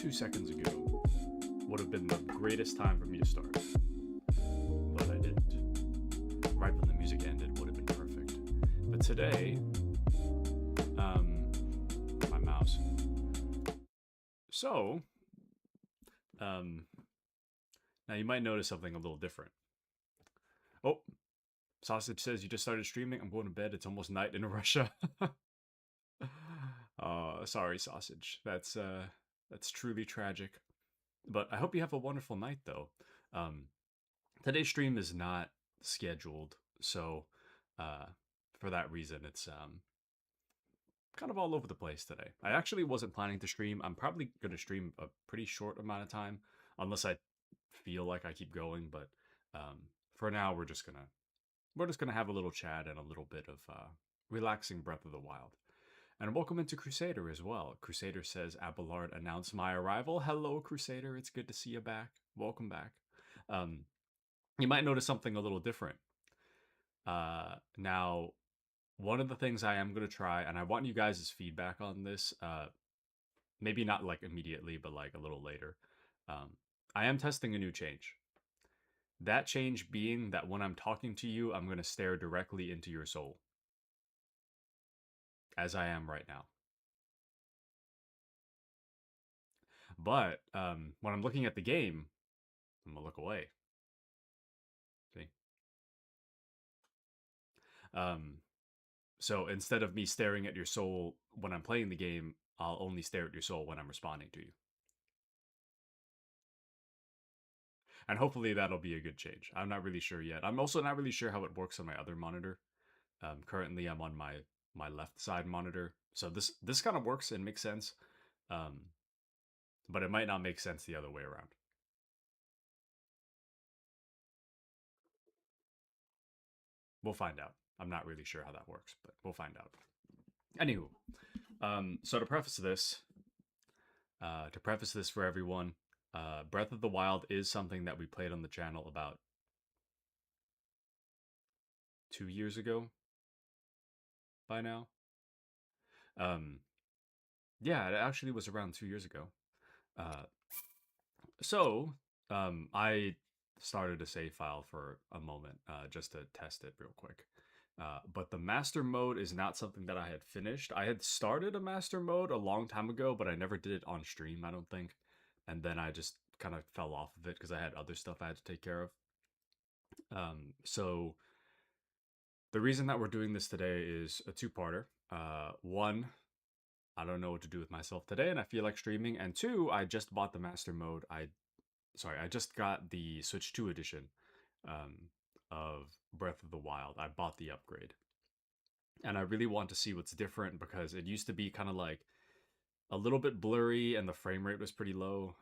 2 seconds ago would have been the greatest time for me to start, but I didn't. Right when the music ended would have been perfect. But today, my mouse. So, now you might notice something a little different. Oh, Sausage says you just started streaming. I'm going to bed. It's almost night in Russia. Sorry, Sausage. That's truly tragic. But I hope you have a wonderful night, though. Today's stream is not scheduled, so for that reason, it's kind of all over the place today. I actually wasn't planning to stream. I'm probably going to stream a pretty short amount of time, unless I feel like I keep going. But for now, we're just gonna have a little chat and a little bit of relaxing Breath of the Wild. And welcome into Crusader as well. Crusader says, Abelard announced my arrival. Hello, Crusader. It's good to see you back. Welcome back. You might notice something a little different. Now, one of the things I am going to try, and I want you guys' feedback on this, maybe not like immediately, but like a little later. I am testing a new change. That change being that when I'm talking to you, I'm going to stare directly into your soul. As I am right now. But when I'm looking at the game, I'm going to look away. See? So instead of me staring at your soul when I'm playing the game, I'll only stare at your soul when I'm responding to you. And hopefully that'll be a good change. I'm not really sure yet. I'm also not really sure how it works on my other monitor. Currently, I'm on my left side monitor. So this kind of works and makes sense. But it might not make sense the other way around. We'll find out. I'm not really sure how that works, but we'll find out. Anywho, so to preface this for everyone, Breath of the Wild is something that we played on the channel about 2 years ago by now. Yeah, it actually was around 2 years ago. I started a save file for a moment just to test it real quick. But the master mode is not something that I had finished. I had started a master mode a long time ago, but I never did it on stream, I don't think. And then I just kind of fell off of it because I had other stuff I had to take care of. So the reason that we're doing this today is a two-parter. One, I don't know what to do with myself today, and I feel like streaming. And two, I just bought the master mode. I just got the Switch 2 edition of Breath of the Wild. I bought the upgrade. And I really want to see what's different because it used to be kind of like a little bit blurry and the frame rate was pretty low.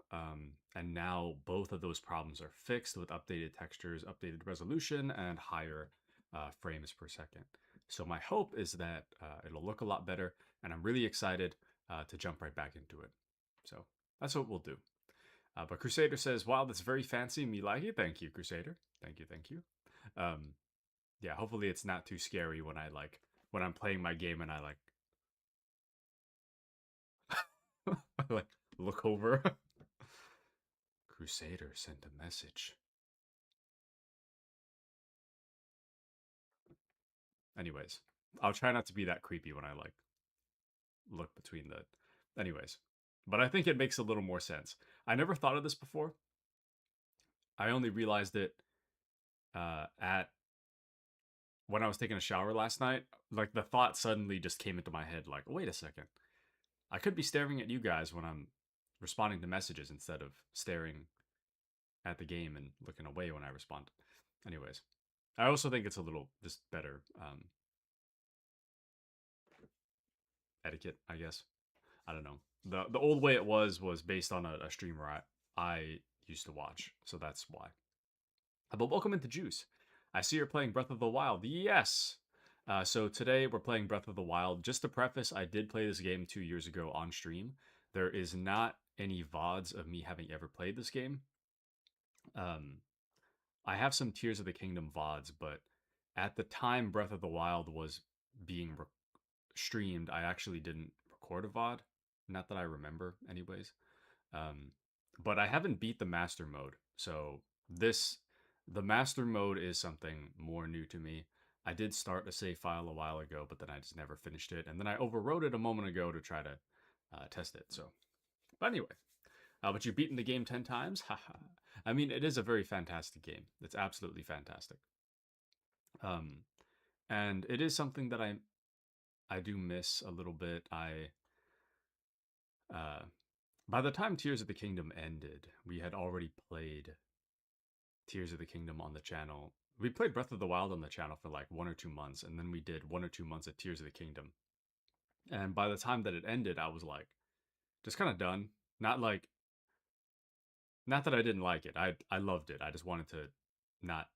And now both of those problems are fixed with updated textures, updated resolution, and higher frames per second. So my hope is that it'll look a lot better, and I'm really excited to jump right back into it. So that's what we'll do. But Crusader says, wow, that's very fancy. Me like it. Thank you, Crusader. Thank you. Yeah, hopefully it's not too scary when I'm playing my game and I like look over. Crusader sent a message. Anyways, I'll try not to be that creepy when I look between the... Anyways, but I think it makes a little more sense. I never thought of this before. I only realized it when I was taking a shower last night. Like, the thought suddenly just came into my head, like, wait a second. I could be staring at you guys when I'm responding to messages instead of staring at the game and looking away when I respond. Anyways, I also think it's a little just better etiquette, I guess. I don't know. The old way it was based on a streamer I used to watch, so that's why. But welcome into Juice. I see you're playing Breath of the Wild. Yes! So today we're playing Breath of the Wild. Just to preface, I did play this game 2 years ago on stream. There is not any VODs of me having ever played this game. I have some Tears of the Kingdom VODs, but at the time Breath of the Wild was being streamed, I actually didn't record a VOD. Not that I remember, anyways. But I haven't beat the master mode. So the master mode is something more new to me. I did start a save file a while ago, but then I just never finished it. And then I overwrote it a moment ago to try to test it. So, but anyway, but you've beaten the game 10 times? Haha. I mean, it is a very fantastic game. It's absolutely fantastic. And it is something that I do miss a little bit. By the time Tears of the Kingdom ended, we had already played Tears of the Kingdom on the channel. We played Breath of the Wild on the channel for like 1 or 2 months, and then we did 1 or 2 months of Tears of the Kingdom. And by the time that it ended, I was like, just kind of done. Not that I didn't like it. I loved it. I just wanted to not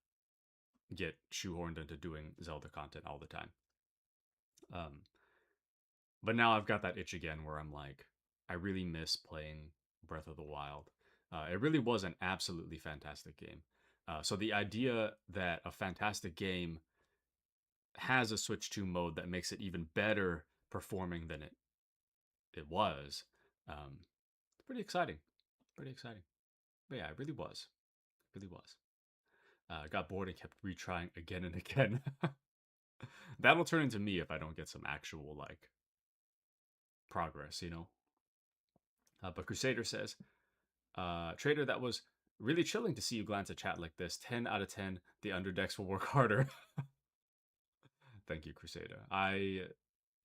get shoehorned into doing Zelda content all the time. But now I've got that itch again where I'm like, I really miss playing Breath of the Wild. It really was an absolutely fantastic game. So the idea that a fantastic game has a Switch 2 mode that makes it even better performing than it was, pretty exciting. Pretty exciting. But yeah, it really was. It really was. Got bored and kept retrying again and again. That'll turn into me if I don't get some actual like progress, you know. But Crusader says, Trader, that was really chilling to see you glance at chat like this. 10 out of 10. The underdecks will work harder. Thank you, Crusader. I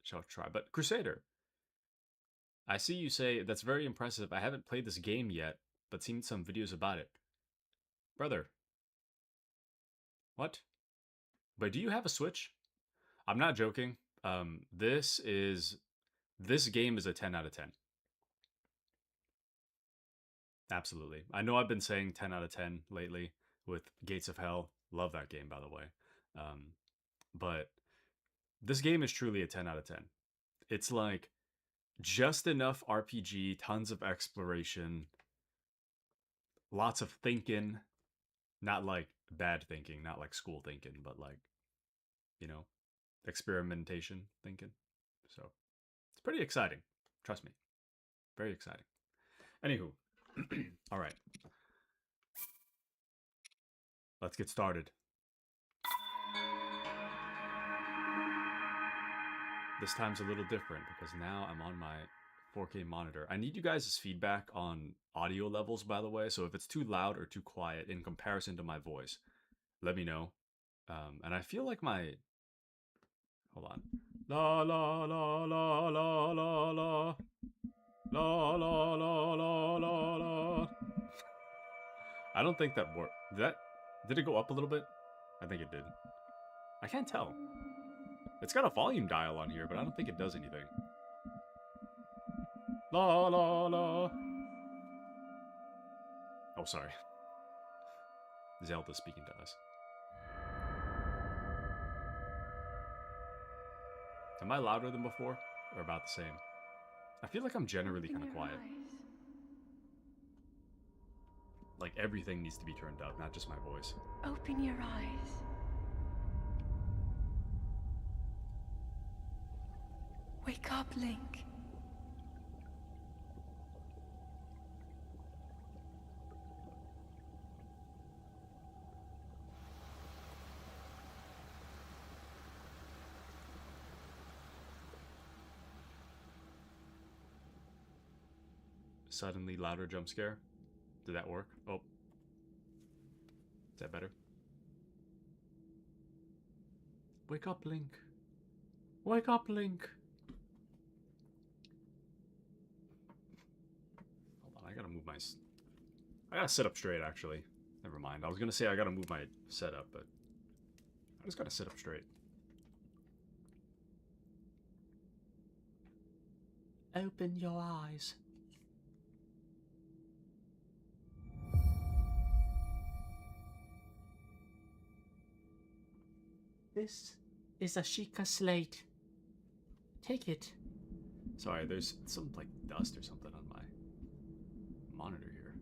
shall try. But Crusader, I see you say that's very impressive. I haven't played this game yet, but seen some videos about it. Brother. What? But do you have a Switch? I'm not joking. This game is a 10 out of 10. Absolutely. I know I've been saying 10 out of 10 lately with Gates of Hell. Love that game, by the way. But this game is truly a 10 out of 10. It's like just enough RPG, tons of exploration, lots of thinking, not like bad thinking, not like school thinking, but like, you know, experimentation thinking. So it's pretty exciting. Trust me. Very exciting. Anywho, all right. Let's get started. This time's a little different because now I'm on my 4K monitor. I need you guys' feedback on audio levels, by the way. So if it's too loud or too quiet in comparison to my voice, let me know. And I feel like my... Hold on. La la la la la la la. La la la la la la. I don't think that worked. Did it go up a little bit? I think it did. I can't tell. It's got a volume dial on here, but I don't think it does anything. La la la. Oh, sorry. Zelda speaking to us. Am I louder than before? Or about the same? I feel like I'm generally kind of quiet. Like everything needs to be turned up, not just my voice. Open your eyes. Wake up, Link. Suddenly louder jump scare. Did that work? Oh. Is that better? Wake up, Link. Wake up, Link. Hold on, I gotta move my... I gotta sit up straight, actually. Never mind. I was gonna say I gotta move my setup, but... I just gotta sit up straight. Open your eyes. This is a Sheikah slate. Take it. Sorry, there's some like dust or something on my monitor here.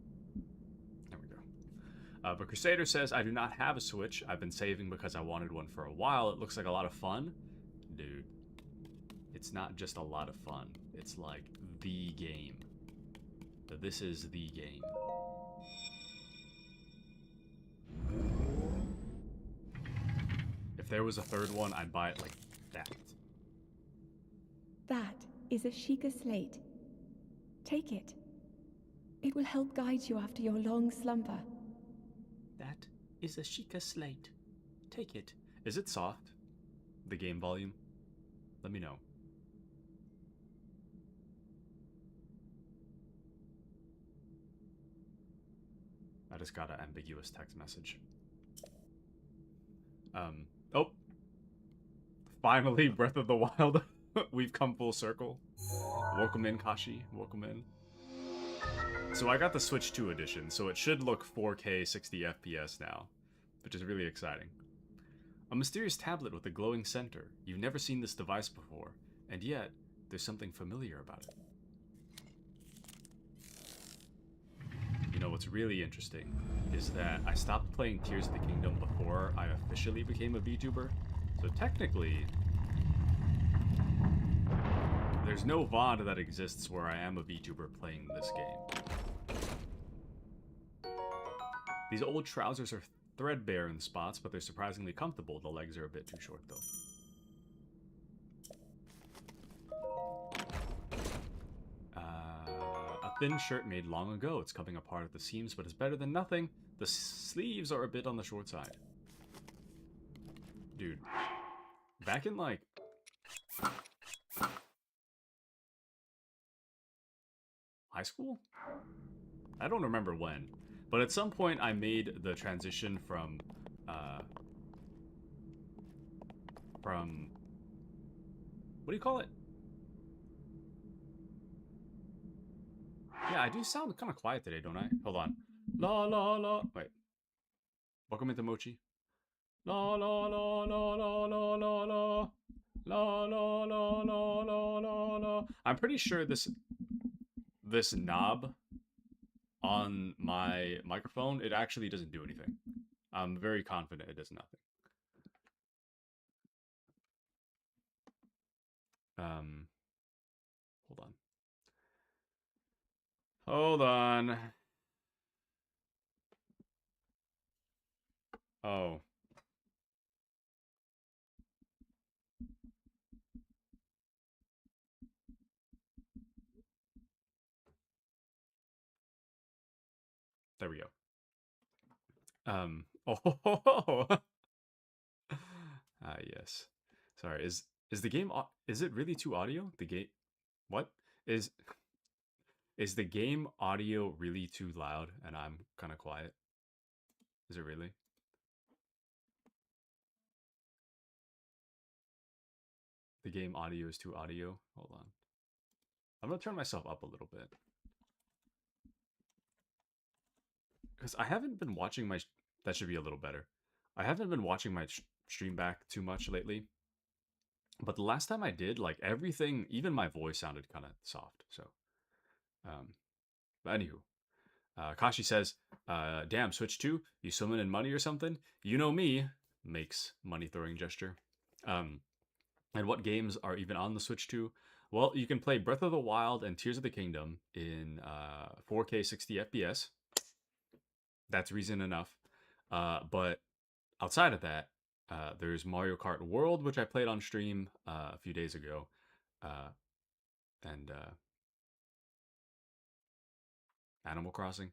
There we go. But Crusader says, I do not have a Switch. I've been saving because I wanted one for a while. It looks like a lot of fun. Dude, it's not just a lot of fun. It's like the game. this is the game. If there was a third one, I'd buy it like that. That is a Sheikah slate. Take it. It will help guide you after your long slumber. That is a Sheikah slate. Take it. Is it soft? The game volume? Let me know. I just got an ambiguous text message. Oh. Finally, Breath of the Wild. We've come full circle. Welcome in, Kashi. Welcome in. So I got the Switch 2 edition, so it should look 4K 60 FPS now, which is really exciting. A mysterious tablet with a glowing center. You've never seen this device before, and yet there's something familiar about it. You know what's really interesting is that I stopped playing Tears of the Kingdom before I officially became a VTuber, so technically there's no VOD that exists where I am a VTuber playing this game. These old trousers are threadbare in spots, but they're surprisingly comfortable. The legs are a bit too short, though. A thin shirt made long ago. It's coming apart at the seams, but it's better than nothing. The sleeves are a bit on the short side. Dude, back in, like, high school? I don't remember when. But at some point, I made the transition from what do you call it? Yeah, I do sound kind of quiet today, don't I? Hold on. La la la. Wait. Welcome into Mochi. La la la la la la la la. La la la la la la la. I'm pretty sure this knob on my microphone, it actually doesn't do anything. I'm very confident it does nothing. Hold on. Hold on. Oh. There we go. Oh. Ah, yes. Sorry. Is the game is it really too audio? The game what? Is the game audio really too loud and I'm kind of quiet? Is it really? The game audio is too audio. Hold on. I'm going to turn myself up a little bit. Cuz I haven't been watching my that should be a little better. I haven't been watching my stream back too much lately. But the last time I did, like everything, even my voice sounded kind of soft. So, but anywho, Kashi says, "Damn, Switch 2, you swimming in money or something? You know me." Makes money throwing gesture. And what games are even on the Switch 2? Well, you can play Breath of the Wild and Tears of the Kingdom in 4K 60 FPS. That's reason enough. But outside of that, there's Mario Kart World, which I played on stream a few days ago, and Animal Crossing.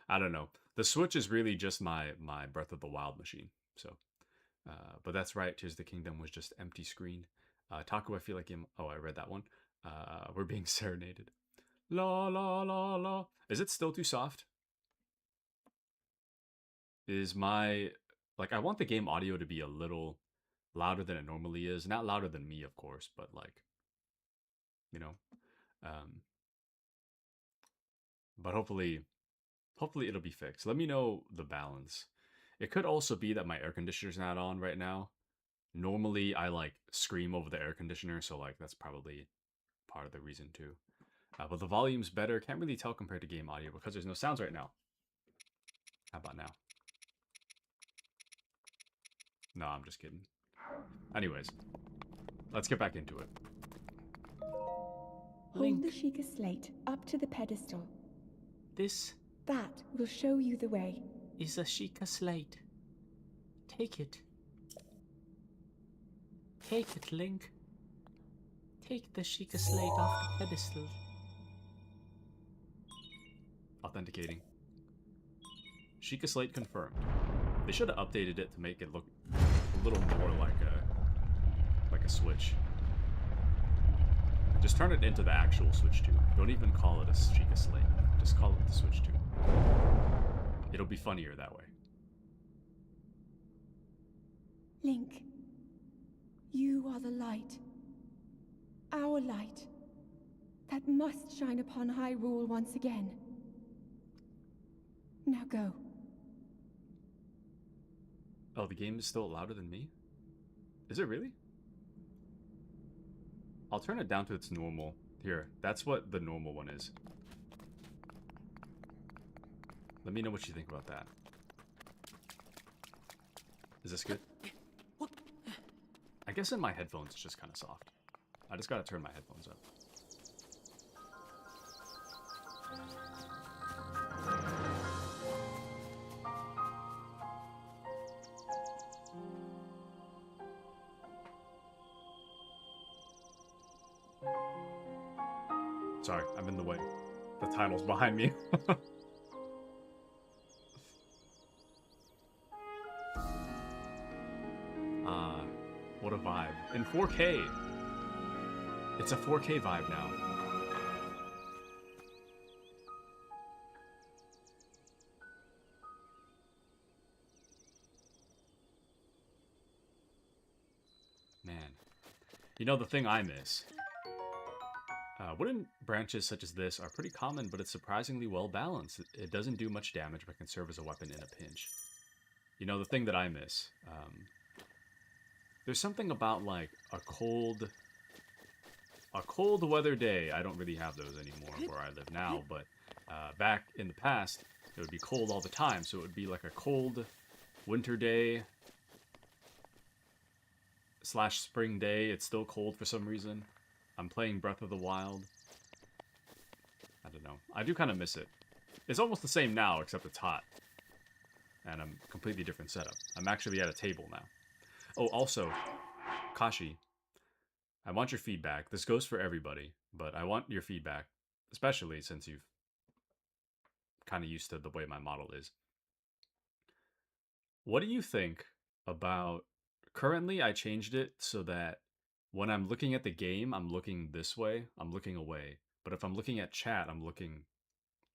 I don't know. The Switch is really just my Breath of the Wild machine. So, but that's right. Tears of the Kingdom was just empty screen. Taku, I feel like him. Oh, I read that one. We're being serenaded. La la la la. Is it still too soft? Is my like I want the game audio to be a little louder than it normally is. Not louder than me, of course, but like you know. Um, but hopefully it'll be fixed. Let me know the balance. It could also be that my air conditioner's not on right now. Normally I like scream over the air conditioner, so like that's probably part of the reason too. But the volume's better. Can't really tell compared to game audio because there's no sounds right now. How about now? No, I'm just kidding. Anyways, let's get back into it. Hold the Link. Sheikah slate up to the pedestal. This That will show you the way. is a Sheikah slate. Take it. Take it, Link. Take the Sheikah slate off the pedestal. Authenticating. Sheikah Slate confirmed. They should have updated it to make it look a little more like a Switch. Just turn it into the actual Switch 2. Don't even call it a Sheikah Slate. Just call it the Switch 2. It'll be funnier that way. Link, you are the light. Our light. That must shine upon Hyrule once again. Now go. Oh, the game is still louder than me? Is it really? I'll turn it down to its normal. Here, that's what the normal one is. Let me know what you think about that. Is this good? I guess in my headphones it's just kind of soft. I just gotta turn my headphones up. Sorry, I'm in the way. The title's behind me. What a vibe. In 4K! It's a 4K vibe now. Man. You know, the thing I miss. Wooden branches such as this are pretty common, but it's surprisingly well balanced. It doesn't do much damage, but can serve as a weapon in a pinch. You know, the thing that I miss. There's something about, like, a cold weather day. I don't really have those anymore where I live now, but back in the past, it would be cold all the time. So it would be like a cold winter day / spring day. It's still cold for some reason. I'm playing Breath of the Wild. I don't know. I do kind of miss it. It's almost the same now, except it's hot. And I'm completely different setup. I'm actually at a table now. Oh, also, Kashi, I want your feedback. This goes for everybody, but I want your feedback, especially since you've kind of used to the way my model is. What do you think about... Currently, I changed it so that when I'm looking at the game, I'm looking this way. I'm looking away. But if I'm looking at chat, I'm looking,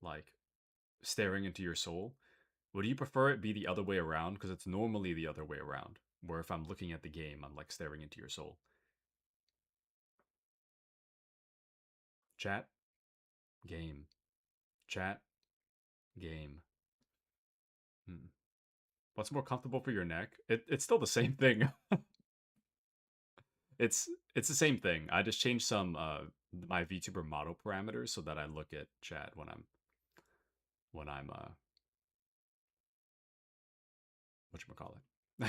like, staring into your soul. Would you prefer it be the other way around? Because it's normally the other way around. Where if I'm looking at the game, I'm, like, staring into your soul. Chat. Game. Chat. Game. What's more comfortable for your neck? It's still the same thing. It's the same thing. I just changed some my VTuber model parameters so that I look at chat when I'm whatchamacallit.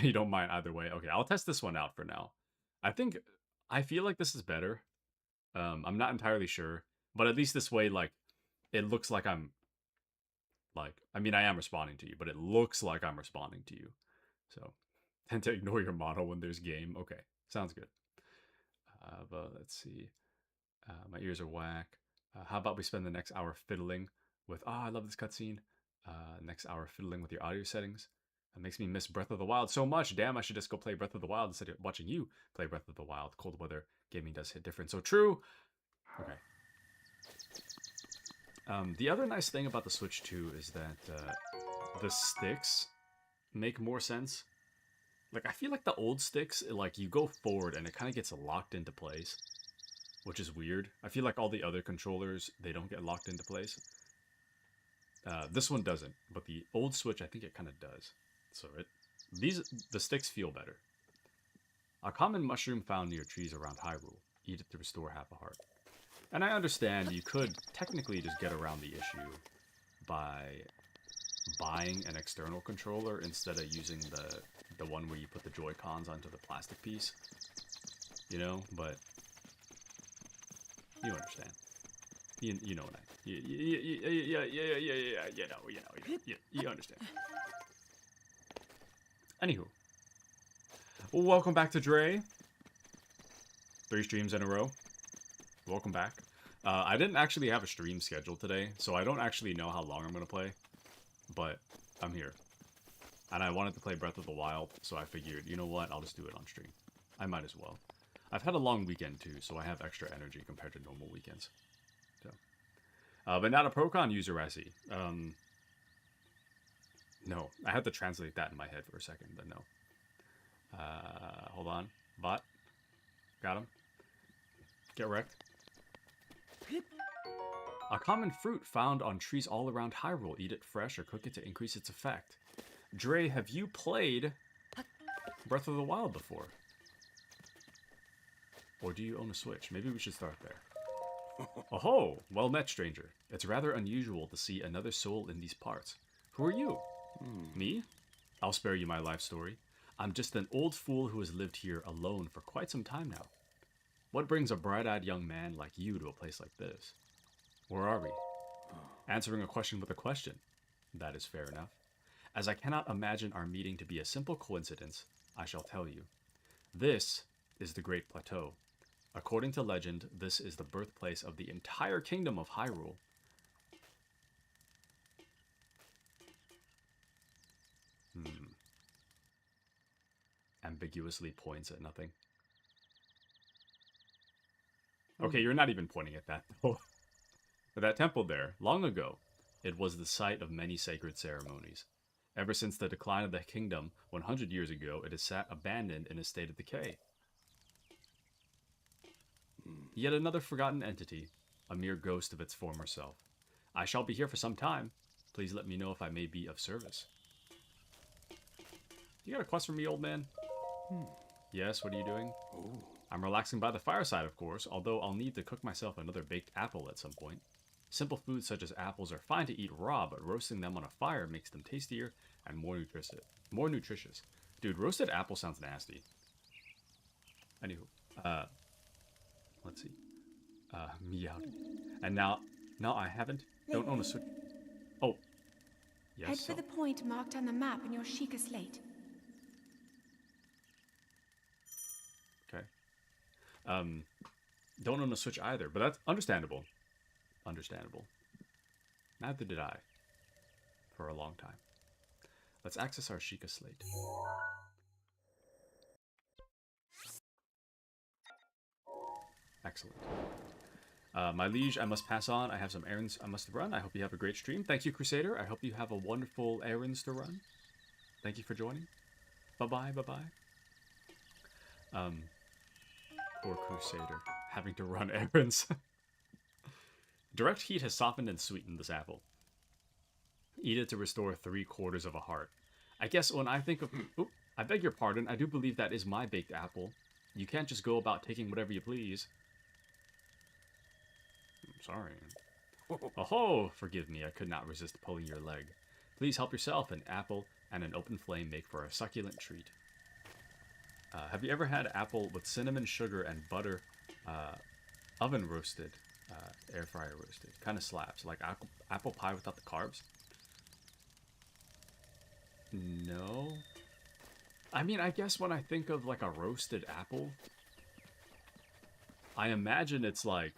You don't mind either way. Okay, I'll test this one out for now. I feel like this is better. I'm not entirely sure, but at least this way, like, it looks like I'm like, I mean, I am responding to you, but it looks like I'm responding to you. So tend to ignore your model when there's game. Okay, sounds good. But let's see. My ears are whack. How about we spend the next hour fiddling with... Oh, I love this cutscene. Next hour fiddling with your audio settings. That makes me miss Breath of the Wild so much. Damn, I should just go play Breath of the Wild instead of watching you play Breath of the Wild. Cold weather gaming does hit different. So true. Okay. The other nice thing about the Switch 2 is that the sticks make more sense. Like, I feel like the old sticks, like, you go forward and it kind of gets locked into place, which is weird. I feel like all the other controllers, they don't get locked into place. This one doesn't, but the old Switch, I think it kind of does. So the sticks feel better. A common mushroom found near trees around Hyrule. Eat it to restore half a heart. And I understand you could technically just get around the issue by buying an external controller instead of using the one where you put the Joy-Cons onto the plastic piece. You know, but you understand. You know what I... You understand. Anywho. Welcome back to Dre. 3 streams in a row. Welcome back. I didn't actually have a stream scheduled today, so I don't actually know how long I'm going to play. But I'm here. And I wanted to play Breath of the Wild, so I figured, you know what, I'll just do it on stream. I might as well. I've had a long weekend too, so I have extra energy compared to normal weekends. So, but not a Procon user, I see. No, I had to translate that in my head for a second, but no. Hold on. Bot. Got him. Get wrecked. A common fruit found on trees all around Hyrule. Eat it fresh or cook it to increase its effect. Dre, have you played Breath of the Wild before? Or do you own a Switch? Maybe we should start there. Oh, well met, stranger. It's rather unusual to see another soul in these parts. Who are you? Me? I'll spare you my life story. I'm just an old fool who has lived here alone for quite some time now. What brings a bright-eyed young man like you to a place like this? Where are we? Answering a question with a question. That is fair enough. As I cannot imagine our meeting to be a simple coincidence, I shall tell you. This is the Great Plateau. According to legend, this is the birthplace of the entire kingdom of Hyrule. Ambiguously points at nothing. Okay, you're not even pointing at that, though. But that temple there, long ago, it was the site of many sacred ceremonies. Ever since the decline of the kingdom 100 years ago, it has sat abandoned in a state of decay. Yet another forgotten entity, a mere ghost of its former self. I shall be here for some time. Please let me know if I may be of service. You got a quest for me, old man? Yes, what are you doing? I'm relaxing by the fireside, of course, although I'll need to cook myself another baked apple at some point. Simple foods such as apples are fine to eat raw, but roasting them on a fire makes them tastier and more nutritious. Dude, roasted apple sounds nasty. Anywho, let's see. Meow. And now I don't own a Switch. Oh. Yes. Head for the point marked on the map in your Sheikah slate. Okay. Don't own a Switch either, but that's understandable. Understandable. Neither did I. For a long time. Let's access our Sheikah slate. Excellent. My liege, I must pass on. I have some errands I must run. I hope you have a great stream. Thank you, Crusader. I hope you have a wonderful errands to run. Thank you for joining. Bye-bye, bye-bye. Poor Crusader. Having to run errands. Direct heat has softened and sweetened this apple. Eat it to restore 3/4 of a heart. I guess when I think of... Oop, I beg your pardon. I do believe that is my baked apple. You can't just go about taking whatever you please. I'm sorry. Oh, forgive me. I could not resist pulling your leg. Please help yourself. An apple and an open flame make for a succulent treat. Have you ever had apple with cinnamon, sugar, and butter, oven roasted, air fryer roasted? Kind of slaps. Like apple pie without the carbs? No. I mean, I guess when I think of like a roasted apple, I imagine it's like...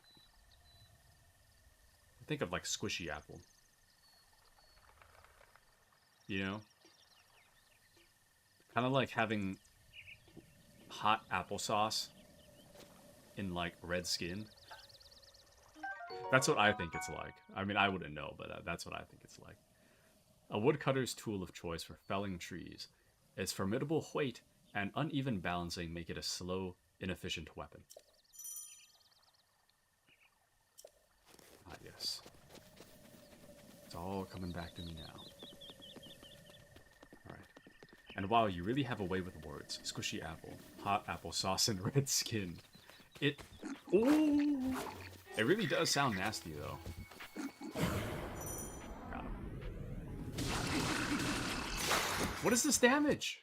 Think of like squishy apple. You know? Kind of like having hot applesauce in like red skin. That's what I think it's like. I mean, I wouldn't know, but that's what I think it's like. A woodcutter's tool of choice for felling trees. Its formidable weight and uneven balancing make it a slow, inefficient weapon. Ah, yes. It's all coming back to me now. Alright. And wow, you really have a way with words. Squishy apple, hot applesauce, and red skin. Ooh! It really does sound nasty, though. Got him. What is this damage?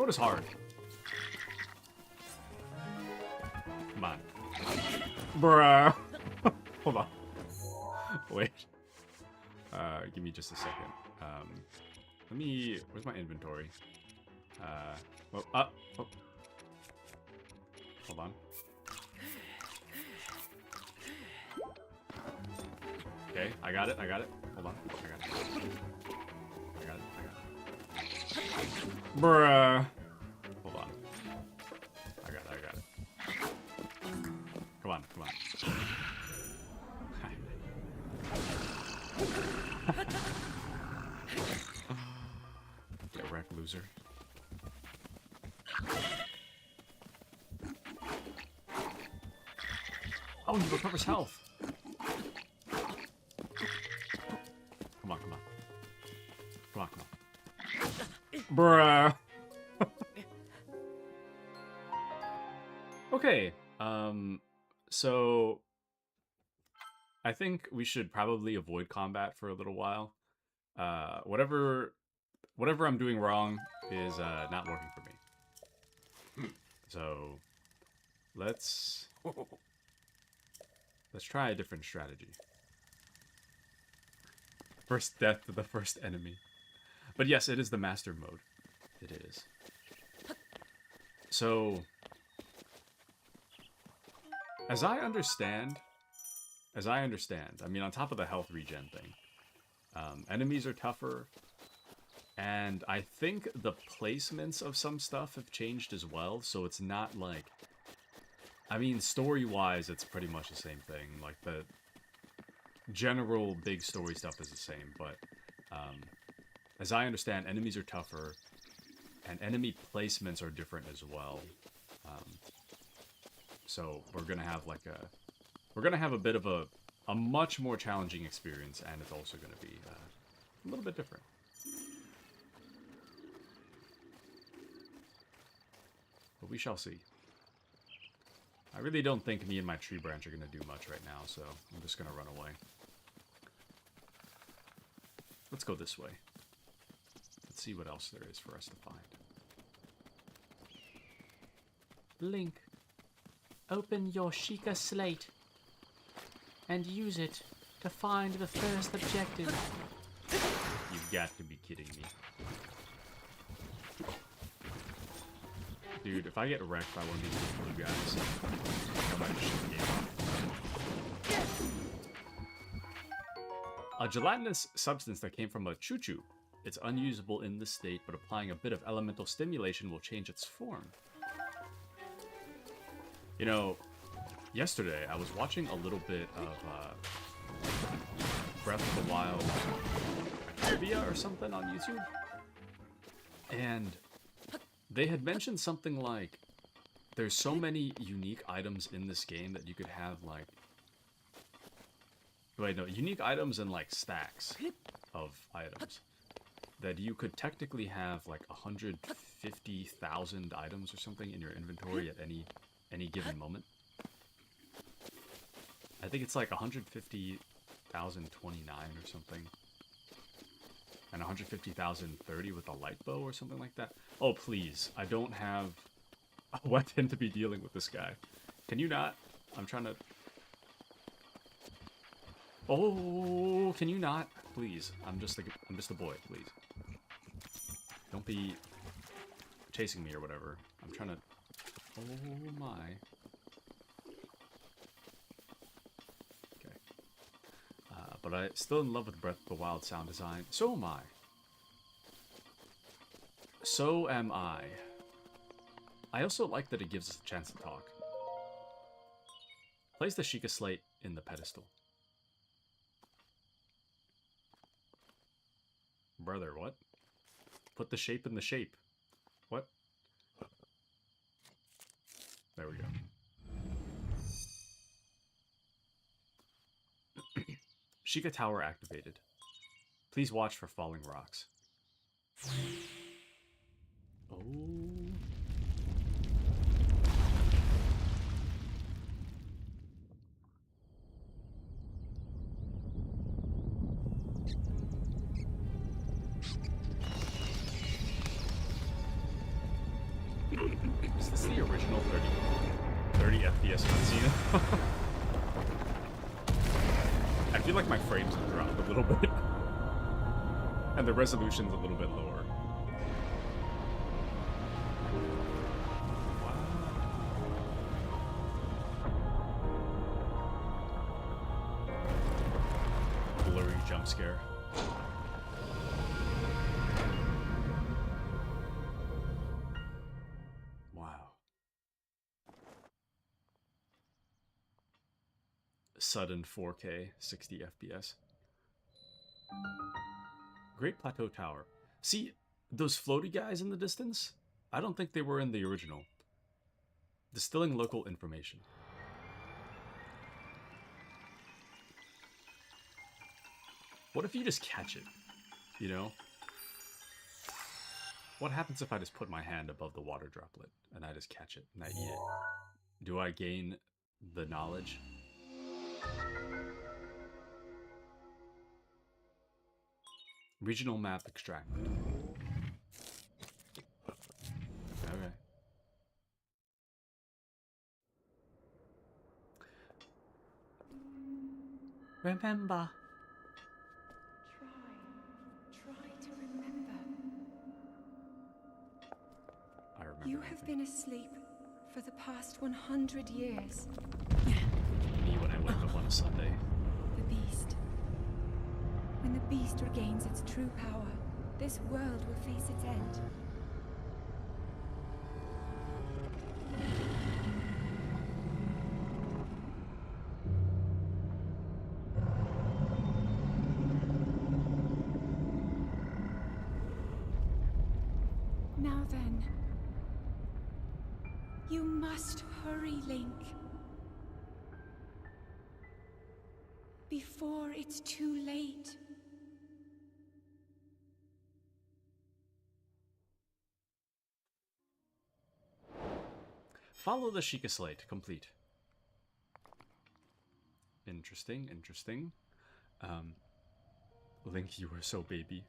mode is hard. Come on. Bruh. Hold on. Wait. Give me just a second. Let me... Where's my inventory? Oh. Hold on. Okay, I got it. Hold on. I got it. Bruh. Hold on. I got it. Come on. Get wrecked, loser. Oh, he recovers health. Come on. Bruh. Okay. So I think we should probably avoid combat for a little while. Whatever I'm doing wrong is not working for me. So let's try a different strategy. First death to the first enemy. But yes, it is the master mode. It is. So as I understand, I mean, on top of the health regen thing, enemies are tougher, and I think the placements of some stuff have changed as well, so it's not like... I mean, story-wise, it's pretty much the same thing. Like, the general big story stuff is the same, but as I understand, enemies are tougher, and enemy placements are different as well. So we're gonna have like a bit of a much more challenging experience, and it's also gonna be a little bit different. But we shall see. I really don't think me and my tree branch are gonna do much right now, so I'm just gonna run away. Let's go this way. Let's see what else there is for us to find. Link, open your Sheikah slate and use it to find the first objective. You've got to be kidding me. Dude, if I get wrecked by one of these blue guys, I might just shut the game off. A gelatinous substance that came from a choo-choo. It's unusable in this state, but applying a bit of elemental stimulation will change its form. You know, yesterday I was watching a little bit of Breath of the Wild trivia or something on YouTube, and they had mentioned something like there's so many unique items in this game that you could have like... Wait, no, unique items and like stacks of items. That you could technically have like 150,000 items or something in your inventory at any given moment. I think it's like 150,029 or something. And 150,030 with a light bow or something like that. Oh, please. I don't have a weapon to be dealing with this guy. Can you not? I'm trying to... Oh, can you not? Please. I'm just a boy, please. Don't be chasing me or whatever. I'm trying to... Oh my. Okay. But I'm still in love with Breath of the Wild sound design. So am I. So am I. I also like that it gives us a chance to talk. Place the Sheikah slate in the pedestal. Brother, what? Put the shape in the shape. What? There we go. Sheikah Tower activated. Please watch for falling rocks. Oh. FPS cutscene. I feel like my frames have dropped a little bit. And the resolution's a little bit lower. Blurry jump scare. Wow. Sudden 4K, 60 FPS. Great Plateau Tower. See, those floaty guys in the distance? I don't think they were in the original. Distilling local information. What if you just catch it? You know? What happens if I just put my hand above the water droplet and I just catch it and I eat it? Do I gain the knowledge? Regional map extracted. Okay. Remember. Try to remember. I remember. You have been asleep for the past 100 years. Me when I wake up on a Sunday. The beast. When the beast regains its true power, this world will face its end. Now then, you must hurry, Link. Before it's too late. Follow the Sheikah Slate. Complete. Interesting, interesting. Link, you were so baby.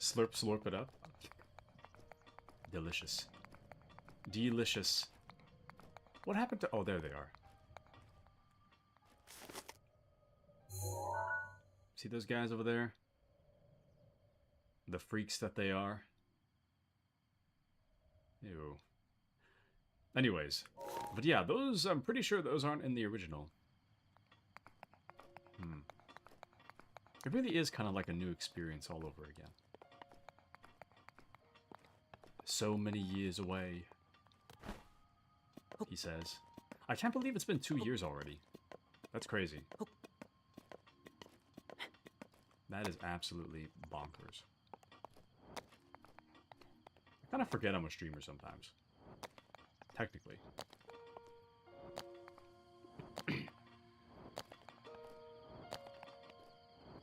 Slurp, slurp it up. Delicious. Delicious. What happened to... Oh, there they are. See those guys over there? The freaks that they are. Ew. Anyways. But yeah, those... I'm pretty sure those aren't in the original. It really is kind of like a new experience all over again. So many years away, he says. I can't believe it's been 2 years already. That's crazy. That is absolutely bonkers. I kind of forget I'm a streamer sometimes. Technically.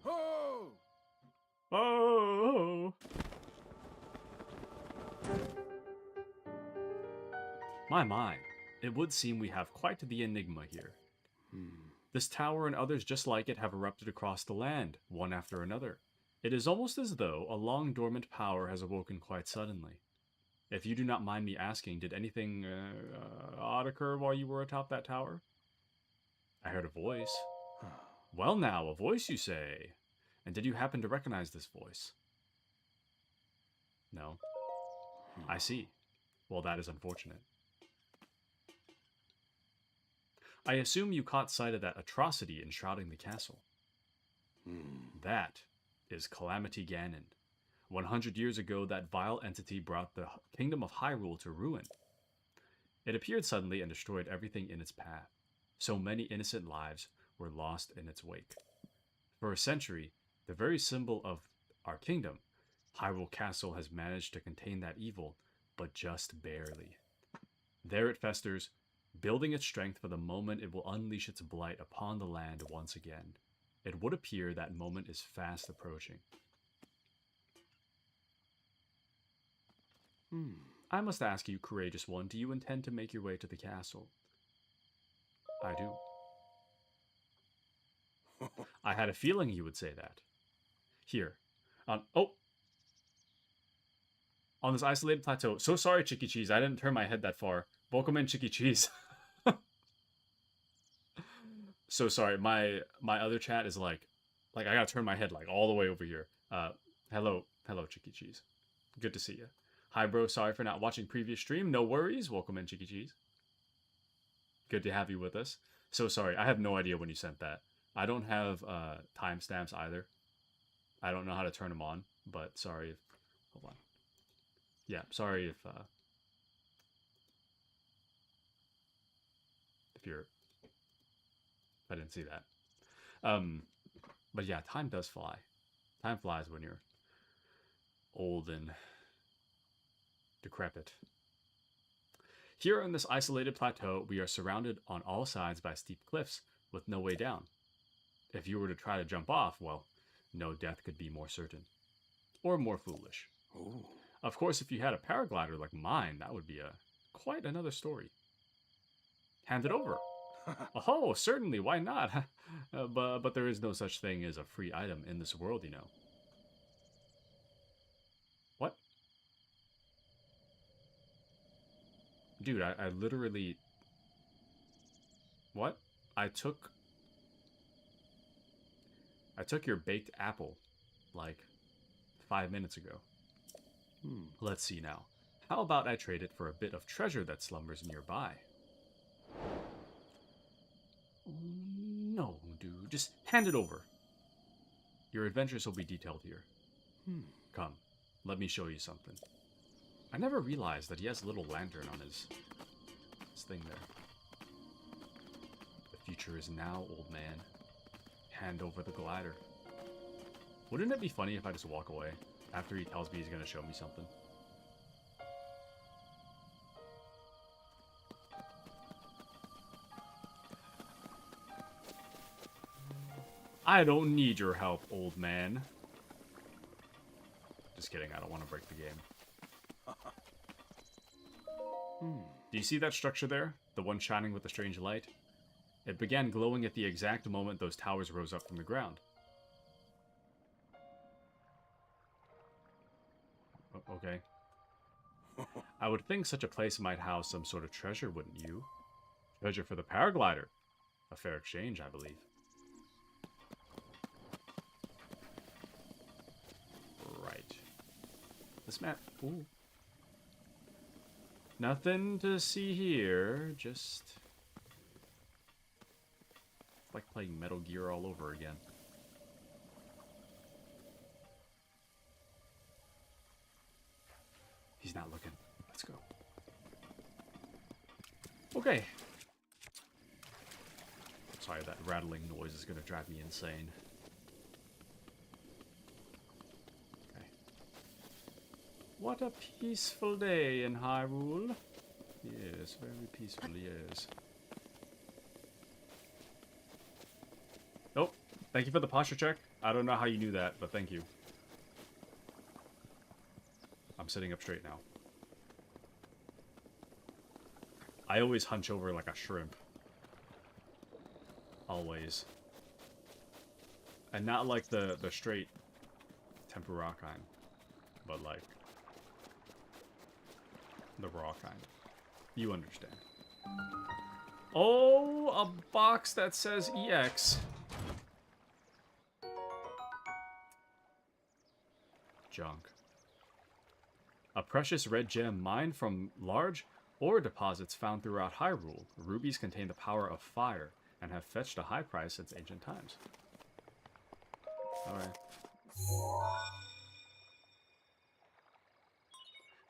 Oh! Oh! My. It would seem we have quite the enigma here. This tower and others just like it have erupted across the land, one after another. It is almost as though a long-dormant power has awoken quite suddenly. If you do not mind me asking, did anything odd occur while you were atop that tower? I heard a voice. Well now, a voice you say. And did you happen to recognize this voice? No. I see. Well, that is unfortunate. I assume you caught sight of that atrocity enshrouding the castle. That is Calamity Ganon. 100 years ago, that vile entity brought the kingdom of Hyrule to ruin. It appeared suddenly and destroyed everything in its path. So many innocent lives were lost in its wake. For a century, the very symbol of our kingdom, Hyrule Castle, has managed to contain that evil, but just barely. There it festers, building its strength for the moment it will unleash its blight upon the land once again. It would appear that moment is fast approaching. I must ask you, courageous one, do you intend to make your way to the castle? I do. I had a feeling you would say that. Here. On this isolated plateau. So sorry, Chicky Cheese. I didn't turn my head that far. Welcome in, Chicky Cheese. So sorry. My other chat is like I gotta turn my head like all the way over here. Hello, Chicky Cheese. Good to see you. Hi, bro. Sorry for not watching previous stream. No worries. Welcome in, Chicky Cheese. Good to have you with us. So sorry. I have no idea when you sent that. I don't have timestamps either. I don't know how to turn them on. But sorry if. Hold on. Yeah, sorry if you're. I didn't see that. But yeah, time does fly. Time flies when you're old and decrepit. Here on this isolated plateau, we are surrounded on all sides by steep cliffs with no way down. If you were to try to jump off, well, no death could be more certain. Or more foolish. Ooh. Of course, if you had a paraglider like mine, that would be quite another story. Hand it over. Oh, certainly, why not? But there is no such thing as a free item in this world, you know. What? Dude, I literally... What? I took your baked apple, like, 5 minutes ago. Let's see now. How about I trade it for a bit of treasure that slumbers nearby? No, dude. Just hand it over. Your adventures will be detailed here. Come, let me show you something. I never realized that he has a little lantern on his thing there. The future is now, old man. Hand over the glider. Wouldn't it be funny if I just walk away after he tells me he's going to show me something? I don't need your help, old man. Just kidding, I don't want to break the game. Do you see that structure there? The one shining with the strange light? It began glowing at the exact moment those towers rose up from the ground. Okay. I would think such a place might house some sort of treasure, wouldn't you? Treasure for the paraglider. A fair exchange, I believe. Right. This map... Ooh. Nothing to see here, just... It's like playing Metal Gear all over again. He's not looking. Let's go. Okay. Sorry, that rattling noise is going to drive me insane. Okay. What a peaceful day in Hyrule. Yes, very peaceful, yes. Oh, thank you for the posture check. I don't know how you knew that, but thank you. I'm sitting up straight now. I always hunch over like a shrimp. Always. And not like the straight tempura kind, but like the raw kind. You understand. Oh, a box that says EX. Junk. A precious red gem mined from large ore deposits found throughout Hyrule. Rubies contain the power of fire and have fetched a high price since ancient times. Alright.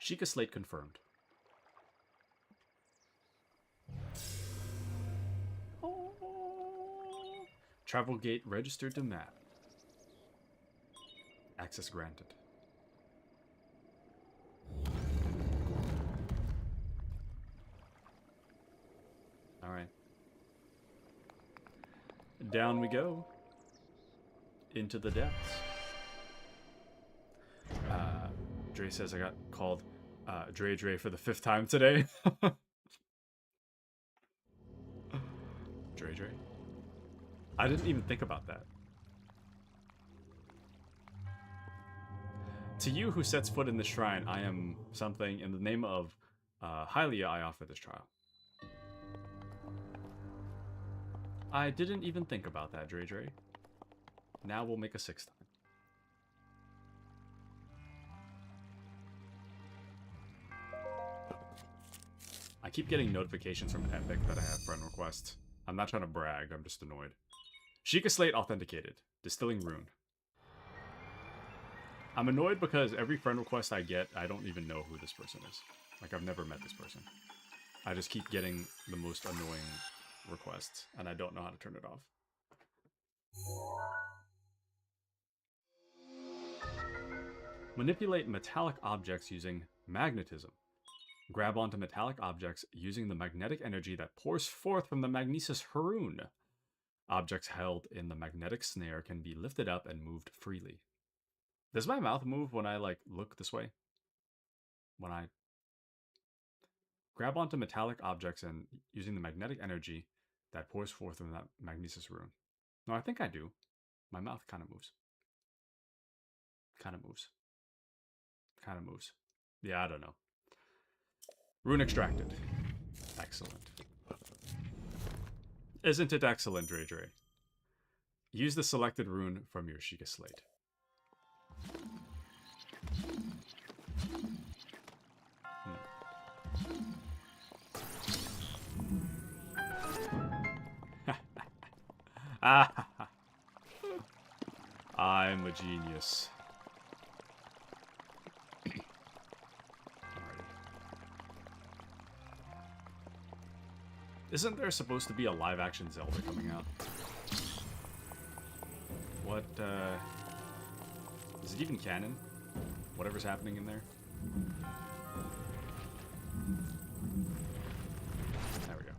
Sheikah Slate confirmed. Travel gate registered to map. Access granted. Alright. Down we go. Into the depths. Dre says I got called Dre for the 5th time today. Dre. I didn't even think about that. To you who sets foot in this shrine, I am something. In the name of Hylia, I offer this trial. I didn't even think about that, Dre Dre. Now we'll make a 6th time. I keep getting notifications from Epic that I have friend requests. I'm not trying to brag, I'm just annoyed. Sheikah Slate authenticated. Distilling rune. I'm annoyed because every friend request I get, I don't even know who this person is. Like, I've never met this person. I just keep getting the most annoying requests, and I don't know how to turn it off. Manipulate metallic objects using magnetism. Grab onto metallic objects using the magnetic energy that pours forth from the magnesis rune. Objects held in the magnetic snare can be lifted up and moved freely. Does my mouth move when I, like, look this way? When I grab onto metallic objects and using the magnetic energy that pours forth from that magnesis rune. No, I think I do. My mouth kind of moves. Kind of moves. Kind of moves. Yeah, I don't know. Rune extracted. Excellent. Isn't it excellent, Dre Dre? Use the selected rune from your Sheikah Slate. I'm a genius. Isn't there supposed to be a live-action Zelda coming out? What, is it even canon? Whatever's happening in there? There we go.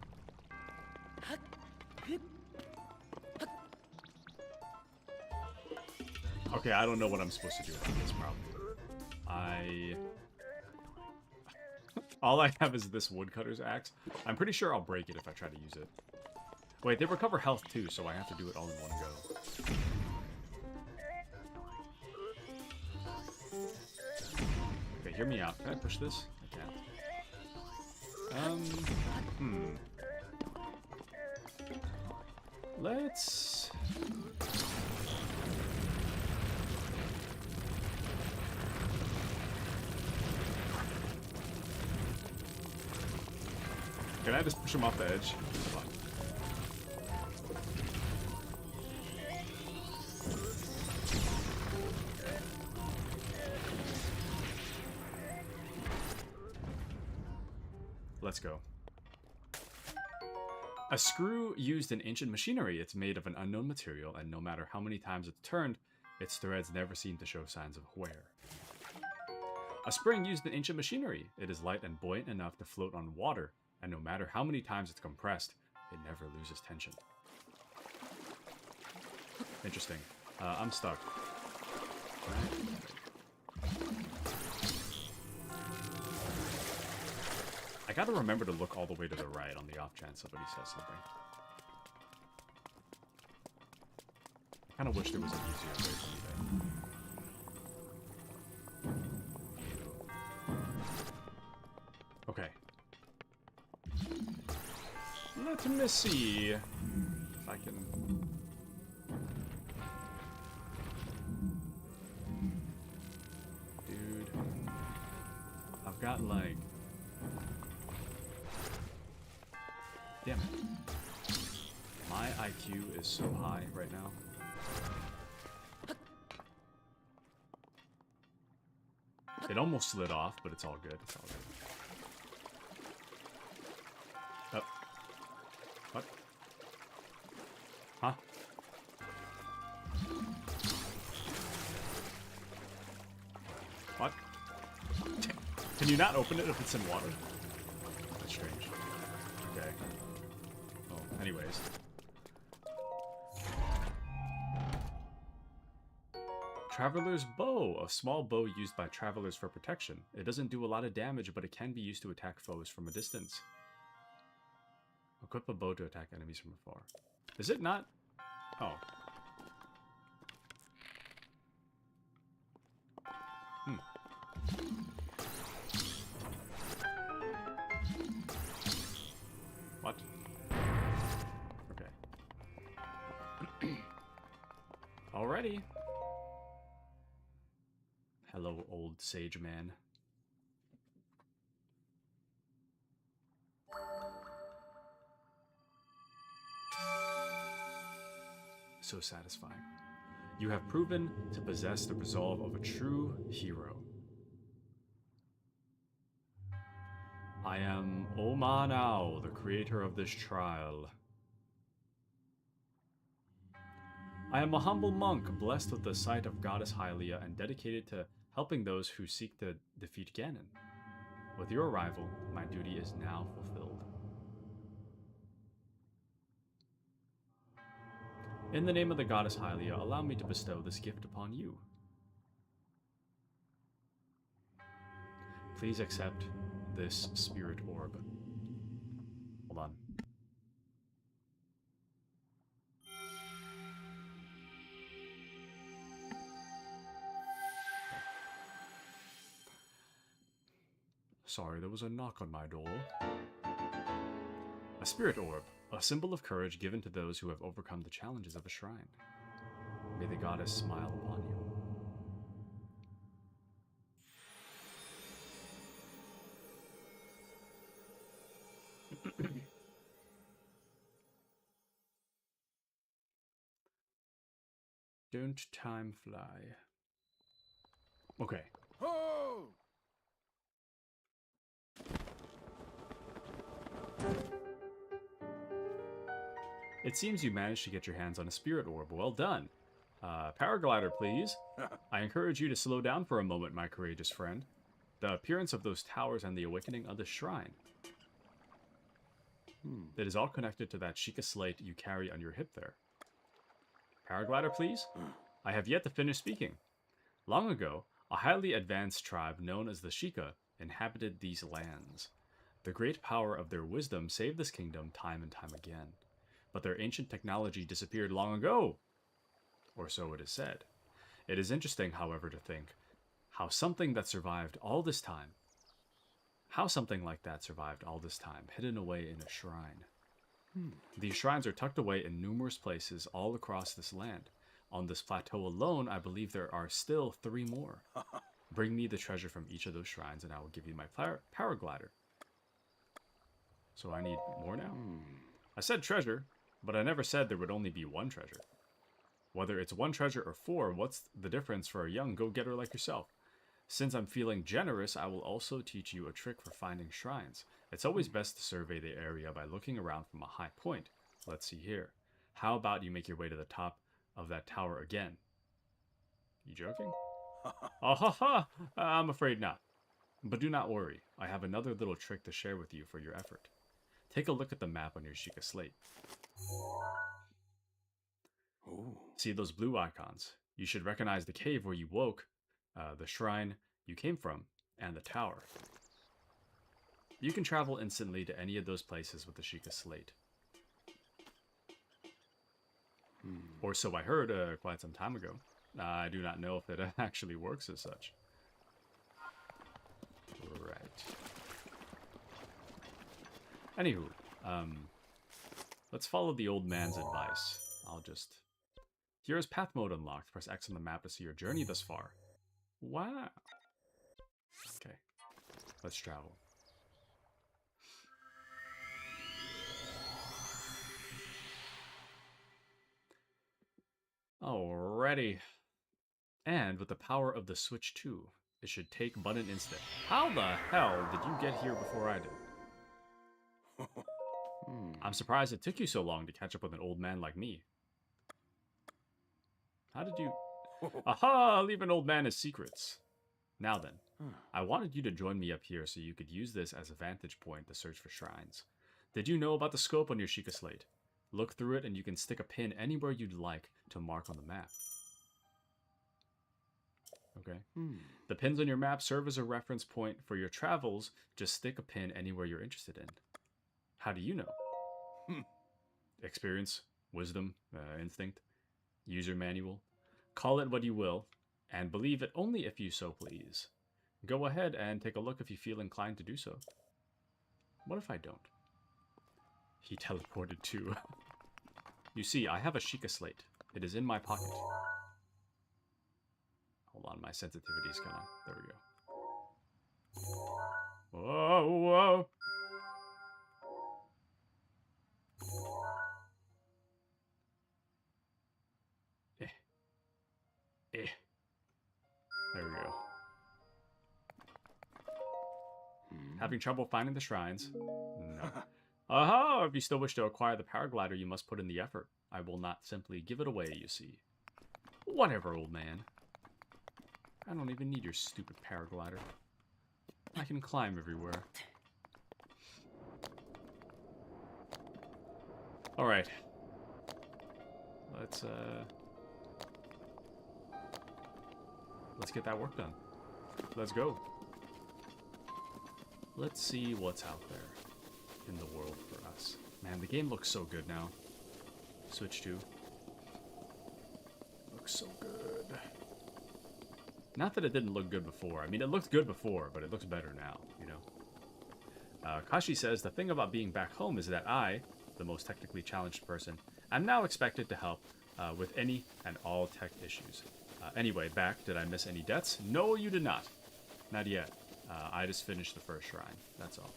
Okay, I don't know what I'm supposed to do about this problem. All I have is this woodcutter's axe. I'm pretty sure I'll break it if I try to use it. Wait, they recover health too, so I have to do it all in one go. Okay, hear me out. Can I push this? I can't. Let's... Can I just push him off the edge? Come on. Let's go. A screw used in ancient machinery. It's made of an unknown material, and no matter how many times it's turned, its threads never seem to show signs of wear. A spring used in ancient machinery. It is light and buoyant enough to float on water, and no matter how many times it's compressed, it never loses tension. Interesting. I'm stuck. I gotta remember to look all the way to the right on the off chance somebody says something. I kinda wish there was an easier way for me to... Okay. Let me see if I can... Dude. I've got like... Damn it. My IQ is so high right now. It almost slid off, but it's all good. It's all good. Oh. What? Huh? What? Can you not open it if it's in water? That's strange. Okay. Well, anyways. Traveler's Bow, a small bow used by travelers for protection. It doesn't do a lot of damage, but it can be used to attack foes from a distance. Equip a bow to attack enemies from afar. Is it not? Oh. What? Okay. Alrighty. Hello, old sage man. So satisfying. You have proven to possess the resolve of a true hero. I am Omanao, the creator of this trial. I am a humble monk, blessed with the sight of Goddess Hylia and dedicated to helping those who seek to defeat Ganon. With your arrival, my duty is now fulfilled. In the name of the Goddess Hylia, allow me to bestow this gift upon you. Please accept this spirit orb. Hold on. Sorry, there was a knock on my door. A spirit orb, a symbol of courage given to those who have overcome the challenges of a shrine. May the goddess smile upon you. Don't time fly. Okay. Oh! It seems you managed to get your hands on a spirit orb. Well done. Paraglider, please. I encourage you to slow down for a moment, my courageous friend. The appearance of those towers and the awakening of the shrine. It is all connected to that Sheikah slate you carry on your hip there. Paraglider, please. I have yet to finish speaking. Long ago, a highly advanced tribe known as the Sheikah inhabited these lands. The great power of their wisdom saved this kingdom time and time again. But their ancient technology disappeared long ago. Or so it is said. It is interesting, however, to think how something that survived all this time, hidden away in a shrine. These shrines are tucked away in numerous places all across this land. On this plateau alone, I believe there are still 3 more. Bring me the treasure from each of those shrines, and I will give you my paraglider. So I need more now? I said treasure, but I never said there would only be 1 treasure. Whether it's 1 treasure or 4, what's the difference for a young go-getter like yourself? Since I'm feeling generous, I will also teach you a trick for finding shrines. It's always best to survey the area by looking around from a high point. Let's see here. How about you make your way to the top of that tower again? You joking? Oh, ha, ha. I'm afraid not. But do not worry. I have another little trick to share with you for your effort. Take a look at the map on your Sheikah slate. Oh. See those blue icons? You should recognize the cave where you woke, the shrine you came from, and the tower. You can travel instantly to any of those places with the Sheikah slate. Or so I heard quite some time ago. I do not know if it actually works as such. Right. Anywho, let's follow the old man's advice. I'll just... Here is path mode unlocked. Press X on the map to see your journey thus far. Wow. Okay, let's travel. Alrighty. And with the power of the Switch 2, it should take but an instant. How the hell did you get here before I did? I'm surprised it took you so long to catch up with an old man like me. How did you... Aha! Leave an old man his secrets. Now then, I wanted you to join me up here so you could use this as a vantage point to search for shrines. Did you know about the scope on your Sheikah slate? Look through it and you can stick a pin anywhere you'd like to mark on the map. Okay. The pins on your map serve as a reference point for your travels. Just stick a pin anywhere you're interested in. How do you know? Experience, wisdom, instinct, user manual. Call it what you will, and believe it only if you so please. Go ahead and take a look if you feel inclined to do so. What if I don't? He teleported too. You see, I have a Sheikah slate. It is in my pocket. Hold on, my sensitivity's kind of... There we go. Whoa, whoa. Eh. There we go. Having trouble finding the shrines? No. Aha! If you still wish to acquire the paraglider, you must put in the effort. I will not simply give it away, you see. Whatever, old man. I don't even need your stupid paraglider. I can climb everywhere. Alright. Let's get that work done. Let's go. Let's see what's out there in the world for us. Man, the game looks so good now. Switch 2. Looks so good. Not that it didn't look good before. I mean, it looked good before, but it looks better now, you know? Kashi says, the thing about being back home is that I, the most technically challenged person, am now expected to help with any and all tech issues. Anyway, back, did I miss any deaths? No, you did not. Not yet. I just finished the first shrine, that's all.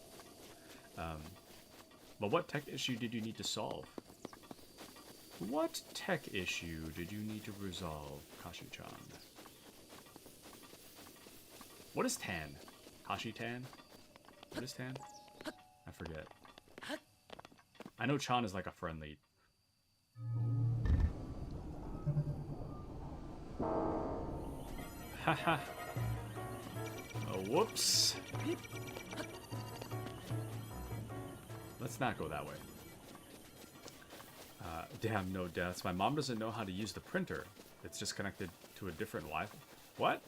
But what tech issue did you need to solve? What tech issue did you need to resolve, Kashi-chan? What is Tan? Kashi-tan? What is Tan? I forget. I know Chan is like a friendly... Haha. Oh, whoops. Let's not go that way. Damn, no deaths. My mom doesn't know how to use the printer. It's just connected to a different Wi-Fi. What?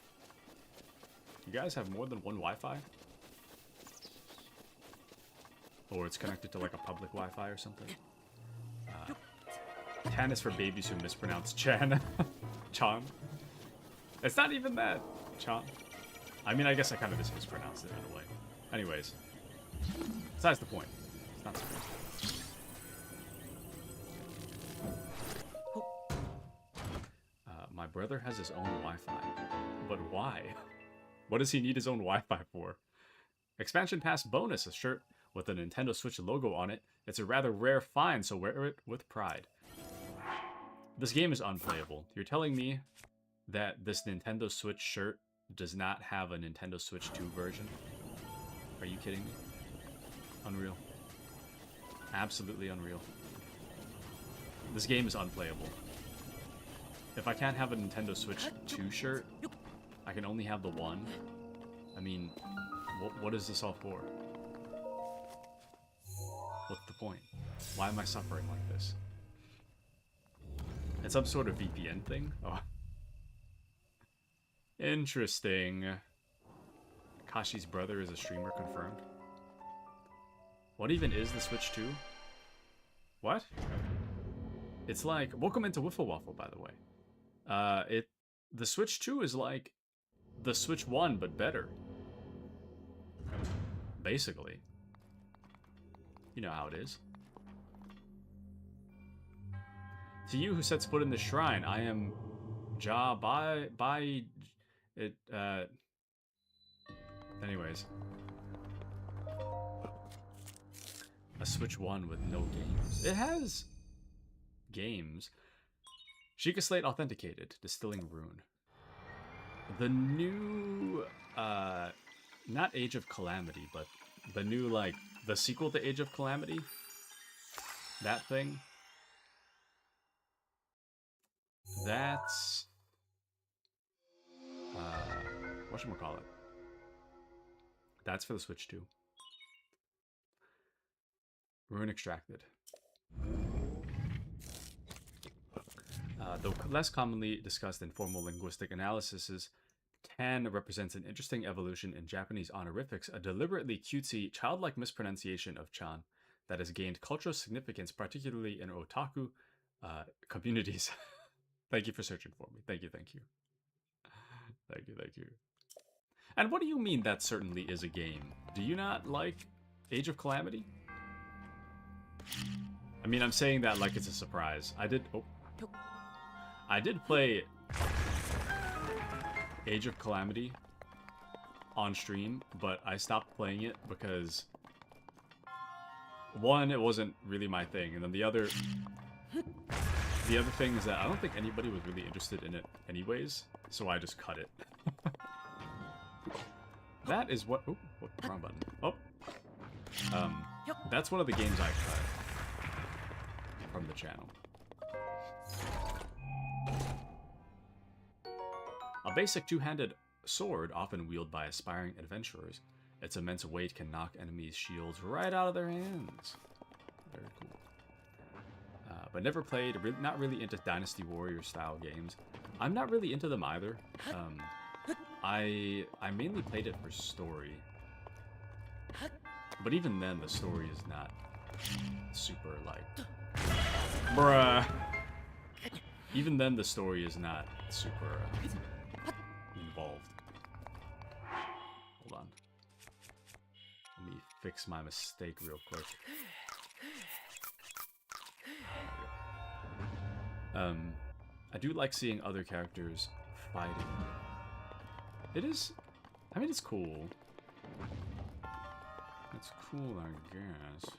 You guys have more than one Wi-Fi? Or it's connected to like a public Wi-Fi or something? Tan is for babies who mispronounce Chan. Chan. It's not even that. Chan. I mean, I guess I kind of just mispronounced it in a way. Anyways. Besides the point. It's not so good. My brother has his own Wi-Fi. But why? What does he need his own Wi-Fi for? Expansion Pass bonus, a shirt with a Nintendo Switch logo on it. It's a rather rare find, so wear it with pride. This game is unplayable. You're telling me that this Nintendo Switch shirt does not have a Nintendo Switch 2 version? Are you kidding me? Unreal. Absolutely unreal. This game is unplayable. If I can't have a Nintendo Switch 2 shirt, I can only have the one. I mean, what is this all for? What's the point? Why am I suffering like this? It's some sort of VPN thing? Oh. Interesting. Kashi's brother is a streamer, confirmed. What even is the Switch 2? What? It's like, welcome into Wiffle Waffle, by the way. The Switch 2 is like the Switch 1, but better. Basically. You know how it is. To you who sets foot in the shrine, I am by it, anyways. A Switch 1 with no games. It has games. Sheikah Slate authenticated. Distilling Rune. The new, not Age of Calamity, but the new, like, the sequel to Age of Calamity. That thing. That's, whatchamacallit? That's for the Switch 2. Rune extracted. Though less commonly discussed in formal linguistic analyses, Tan represents an interesting evolution in Japanese honorifics, a deliberately cutesy, childlike mispronunciation of Chan that has gained cultural significance, particularly in otaku communities. Thank you for searching for me. Thank you, thank you. Thank you, thank you. And what do you mean that certainly is a game? Do you not like Age of Calamity? I mean, I'm saying that like it's a surprise. I did play Age of Calamity on stream, but I stopped playing it because one, it wasn't really my thing, and then the other thing is that I don't think anybody was really interested in it anyways, so I just cut it. That is what... Oh, wrong button. Oh. That's one of the games I cut from the channel. A basic two-handed sword, often wielded by aspiring adventurers. Its immense weight can knock enemies' shields right out of their hands. Very cool. But never played, not really into Dynasty Warrior style games. I'm not really into them either. I mainly played it for story. But even then, the story is not super, like... Bruh! Even then, the story is not super involved. Hold on. Let me fix my mistake real quick. I do like seeing other characters fighting. It is... I mean, it's cool. It's cool, I guess.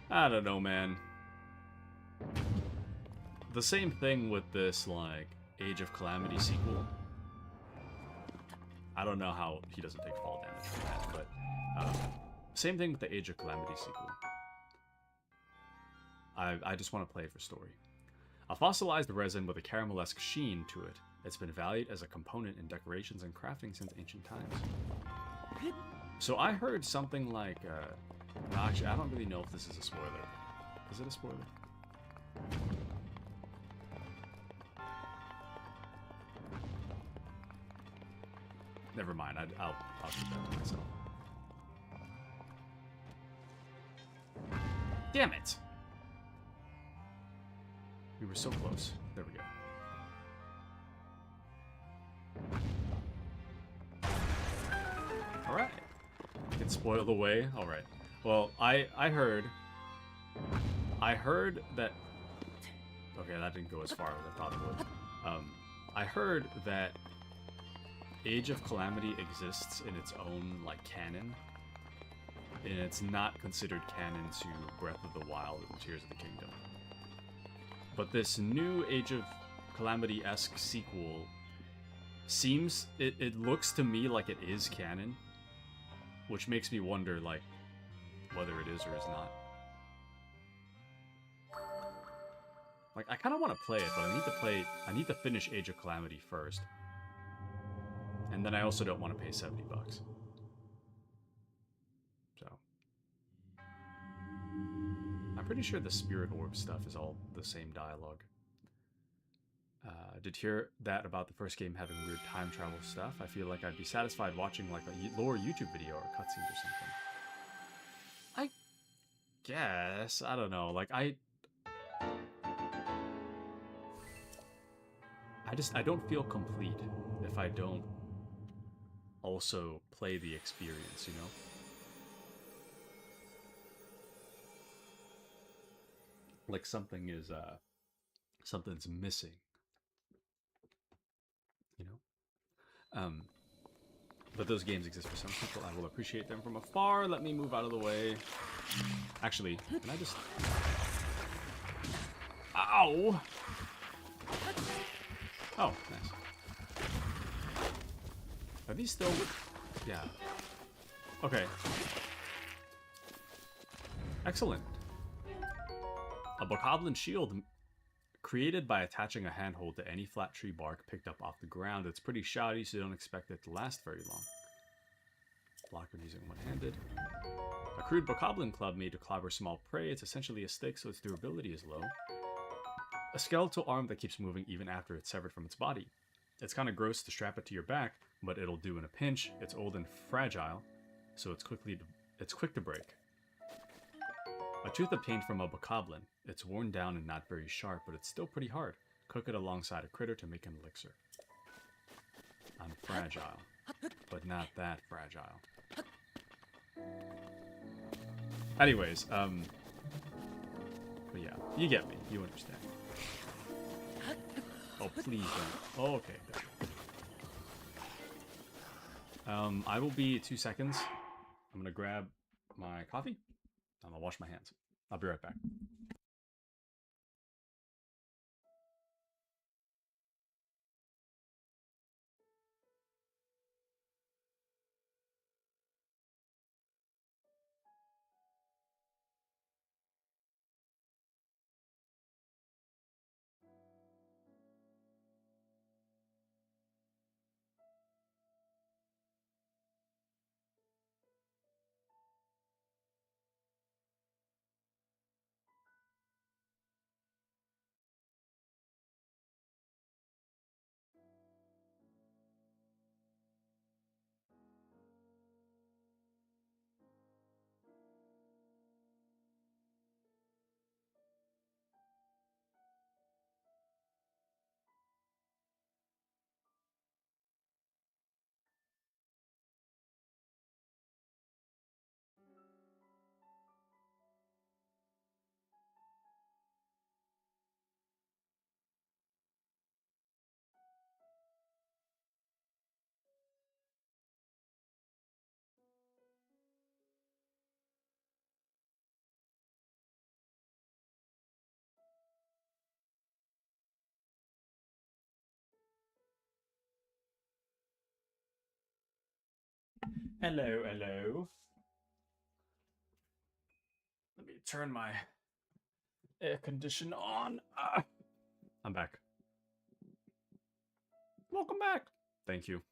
I don't know, man. The same thing with this, like, Age of Calamity sequel. I don't know how he doesn't take fall damage from that, but same thing with the Age of Calamity sequel. I just want to play it for story. A fossilized resin with a caramelesque sheen to it. It's been valued as a component in decorations and crafting since ancient times. So I heard something like, actually, I don't really know if this is a spoiler. Is it a spoiler? Never mind, I'll keep that to myself. Damn it! We were so close. There we go. Alright. Get spoiled away. Alright. Well, I heard that... Okay, that didn't go as far as I thought it would. I heard that Age of Calamity exists in its own, like, canon. And it's not considered canon to Breath of the Wild and Tears of the Kingdom. But this new Age of Calamity-esque sequel seems... It looks to me like it is canon. Which makes me wonder, like, whether it is or is not. Like, I kind of want to play it, but I need to finish Age of Calamity first. And then I also don't want to pay $70. So. I'm pretty sure the Spirit Orb stuff is all the same dialogue. Did hear that about the first game having weird time travel stuff. I feel like I'd be satisfied watching like a lower YouTube video or cutscenes or something. I guess. I don't know. Like, I don't feel complete if I don't also play the experience, you know? Like something's missing. You know? But those games exist for some people. I will appreciate them from afar. Let me move out of the way. Actually, can I just... Ow! Oh, nice. Are these still... Yeah. Okay. Excellent. A bokoblin shield created by attaching a handhold to any flat tree bark picked up off the ground. It's pretty shoddy, so don't expect it to last very long. Block when using one-handed. A crude bokoblin club made to clobber small prey. It's essentially a stick, so its durability is low. A skeletal arm that keeps moving even after it's severed from its body. It's kind of gross to strap it to your back, but it'll do in a pinch. It's old and fragile, so it's quick to break. A tooth obtained from a bokoblin. It's worn down and not very sharp, but it's still pretty hard. Cook it alongside a critter to make an elixir. I'm fragile, but not that fragile. But yeah, you get me. You understand. Oh, please don't. Oh, okay. I will be 2 seconds. I'm gonna grab my coffee. I'm gonna wash my hands. I'll be right back. Hello, hello. Let me turn my air conditioner on. I'm back. Welcome back. Thank you.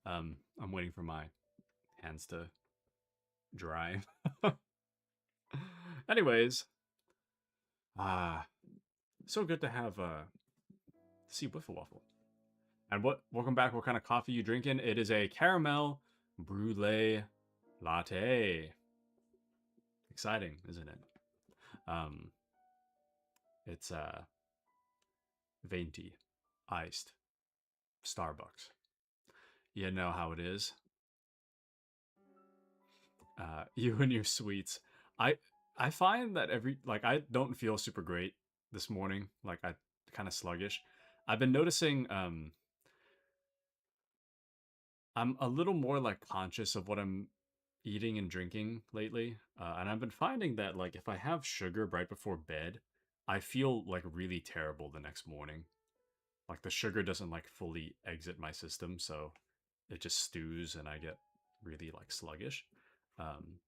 I'm waiting for my hands to dry. Anyways, so good to have see Wiffle Waffle. And welcome back. What kind of coffee you drinking? It is a caramel brulee latte. Exciting, isn't it? It's venti, iced, Starbucks. You know how it is. You and your sweets. I find that I don't feel super great this morning. Like I kind of sluggish. I've been noticing I'm a little more like conscious of what I'm eating and drinking lately. And I've been finding that like if I have sugar right before bed, I feel like really terrible the next morning. Like the sugar doesn't like fully exit my system, so it just stews and I get really like sluggish. Um,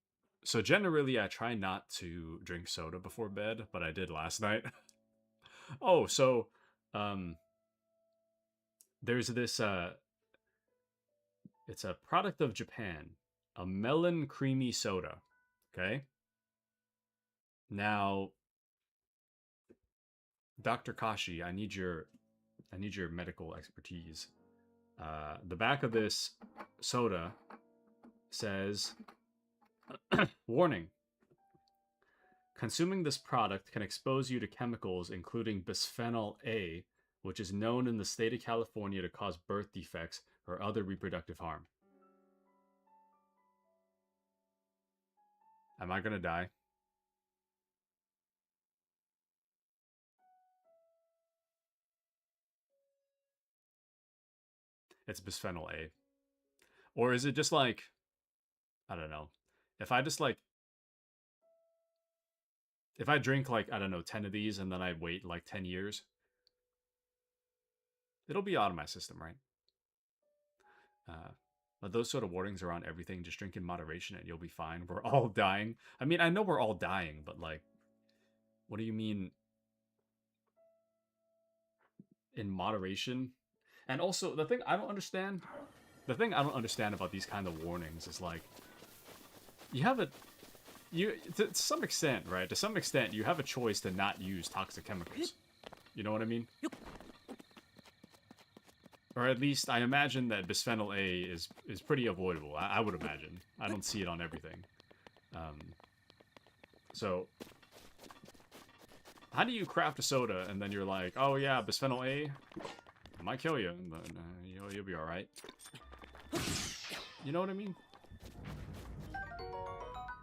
so generally I try not to drink soda before bed, but I did last night. Oh, so um, there's this it's a product of Japan, a melon creamy soda. Okay. Now, Dr. Kashi, I need your medical expertise. The back of this soda says, warning. Consuming this product can expose you to chemicals including bisphenol A, which is known in the state of California to cause birth defects or other reproductive harm. Am I gonna die? It's bisphenol A. Or is it just like, I don't know. If I just like, if I drink like, I don't know, 10 of these and then I wait like 10 years, it'll be out of my system, right? But those sort of warnings are on everything. Just drink in moderation and you'll be fine. We're all dying. I mean, I know we're all dying, but like, what do you mean in moderation? And also, the thing I don't understand about these kind of warnings is like, you have to some extent, right? To some extent, you have a choice to not use toxic chemicals. You know what I mean? Or at least I imagine that bisphenol A is pretty avoidable. I would imagine. I don't see it on everything. So, how do you craft a soda and then you're like, oh yeah, bisphenol A, it might kill you, but you'll be all right. You know what I mean?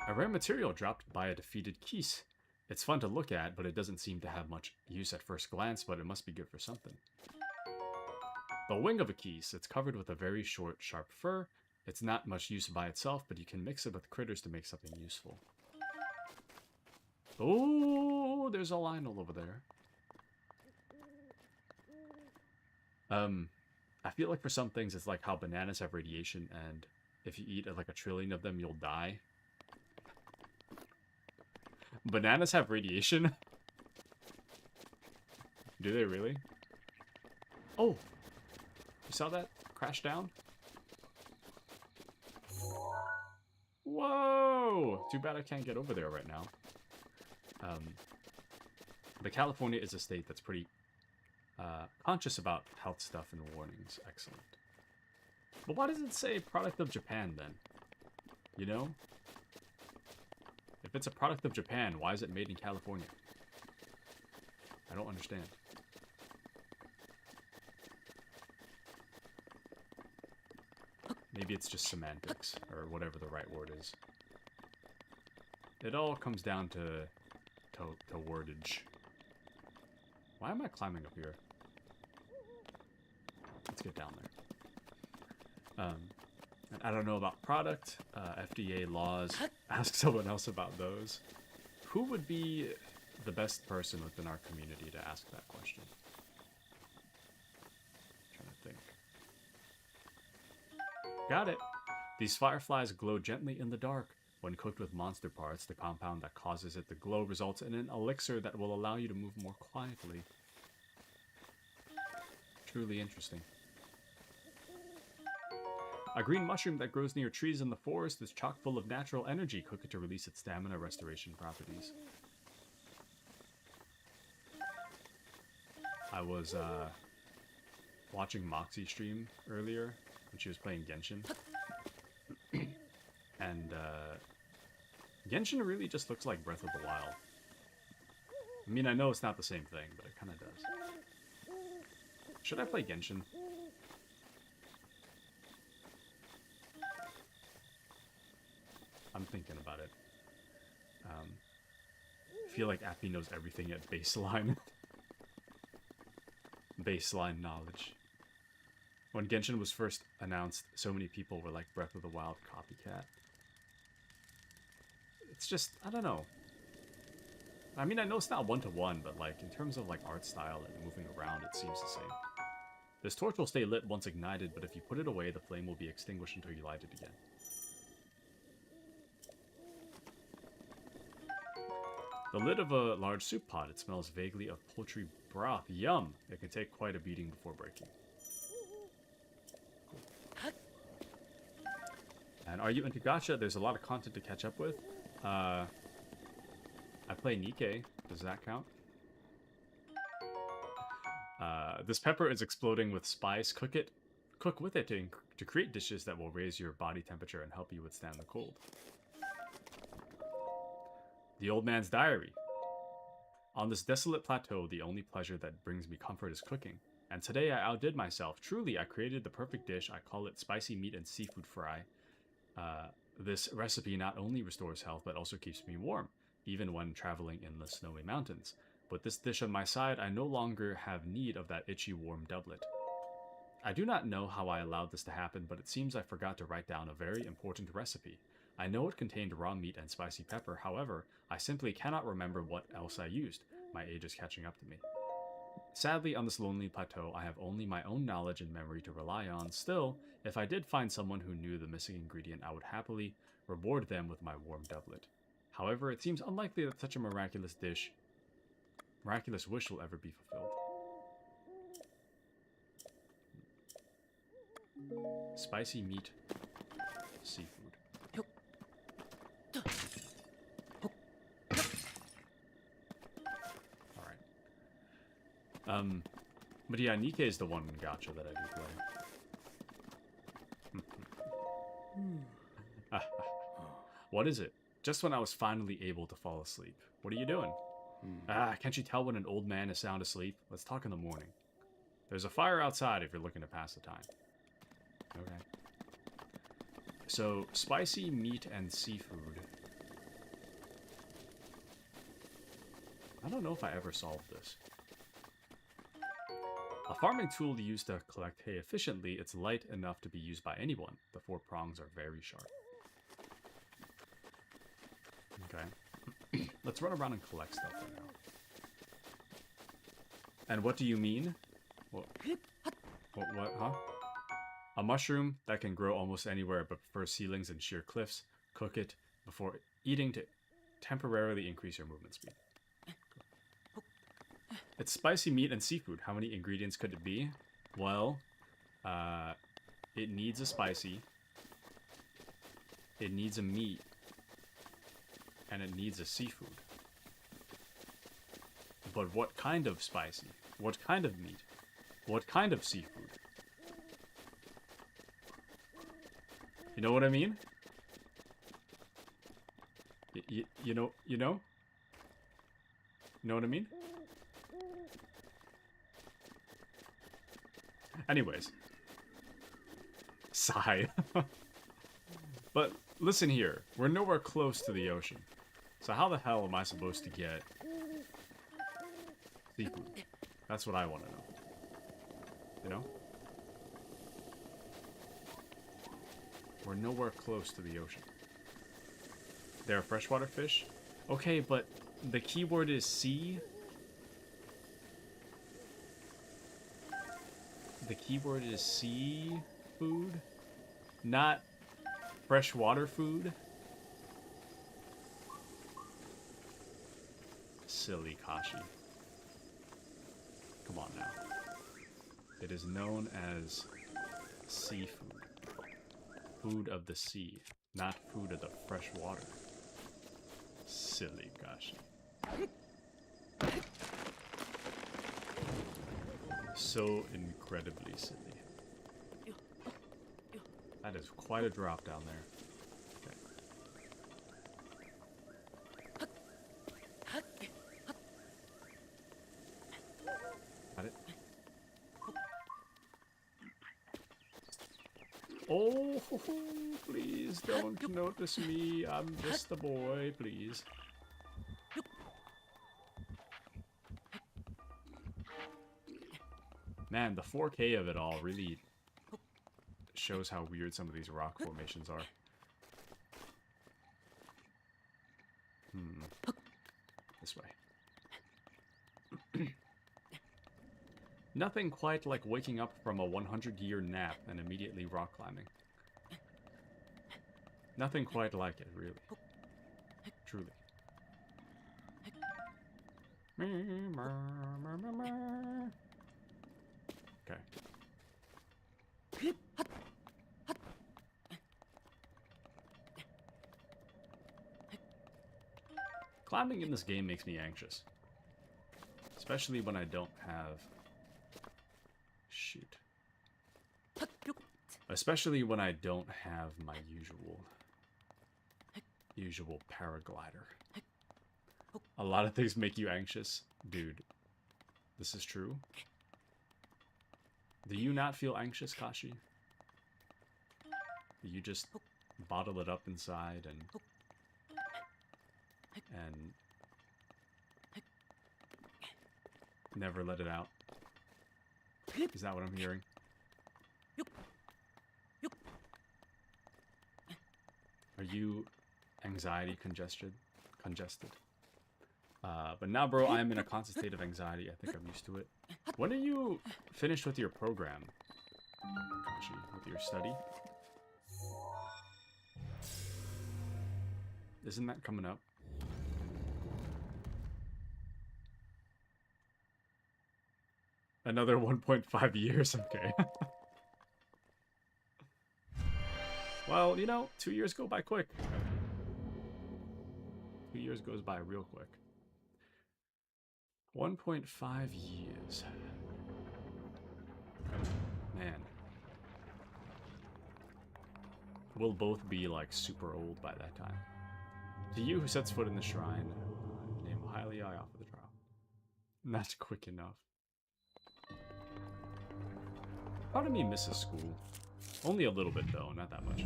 A rare material dropped by a defeated Keese. It's fun to look at, but it doesn't seem to have much use at first glance, but it must be good for something. The wing of a geese. It's covered with a very short, sharp fur. It's not much use by itself, but you can mix it with critters to make something useful. Oh, there's a Lionel over there. I feel like for some things, it's like how bananas have radiation, and if you eat like a trillion of them, you'll die. Bananas have radiation? Do they really? Oh! You saw that crash down? Whoa! Too bad I can't get over there right now. But California is a state that's pretty conscious about health stuff and warnings. Excellent. But why does it say product of Japan then? You know? If it's a product of Japan, why is it made in California? I don't understand. Maybe it's just semantics, or whatever the right word is. It all comes down to wordage. Why am I climbing up here? Let's get down there. I don't know about product, FDA laws. Ask someone else about those. Who would be the best person within our community to ask that question? Trying to think. Got it. These fireflies glow gently in the dark. When cooked with monster parts, the compound that causes it to glow results in an elixir that will allow you to move more quietly. Truly interesting. A green mushroom that grows near trees in the forest is chock full of natural energy. Cook it to release its stamina restoration properties. I was watching Moxie stream earlier when she was playing Genshin. And Genshin really just looks like Breath of the Wild. I mean, I know it's not the same thing, but it kind of does. Should I play Genshin? I'm thinking about it. I feel like Appy knows everything at baseline. Baseline knowledge. When Genshin was first announced, so many people were like Breath of the Wild copycat. It's just, I don't know. I mean, I know it's not one-to-one, but like in terms of like art style and moving around, it seems the same. This torch will stay lit once ignited, but if you put it away, the flame will be extinguished until you light it again. The lid of a large soup pot. It smells vaguely of poultry broth. Yum! It can take quite a beating before breaking. Cool. And are you into gacha? There's a lot of content to catch up with. I play Nikke. Does that count? This pepper is exploding with spice. Cook with it to create dishes that will raise your body temperature and help you withstand the cold. The Old Man's Diary. On this desolate plateau, the only pleasure that brings me comfort is cooking. And today I outdid myself. Truly, I created the perfect dish. I call it spicy meat and seafood fry. This recipe not only restores health, but also keeps me warm, even when traveling in the snowy mountains. With this dish on my side, I no longer have need of that itchy warm doublet. I do not know how I allowed this to happen, but it seems I forgot to write down a very important recipe. I know it contained raw meat and spicy pepper, however, I simply cannot remember what else I used. My age is catching up to me. Sadly, on this lonely plateau, I have only my own knowledge and memory to rely on. Still, if I did find someone who knew the missing ingredient, I would happily reward them with my warm doublet. However, it seems unlikely that such a miraculous wish will ever be fulfilled. Spicy meat, seafood. But yeah, Nikke is the one gacha that I do play. What is it? Just when I was finally able to fall asleep. What are you doing? Can't you tell when an old man is sound asleep? Let's talk in the morning. There's a fire outside if you're looking to pass the time. Okay. So, spicy meat and seafood. I don't know if I ever solved this. A farming tool used to collect hay efficiently. It's light enough to be used by anyone. The 4 prongs are very sharp. Okay. Let's run around and collect stuff right now. And what do you mean? What, huh? A mushroom that can grow almost anywhere but prefers ceilings and sheer cliffs. Cook it before eating to temporarily increase your movement speed. It's spicy meat and seafood. How many ingredients could it be? Well, it needs a spicy. It needs a meat. And it needs a seafood. But what kind of spicy? What kind of meat? What kind of seafood? You know what I mean? You know? You know what I mean? Anyways. Sigh. But listen here. We're nowhere close to the ocean. So how the hell am I supposed to get seafood? That's what I want to know. You know? We're nowhere close to the ocean. They're a freshwater fish? Okay, but the keyword is sea. The keyword is seafood, not freshwater food. Silly Kashi. Come on now. It is known as seafood. Food of the sea, not food of the fresh water. Silly Kashi. So incredibly silly. That is quite a drop down there. Okay. Got it. Oh, please don't notice me. I'm just a boy, please. Man, the 4K of it all really shows how weird some of these rock formations are. This way. Nothing quite like waking up from a 100-year nap and immediately rock climbing. Nothing quite like it, really. Truly. Okay. Climbing in this game makes me anxious. Especially when I don't have... Shoot. Especially when I don't have my usual paraglider. A lot of things make you anxious. Dude, this is true. Do you not feel anxious, Kashi? Do you just bottle it up inside and never let it out? Is that what I'm hearing? Are you anxiety congested? But now, bro, I'm in a constant state of anxiety. I think I'm used to it. When are you finished with your program, Kashi? With your study? Isn't that coming up? Another 1.5 years? Okay. Well, you know, 2 years go by quick. 2 years goes by real quick. 1.5 years. Man. We'll both be, like, super old by that time. To you who sets foot in the shrine, name highly I offer the trial. Not quick enough. Part of me misses school. Only a little bit, though, not that much.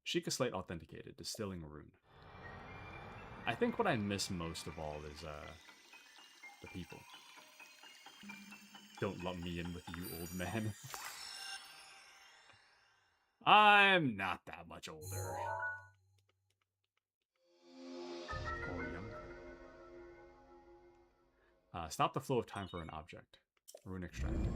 Sheikah Slate authenticated, distilling rune. I think what I miss most of all is the people. Don't lump me in with you, old man. I'm not that much older. Or younger. Stop the flow of time for an object. Rune extracted.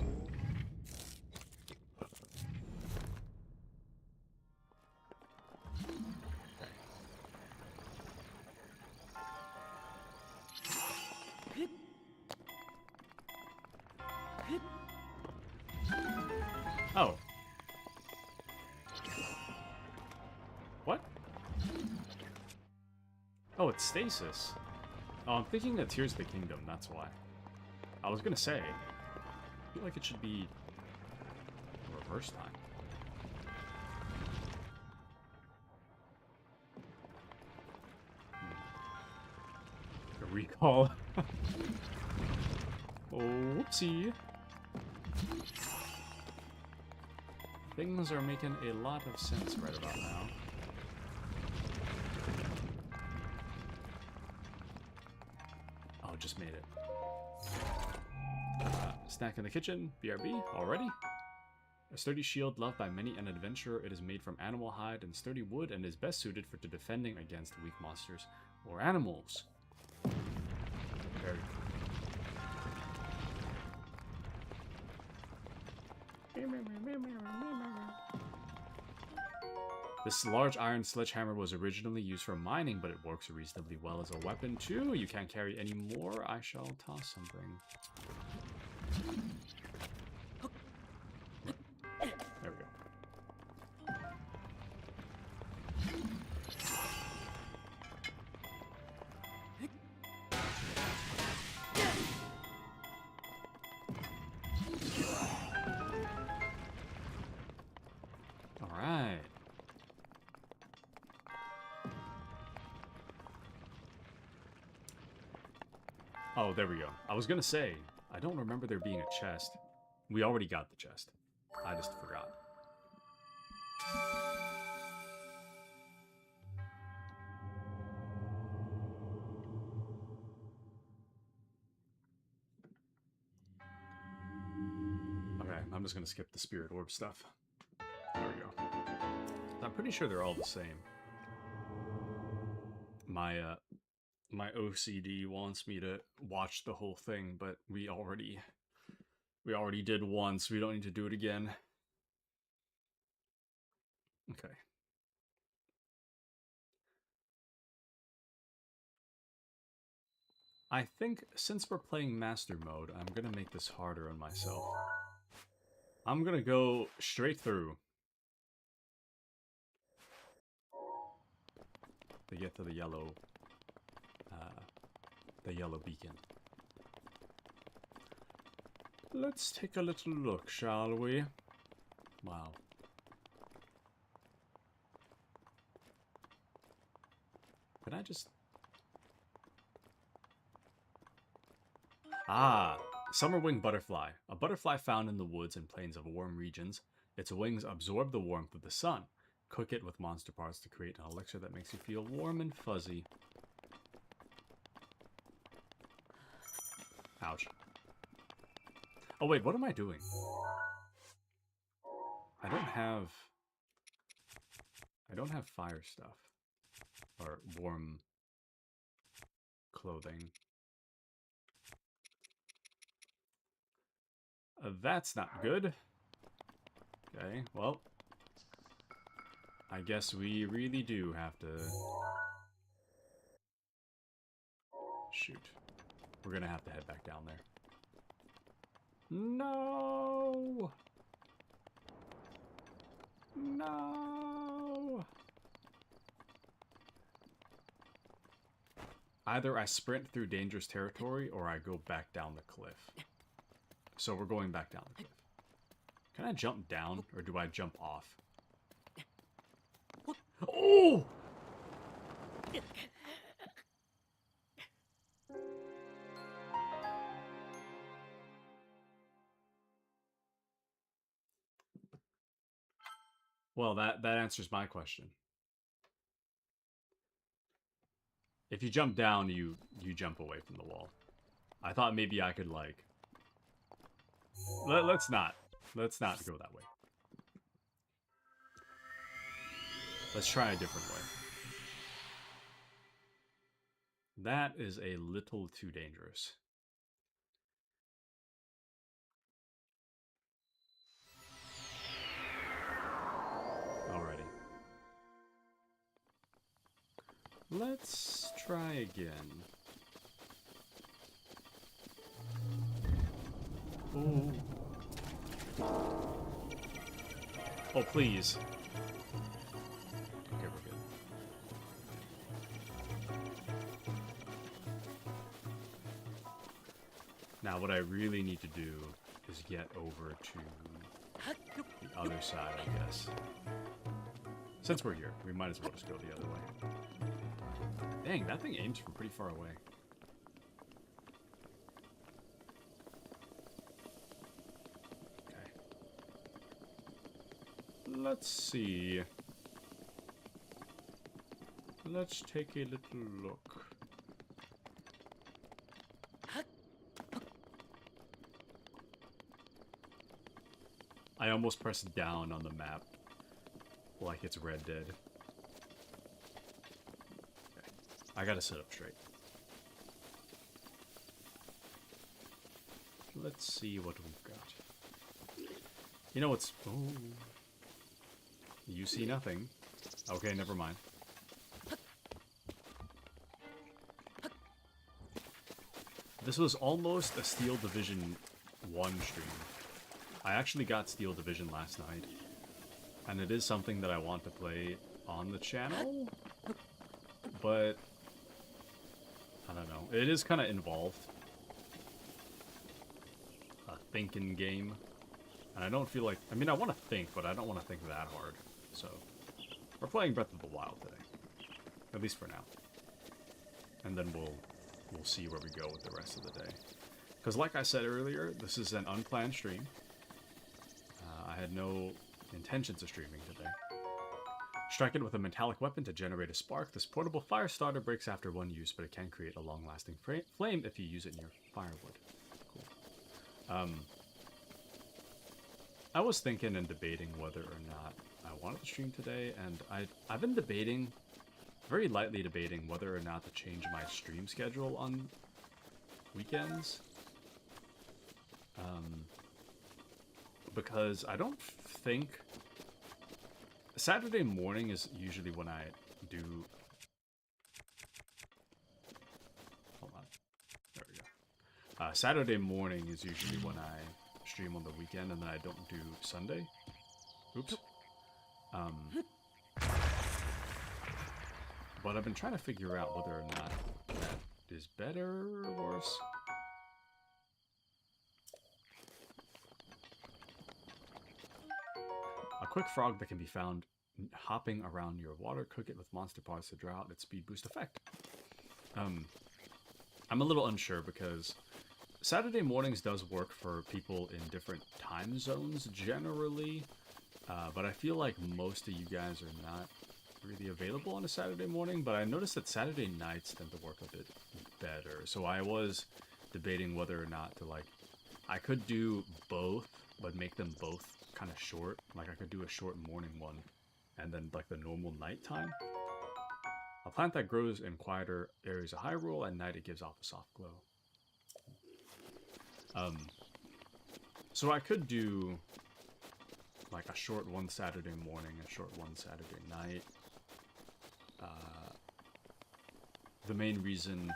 Oh. What? Oh, it's stasis. Oh, I'm thinking that Tears of the Kingdom, that's why. I was gonna say, I feel like it should be reverse time. A recall. Oh, whoopsie. Things are making a lot of sense right about now. Oh, just made it. Snack in the kitchen, BRB, already? A sturdy shield loved by many an adventurer, it is made from animal hide and sturdy wood and is best suited for defending against weak monsters or animals. Very cool. This large iron sledgehammer was originally used for mining, but it works reasonably well as a weapon too. You can't carry any more. I shall toss something. There we go. All right. Oh, there we go. I was gonna say, I don't remember there being a chest. We already got the chest. I just forgot. Okay, I'm just gonna skip the spirit orb stuff. There we go. I'm pretty sure they're all the same. My OCD wants me to watch the whole thing, but we already did once. We don't need to do it again. Okay. I think since we're playing master mode, I'm gonna make this harder on myself. I'm gonna go straight through to get to the yellow beacon. Let's take a little look, shall we? Wow. Can I just... Ah! Summer-winged butterfly. A butterfly found in the woods and plains of warm regions. Its wings absorb the warmth of the sun. Cook it with monster parts to create an elixir that makes you feel warm and fuzzy. Ouch. Oh wait, what am I doing? I don't have fire stuff. Or warm clothing. That's not good. Okay, well. I guess we really do have to... Shoot. We're gonna have to head back down there. No! No! Either I sprint through dangerous territory or I go back down the cliff. So we're going back down the cliff. Can I jump down or do I jump off? Oh! Well, that answers my question. If you jump down, you jump away from the wall. I thought maybe I could, like... Let's not go that way. Let's try a different way. That is a little too dangerous. Alrighty. Let's try again. Ooh. Oh, please. Okay, we're good. Now, what I really need to do is get over to the other side, I guess. Since we're here, we might as well just go the other way. Dang, that thing aims from pretty far away. Okay. Let's see. Let's take a little look. I almost pressed down on the map like it's Red Dead. Okay. I gotta sit up straight. Let's see what we've got. You know what's... Oh. You see nothing. Okay, never mind. This was almost a Steel Division 1 stream. I actually got Steel Division last night, and it is something that I want to play on the channel, but I don't know. It is kind of involved. A thinking game, and I don't feel like... I mean, I want to think, but I don't want to think that hard, so... We're playing Breath of the Wild today, at least for now. And then we'll see where we go with the rest of the day. Because like I said earlier, this is an unplanned stream. I had no intentions of streaming today. Strike it with a metallic weapon to generate a spark. This portable fire starter breaks after one use, but it can create a long-lasting flame if you use it near firewood. Cool. I was thinking and debating whether or not I wanted to stream today, and I've been debating, very lightly debating, whether or not to change my stream schedule on weekends. Because I don't think... Saturday morning is usually when I do... Hold on. There we go. Saturday morning is usually when I stream on the weekend, and then I don't do Sunday. Oops. But I've been trying to figure out whether or not that is better or worse. A quick frog that can be found hopping around your water. Cook it with monster pods to draw out its speed boost effect. I'm a little unsure because Saturday mornings does work for people in different time zones generally. But I feel like most of you guys are not really available on a Saturday morning. But I noticed that Saturday nights tend to work a bit better. So I was debating whether or not to, like... I could do both, but make them both kind of short. Like I could do a short morning one and then like the normal nighttime. A plant that grows in quieter areas of Hyrule. At night it gives off a soft glow. So I could do like a short one Saturday morning, a short one Saturday night. The main reason...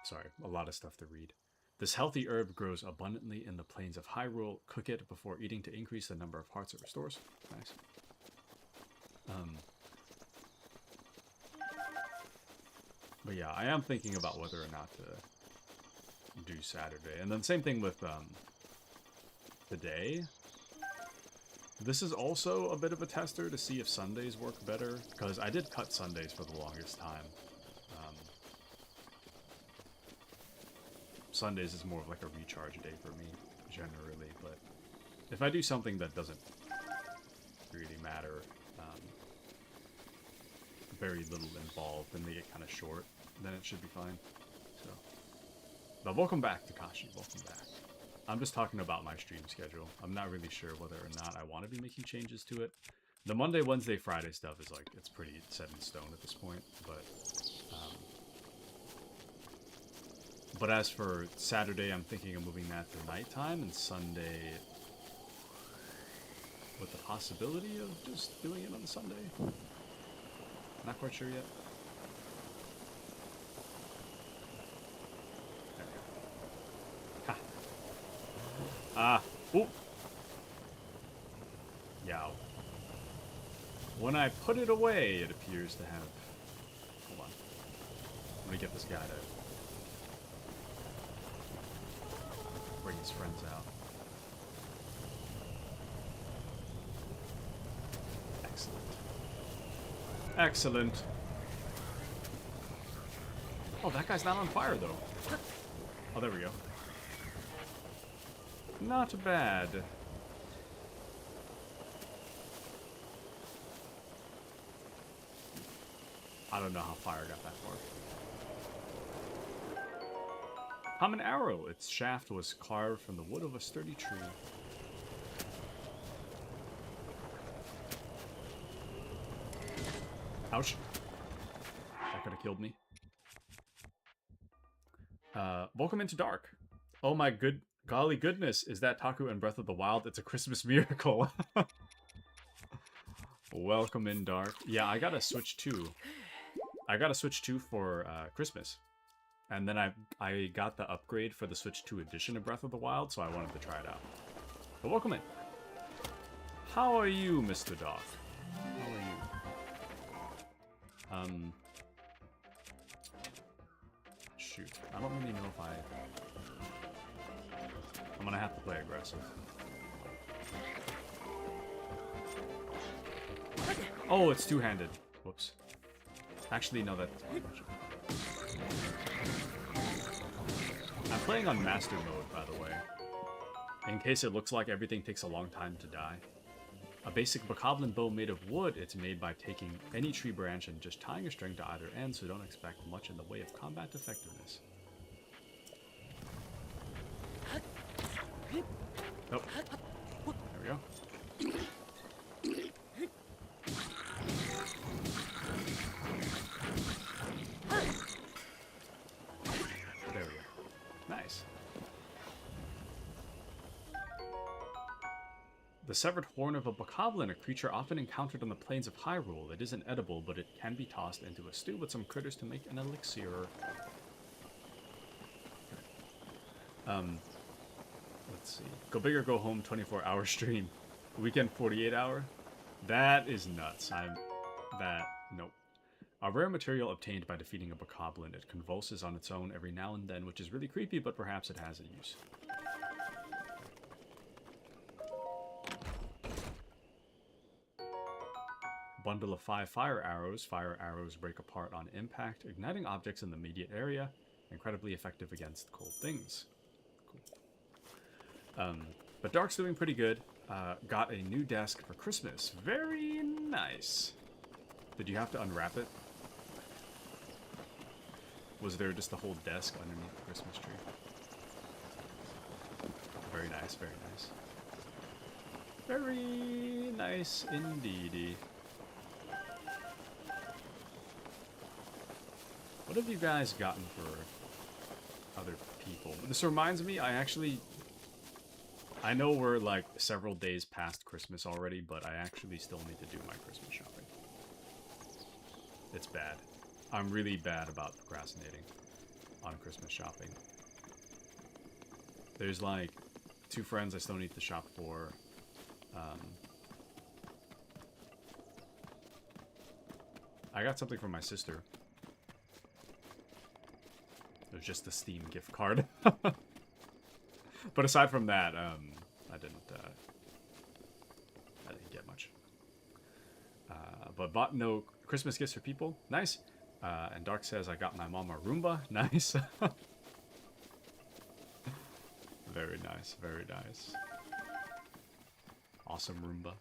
Sorry, a lot of stuff to read. This healthy herb grows abundantly in the plains of Hyrule. Cook it before eating to increase the number of hearts it restores. Nice. But yeah, I am thinking about whether or not to do Saturday. And then same thing with today. This is also a bit of a tester to see if Sundays work better. Because I did cut Sundays for the longest time. Sundays is more of like a recharge day for me, generally, but if I do something that doesn't really matter, very little involved and they get kind of short, then it should be fine. So, but welcome back, Takashi. Welcome back. I'm just talking about my stream schedule. I'm not really sure whether or not I want to be making changes to it. The Monday, Wednesday, Friday stuff is like, it's pretty set in stone at this point, but as for Saturday, I'm thinking of moving that to nighttime, and Sunday with the possibility of just doing it on Sunday. Not quite sure yet. There we go. Ha! Ah! Ooh! Yow. When I put it away, it appears to have... Hold on. Let me get this guy to bring his friends out. Excellent. Excellent. Oh, that guy's not on fire, though. Oh, there we go. Not bad. I don't know how fire got that far. Common arrow. Its shaft was carved from the wood of a sturdy tree. Ouch. That could have killed me. Welcome into Dark. Oh my golly goodness, is that Taku and Breath of the Wild? It's a Christmas miracle. Welcome in Dark. Yeah, I got a Switch 2. I got a Switch 2 for Christmas. And then I got the upgrade for the Switch 2 edition of Breath of the Wild, so I wanted to try it out. But welcome in. How are you, Mr. Dog? How are you? Shoot. I don't really know if I'm gonna have to play aggressive. Oh, it's two-handed. Whoops. Actually, no, that's... I'm playing on Master Mode, by the way. In case it looks like everything takes a long time to die. A basic bokoblin bow made of wood, it's made by taking any tree branch and just tying a string to either end, so don't expect much in the way of combat effectiveness. Oh. There we go. There we go. Nice. The severed horn of a bokoblin, a creature often encountered on the plains of Hyrule. It isn't edible, but it can be tossed into a stew with some critters to make an elixir. Let's see. Go big or go home 24-hour stream. Weekend 48-hour? That is nuts. Nope. A rare material obtained by defeating a bokoblin. It convulses on its own every now and then, which is really creepy, but perhaps it has a use. Bundle of 5 fire arrows. Fire arrows break apart on impact, igniting objects in the immediate area. Incredibly effective against cold things. Cool. But Dark's doing pretty good. Got a new desk for Christmas. Very nice. Did you have to unwrap it? Was there just a whole desk underneath the Christmas tree? Very nice, very nice. Very nice indeedy. What have you guys gotten for other people? This reminds me, I know we're like several days past Christmas already, but I actually still need to do my Christmas shopping. It's bad. I'm really bad about procrastinating on Christmas shopping. There's like 2 friends I still need to shop for. I got something from my sister. There's just a Steam gift card. But aside from that, I didn't get much. But bought no Christmas gifts for people. Nice. And Dark says I got my mom a Roomba. Nice. Very nice. Very nice. Awesome Roomba.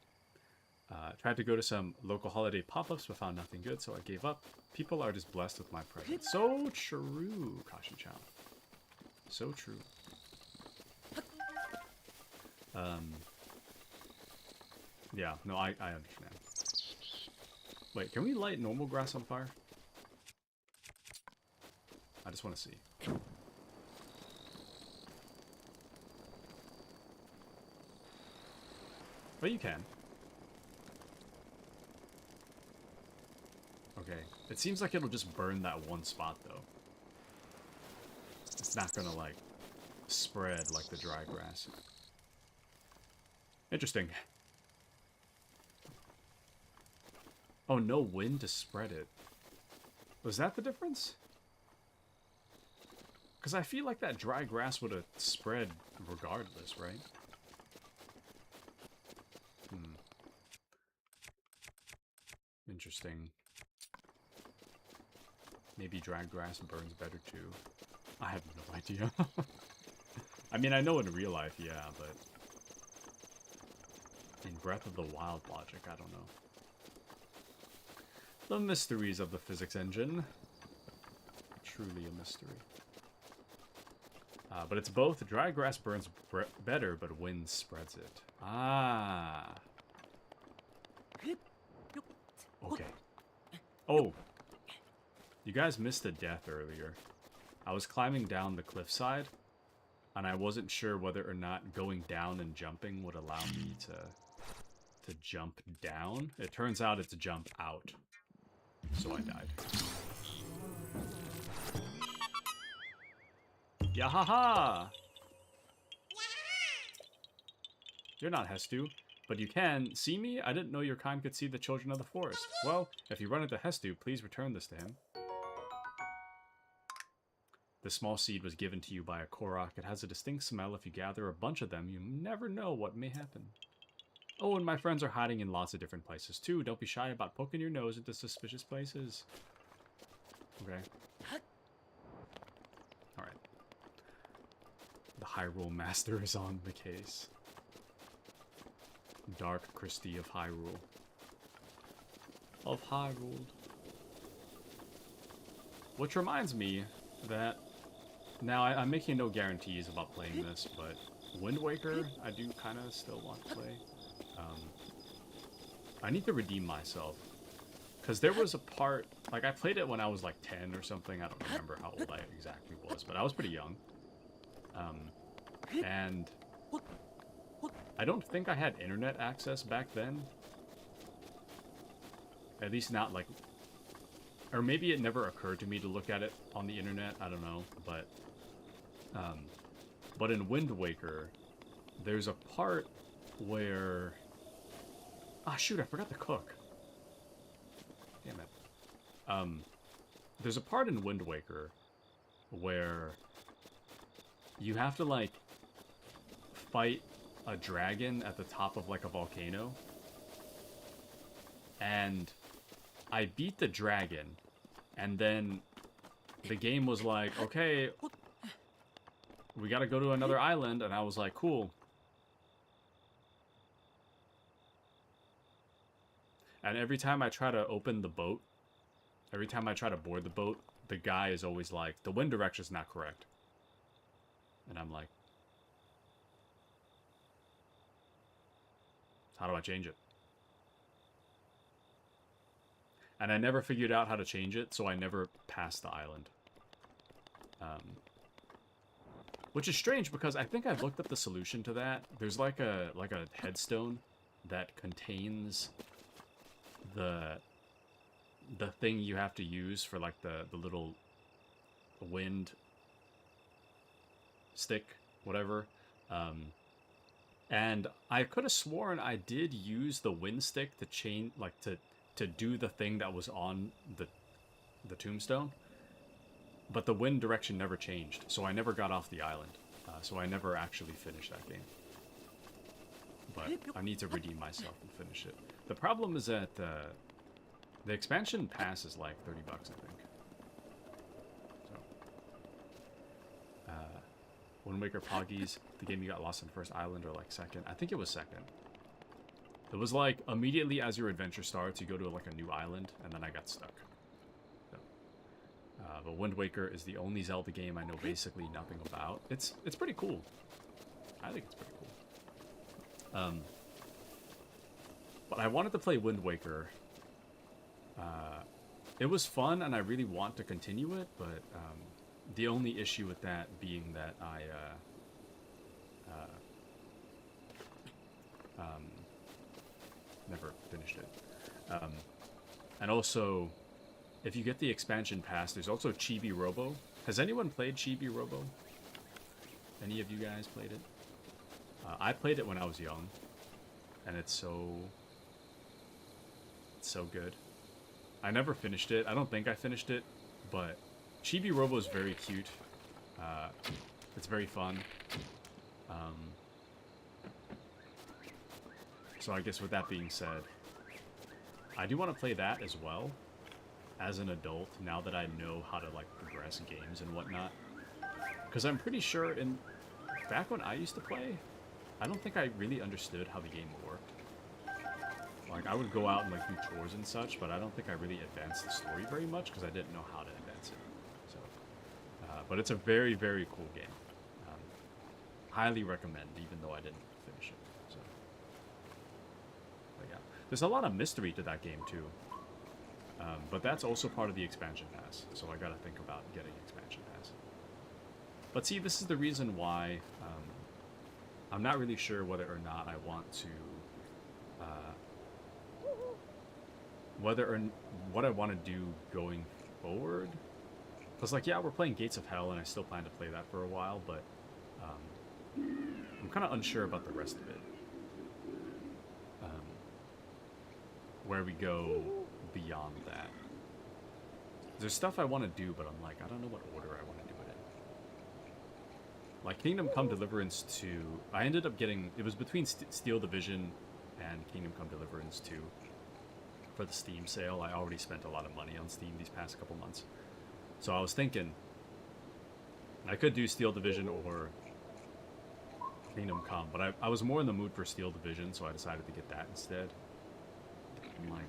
Tried to go to some local holiday pop-ups, but found nothing good, so I gave up. People are just blessed with my presence. So true, Kashi-chan. So true. Yeah, no, I understand. Wait, can we light normal grass on fire? I just want to see. But you can. Okay. It seems like it'll just burn that one spot, though. It's not gonna, like, spread like the dry grass. Interesting. Oh, no wind to spread it. Was that the difference? Because I feel like that dry grass would have spread regardless, right? Interesting. Maybe dry grass burns better too. I have no idea. I mean, I know in real life, yeah, but in Breath of the Wild logic, I don't know. The mysteries of the physics engine. Truly a mystery. But it's both. Dry grass burns better, but wind spreads it. Ah. Okay. Oh. You guys missed a death earlier. I was climbing down the cliffside, and I wasn't sure whether or not going down and jumping would allow me to jump down. It turns out it's a jump out. So I died. Yahaha! You're not Hestu, but you can see me? I didn't know your kind could see the children of the forest. Well, if you run into Hestu, please return this to him. The small seed was given to you by a Korok. It has a distinct smell. If you gather a bunch of them, you never know what may happen. Oh, and my friends are hiding in lots of different places too. Don't be shy about poking your nose into suspicious places. Okay. Alright. The Hyrule Master is on the case. Dark Christie of Hyrule. Of Hyrule. Which reminds me that... Now, I'm making no guarantees about playing this, but Wind Waker, I do kind of still want to play. I need to redeem myself. Because there was a part... Like, I played it when I was like 10 or something. I don't remember how old I exactly was, but I was pretty young. And... I don't think I had internet access back then. At least not like... Or maybe it never occurred to me to look at it on the internet. I don't know, but... But in Wind Waker, there's a part where... Ah, shoot, I forgot to cook. Damn it. There's a part in Wind Waker where you have to, like, fight a dragon at the top of, like, a volcano. And I beat the dragon, and then the game was like, okay, we gotta go to another island, and I was like, cool. And every time I try to open the boat, every time I try to board the boat, the guy is always like, the wind direction's not correct. And I'm like, how do I change it? And I never figured out how to change it, so I never passed the island. Which is strange, because I think I've looked up the solution to that. There's like a headstone that contains the thing you have to use for like the little wind stick, whatever. And I could have sworn I did use the wind stick to change, like to do the thing that was on the tombstone. But the wind direction never changed, so I never got off the island. So I never actually finished that game. But I need to redeem myself and finish it. The problem is that the expansion pass is like $30, I think. So, Wind Waker Poggies, the game you got lost in the first island, or like second. I think it was second. It was like immediately as your adventure starts, you go to like a new island, and then I got stuck. So, but Wind Waker is the only Zelda game I know basically nothing about. It's pretty cool. I think it's pretty cool. But I wanted to play Wind Waker. It was fun, and I really want to continue it, but the only issue with that being that I never finished it. And also, if you get the expansion pass, there's also Chibi Robo. Has anyone played Chibi Robo? Any of you guys played it? I played it when I was young, and it's so good. I never finished it. I don't think I finished it, but Chibi Robo is very cute. It's very fun. So I guess with that being said, I do want to play that as well as an adult now that I know how to like progress games and whatnot. Because I'm pretty sure back when I used to play, I don't think I really understood how the game worked. Like, I would go out and like do chores and such, but I don't think I really advanced the story very much because I didn't know how to advance it. So, but it's a very, very cool game. Highly recommend, even though I didn't finish it. So, but yeah, there's a lot of mystery to that game too. But that's also part of the expansion pass, so I gotta think about getting expansion pass. But see, this is the reason why I'm not really sure whether or not I want to, what I want to do going forward. Because, like, yeah, we're playing Gates of Hell, and I still plan to play that for a while, but I'm kind of unsure about the rest of it. Where we go beyond that. There's stuff I want to do, but I'm like, I don't know what order I want to do it in. Like, Kingdom Come Deliverance 2, I ended up getting, it was between Steel Division and Kingdom Come Deliverance 2 for the Steam sale. I already spent a lot of money on Steam these past couple months. So I was thinking, I could do Steel Division or Kingdom Come, but I was more in the mood for Steel Division, so I decided to get that instead. I'm like,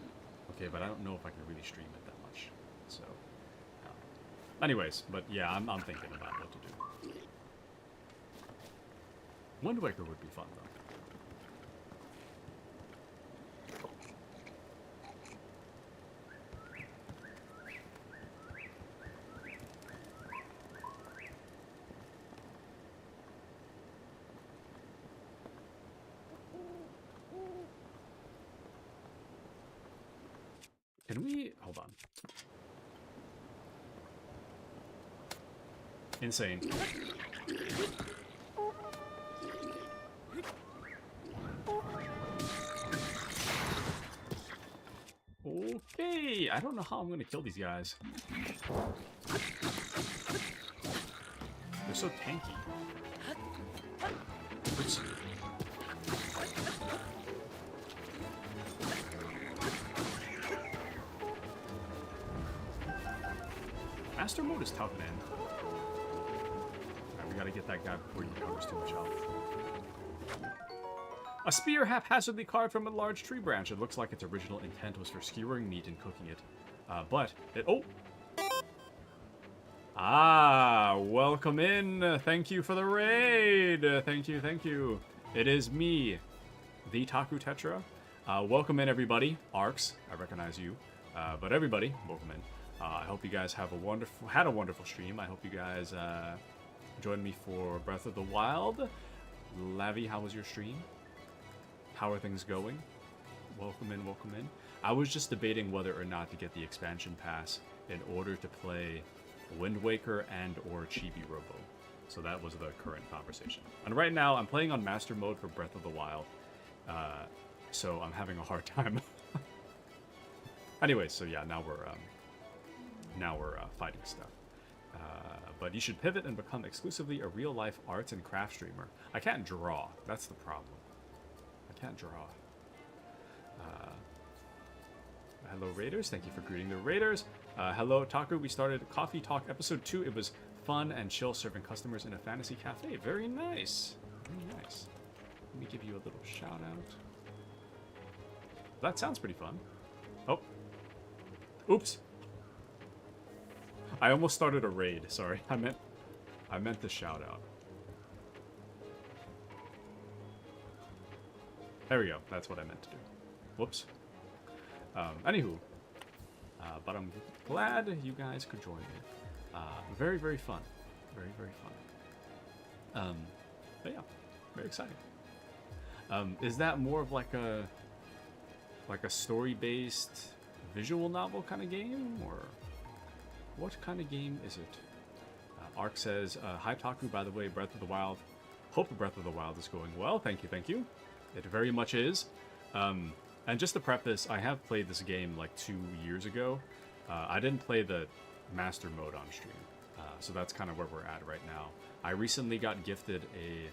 okay, but I don't know if I can really stream it that much. So, anyways, but yeah, I'm thinking about what to do. Wind Waker would be fun, though. Can we... Hold on. Insane. Okay, I don't know how I'm gonna kill these guys. They're so tanky. Oops. Master mode is tough, man. Alright, we gotta get that guy before he covers too much health. A spear haphazardly carved from a large tree branch. It looks like its original intent was for skewering meat and cooking it. But it... Oh! Ah! Welcome in! Thank you for the raid! Thank you, thank you. It is me, the Taku Tetra. Welcome in, everybody. Arcs, I recognize you. But everybody, welcome in. I hope you guys had a wonderful stream. I hope you guys joined me for Breath of the Wild. Lavi, how was your stream? How are things going? Welcome in, welcome in. I was just debating whether or not to get the expansion pass in order to play Wind Waker and or Chibi Robo. So that was the current conversation. And right now, I'm playing on Master Mode for Breath of the Wild. So I'm having a hard time. Anyway, so yeah, now we're fighting stuff. But you should pivot and become exclusively a real-life arts and craft streamer. I can't draw. That's the problem. I can't draw. Hello, Raiders. Thank you for greeting the Raiders. Hello, Taku. We started Coffee Talk Episode 2. It was fun and chill serving customers in a fantasy cafe. Very nice. Very nice. Let me give you a little shout-out. That sounds pretty fun. Oh. Oops. I almost started a raid. Sorry. I meant the shout out. There we go. That's what I meant to do. Whoops. Anywho. But I'm glad you guys could join me. Very, very fun. Very, very fun. But yeah, very exciting. Is that more of like a story-based visual novel kind of game, or what kind of game is it? Ark says, "Hi Taku, by the way, Breath of the Wild. Hope Breath of the Wild is going well. Thank you, thank you. It very much is." And just to preface, I have played this game like 2 years ago. I didn't play the master mode on stream, so that's kind of where we're at right now. I recently got gifted a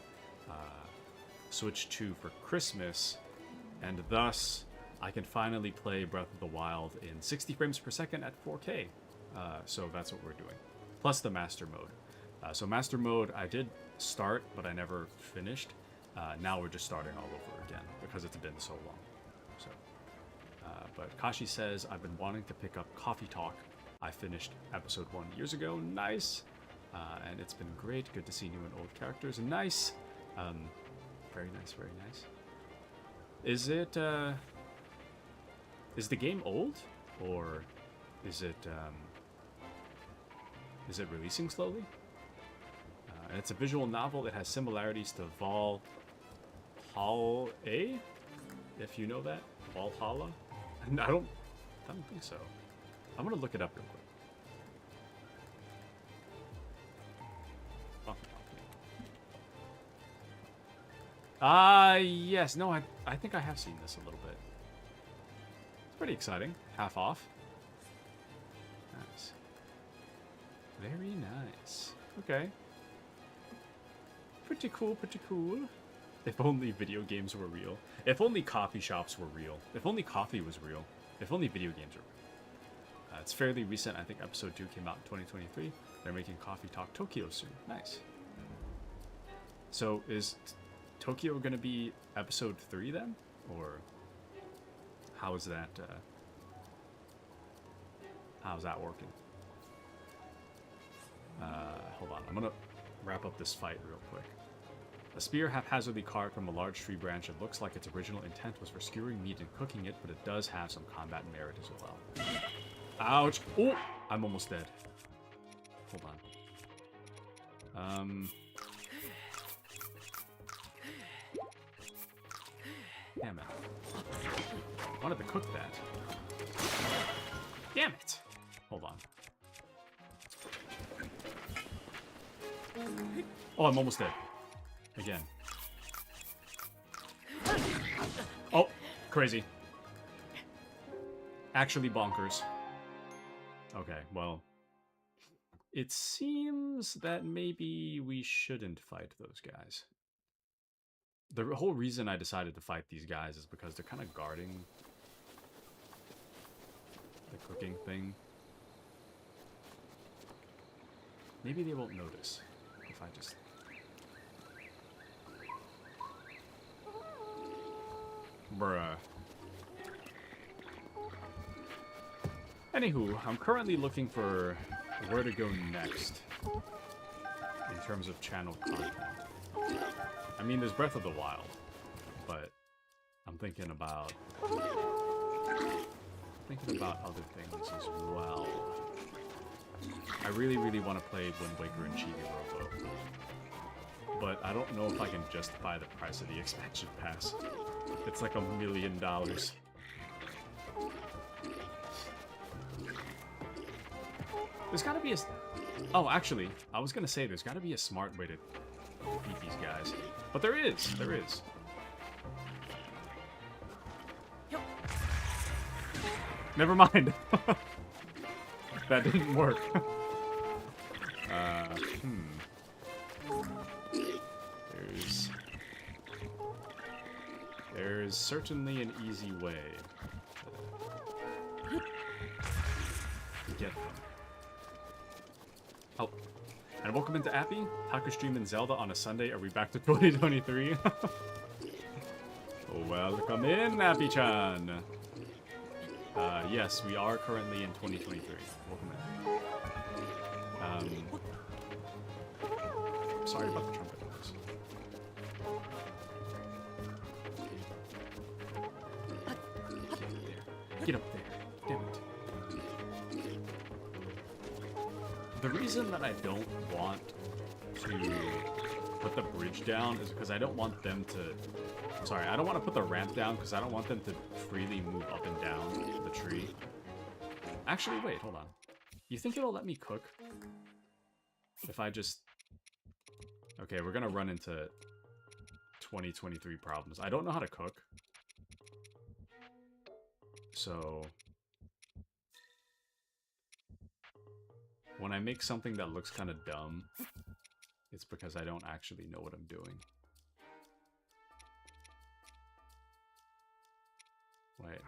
Switch 2 for Christmas, and thus I can finally play Breath of the Wild in 60 frames per second at 4K. So that's what we're doing. Plus the master mode. So master mode I did start, but I never finished. Now we're just starting all over again because it's been so long. So, but Kashi says, "I've been wanting to pick up Coffee Talk. I finished episode 1 years ago. Nice. And it's been great. Good to see new and old characters. Nice. Very nice, very nice. Is it, is the game old? Or is it releasing slowly? And it's a visual novel that has similarities to Valhalla, if you know that. Valhalla? I don't think so. I'm gonna look it up real quick. Yes. No, I think I have seen this a little bit. It's pretty exciting. Half off. Nice. Very nice. Okay. Pretty cool, pretty cool. If only video games were real. If only coffee shops were real. If only coffee was real. If only video games were real. It's fairly recent. I think episode 2 came out in 2023. They're making Coffee Talk Tokyo soon. Nice. So is Tokyo going to be episode 3 then? Or how is that working? Hold on. I'm going to wrap up this fight real quick. A spear haphazardly carved from a large tree branch. It looks like its original intent was for skewering meat and cooking it, but it does have some combat merit as well. Ouch! Oh! I'm almost dead. Hold on. Damn it. I wanted to cook that. Damn it! Hold on. Oh, I'm almost dead. Again. Oh, crazy. Actually bonkers. Okay, well. It seems that maybe we shouldn't fight those guys. The whole reason I decided to fight these guys is because they're kind of guarding the cooking thing. Maybe they won't notice if I just... Bruh. Anywho, I'm currently looking for where to go next in terms of channel content. I mean, there's Breath of the Wild, but I'm thinking about other things as well. I really, really want to play Wind Waker and Chibi Robo, but I don't know if I can justify the price of the expansion pass. It's like $1 million. There's gotta be a... Oh, actually, I was gonna say there's gotta be a smart way to defeat these guys. But there is! There is. Never mind. That didn't work. There's certainly an easy way to get them. Oh, and welcome into Appy. Taku streaming Zelda on a Sunday. Are we back to 2023? Welcome in, Nappy-chan. Yes, we are currently in 2023. Welcome in. Sorry about the trumpet noise. Get up there. Damn it. The reason that I don't want to put the bridge down is because I don't want them to... Sorry, I don't want to put the ramp down because I don't want them to freely move up and down the tree. Actually, wait, hold on. You think it'll let me cook? If I just... Okay, we're gonna run into 2023 problems. I don't know how to cook. So... when I make something that looks kind of dumb, it's because I don't actually know what I'm doing. Wait.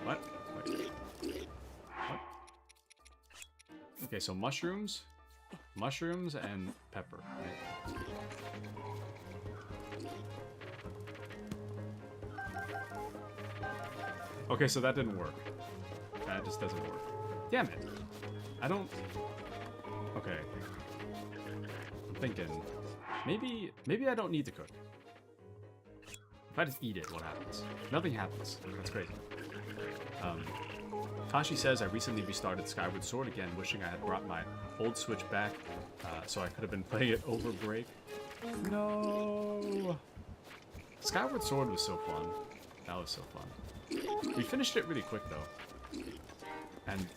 What? Wait. What? Okay, so mushrooms. Mushrooms and pepper, right? Okay, so that didn't work. That just doesn't work. Damn it. I don't... Okay. I'm thinking... Maybe I don't need to cook. If I just eat it, what happens? Nothing happens. That's crazy. Tashi says, I recently restarted Skyward Sword again, wishing I had brought my old Switch back, so I could have been playing it over break. No! Skyward Sword was so fun. That was so fun. We finished it really quick, though. And,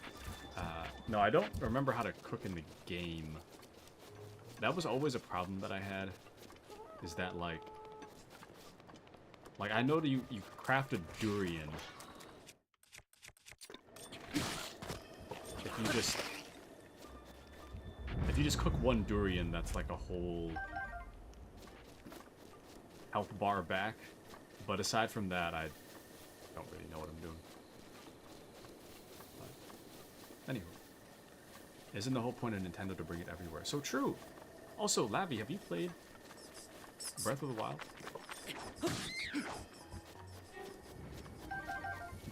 no, I don't remember how to cook in the game. That was always a problem that I had, is that, like, I know that you craft a durian. If you just cook one durian, that's like a whole health bar back. But aside from that, I don't really know what I'm doing. But anyway, isn't the whole point of Nintendo to bring it everywhere? So true. Also, Labby, have you played Breath of the Wild?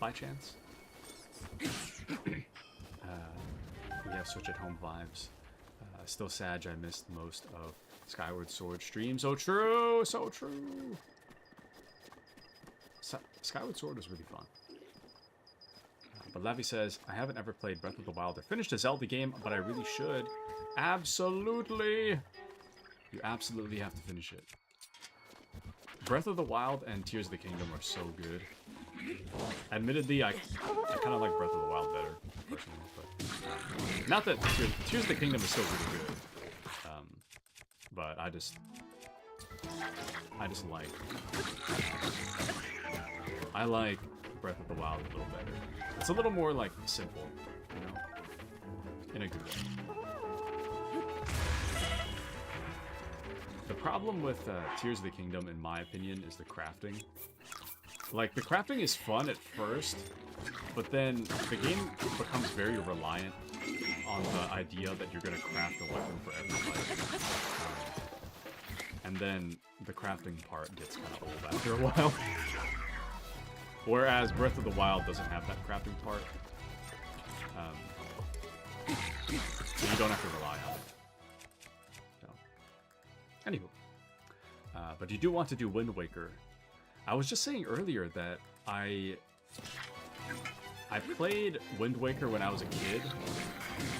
By chance? We have Switch at home vibes. Still sad I missed most of Skyward Sword stream. So true! So true! Skyward Sword is really fun. But Lavi says, I haven't ever played Breath of the Wild or finished a Zelda game, but I really should. Absolutely! You absolutely have to finish it. Breath of the Wild and Tears of the Kingdom are so good. Admittedly, I kind of like Breath of the Wild better, personally. But, not that Tears of the Kingdom is still really good. But I just like... I like Breath of the Wild a little better. It's a little more, like, simple, you know? In a good way. The problem with Tears of the Kingdom, in my opinion, is the crafting. Like, the crafting is fun at first, but then the game becomes very reliant on the idea that you're going to craft a weapon for every fight. And then the crafting part gets kind of old after a while. Whereas Breath of the Wild doesn't have that crafting part. So you don't have to rely on it. So. Anywho. But you do want to do Wind Waker. I was just saying earlier that I played Wind Waker when I was a kid,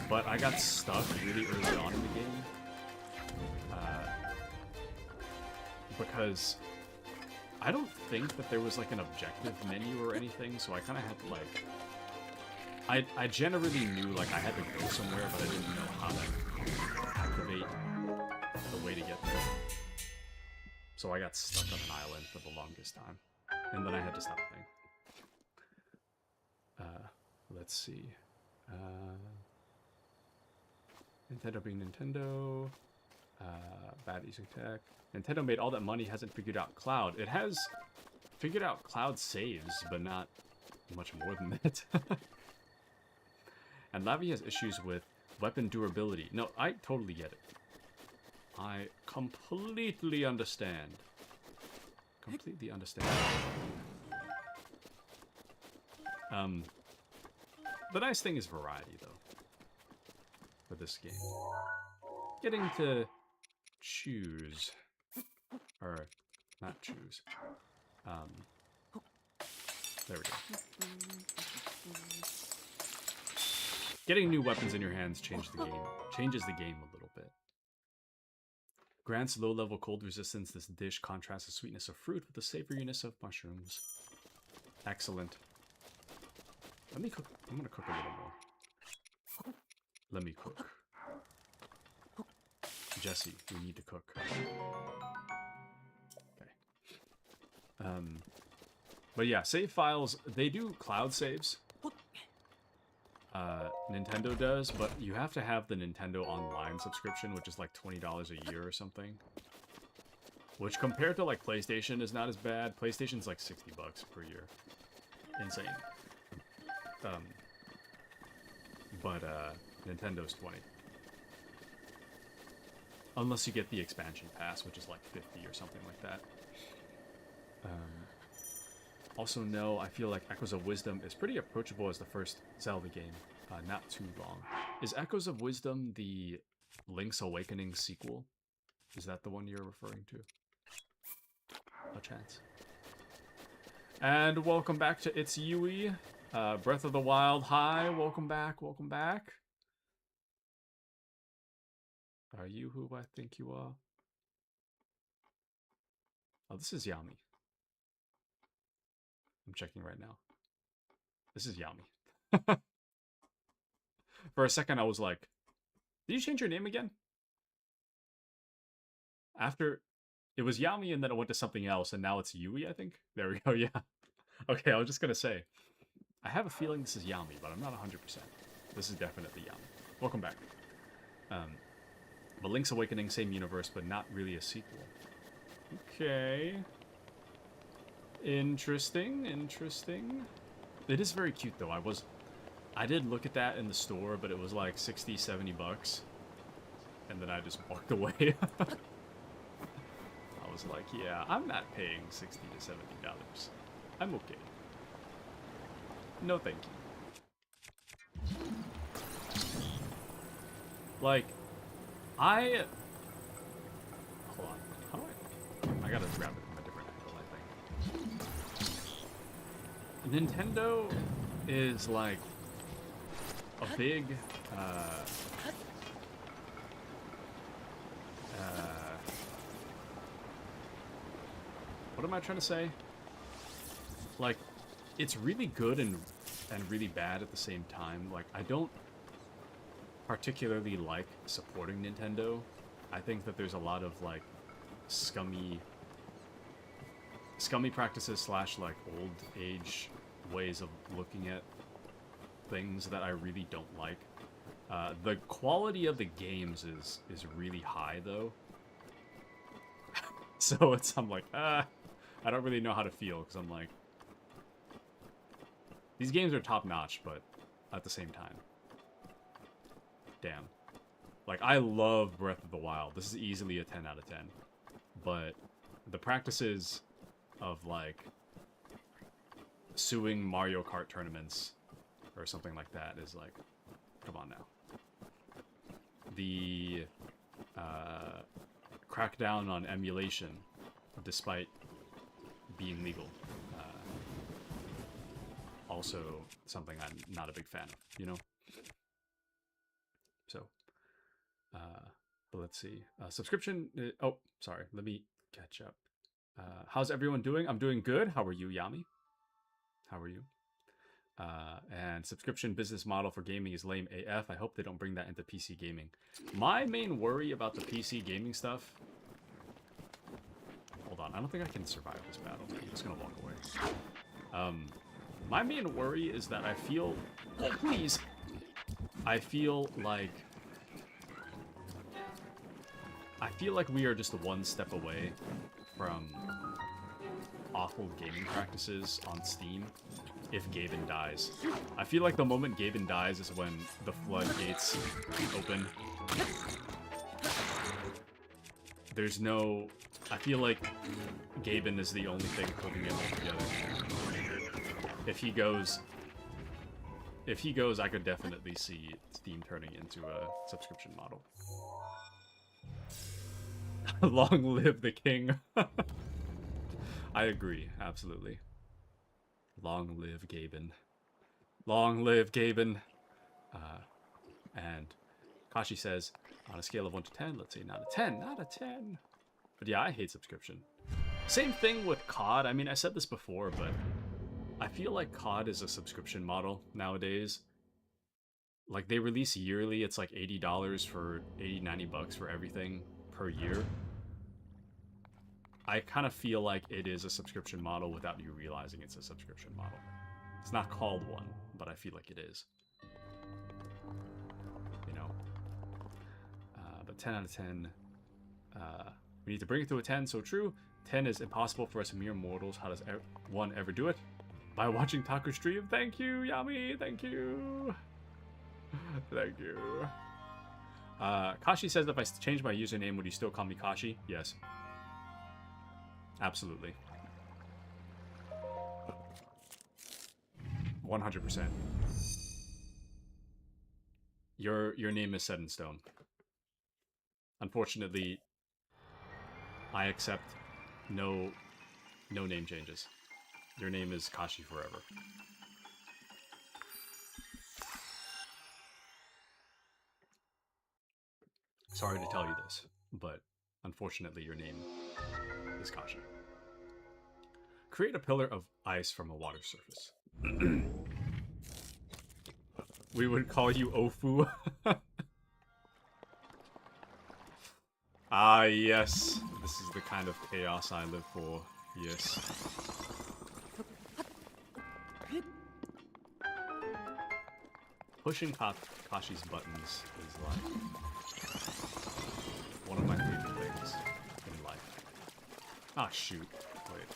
but I got stuck really early on in the game. Because I don't think that there was like an objective menu or anything, so I kind of had to like... I generally knew like I had to go somewhere, but I didn't know how to activate the way to get there. So I got stuck on an island for the longest time. And then I had to stop playing. Let's see. Nintendo being Nintendo. Bad using tech. Nintendo made all that money, hasn't figured out Cloud. It has figured out Cloud saves, but not much more than that. And Lavi has issues with weapon durability. No, I totally get it. I completely understand. completely understandable. The nice thing is variety, though, for this game. Getting to choose, or not choose. There we go. Getting new weapons in your hands changes the game a little bit. Grants low-level cold resistance. This dish contrasts the sweetness of fruit with the savoriness of mushrooms. Excellent. Let me cook. I'm gonna cook a little more. Let me cook. Jesse, we need to cook. Okay. But yeah, save files, they do cloud saves. Nintendo does, but you have to have the Nintendo Online subscription, which is like $20 a year or something. Which compared to like PlayStation is not as bad. PlayStation's like $60 per year. Insane. But Nintendo's 20. Unless you get the expansion pass, which is like 50 or something like that. Also, no, I feel like Echoes of Wisdom is pretty approachable as the first Zelda game. Not too long. Is Echoes of Wisdom the Link's Awakening sequel? Is that the one you're referring to? A chance. And welcome back to It's Yui. Breath of the Wild, hi, welcome back, welcome back. Are you who I think you are? Oh, this is Yami. I'm checking right now. This is Yami. For a second, I was like, did you change your name again? After, it was Yami and then it went to something else, and now it's Yui, I think? There we go, yeah. Okay, I was just gonna say, I have a feeling this is Yami, but I'm not 100%. This is definitely Yami. Welcome back. But Link's Awakening, same universe, but not really a sequel. Okay. Interesting, interesting. It is very cute, though. I did look at that in the store, but it was like 60, 70 bucks. And then I just walked away. I was like, yeah, I'm not paying $60 to $70. I'm okay. No, thank you. Like, hold on. How do I gotta grab it from a different angle, I think. Nintendo is like a big, what am I trying to say? Like, it's really good and really bad at the same time. Like, I don't particularly like supporting Nintendo. I think that there's a lot of like scummy practices slash like old age ways of looking at things that I really don't like. The quality of the games is really high though. So I'm like, I don't really know how to feel, because I'm like, these games are top notch, but at the same time, damn. Like, I love Breath of the Wild. This is easily a 10 out of 10. But the practices of, like, suing Mario Kart tournaments or something like that is like, come on now. The crackdown on emulation, despite being legal, also something I'm not a big fan of, you know? So, but let's see. Subscription, oh, sorry, let me catch up. How's everyone doing? I'm doing good. How are you, Yami? How are you? And subscription business model for gaming is lame AF. I hope they don't bring that into PC gaming. My main worry about the PC gaming stuff... Hold on, I don't think I can survive this battle. I'm just gonna walk away. My main worry is that I feel... Oh, please! I feel like we are just one step away from awful gaming practices on Steam if Gaben dies. I feel like the moment Gaben dies is when the floodgates open. There's no... I feel like Gaben is the only thing holding it all together. If he goes, I could definitely see Steam turning into a subscription model. Long live the king. I agree, absolutely. Long live Gaben. Long live Gaben. And Kashi says, on a scale of 1 to 10, let's say not a 10, not a 10. But yeah, I hate subscription. Same thing with COD. I mean, I said this before, but I feel like COD is a subscription model nowadays. Like, they release yearly, it's like $80 for 80, 90 bucks for everything per year. I kind of feel like it is a subscription model without you realizing it's a subscription model. It's not called one, but I feel like it is. You know? But 10 out of 10. We need to bring it to a 10, so true. 10 is impossible for us mere mortals. How does one ever do it? By watching Taku stream. Thank you, Yami. Thank you. Thank you. Kashi says if I change my username, would you still call me Kashi? Yes. Absolutely. 100%. Your name is set in stone. Unfortunately, I accept no name changes. Your name is Kashi forever. Sorry to tell you this, but unfortunately your name is Kashi. Create a pillar of ice from a water surface. We would call you Ofu. Ah, yes. This is the kind of chaos I live for. Yes. Pushing Kashi's buttons is like one of my favorite things in life. Ah, shoot. Wait.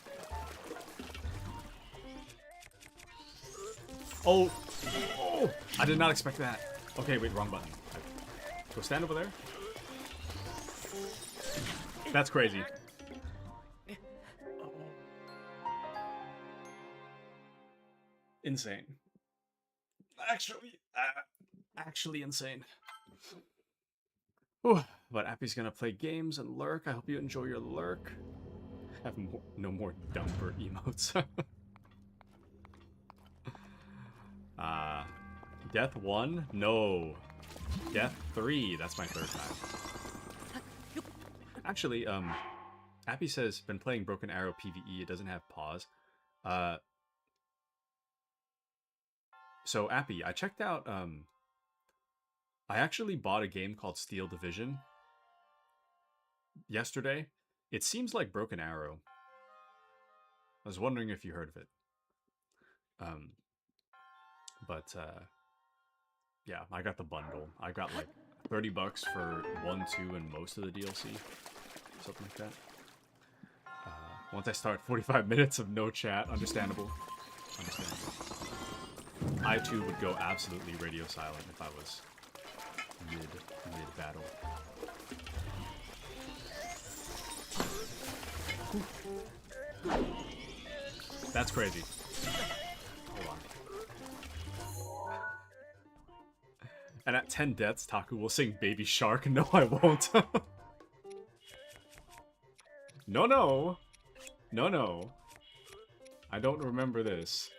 Oh! Oh! I did not expect that. Okay, wait, wrong button. Go stand over there. That's crazy. Insane. Actually insane. Whew. But Appy's gonna play games and lurk. I hope you enjoy your lurk. Have no more dumper emotes. Death 1? No. Death 3. That's my third time. Actually, Appy says, been playing Broken Arrow PvE. It doesn't have pause. So, Appy, I checked out, I actually bought a game called Steel Division yesterday. It seems like Broken Arrow. I was wondering if you heard of it. Yeah, I got the bundle. I got like 30 bucks for 1, 2, and most of the DLC. Something like that. Once I start 45 minutes of no chat, understandable. I too would go absolutely radio silent if I was mid battle. That's crazy. Hold on. And at 10 deaths, Taku will sing Baby Shark. No, I won't. No. I don't remember this.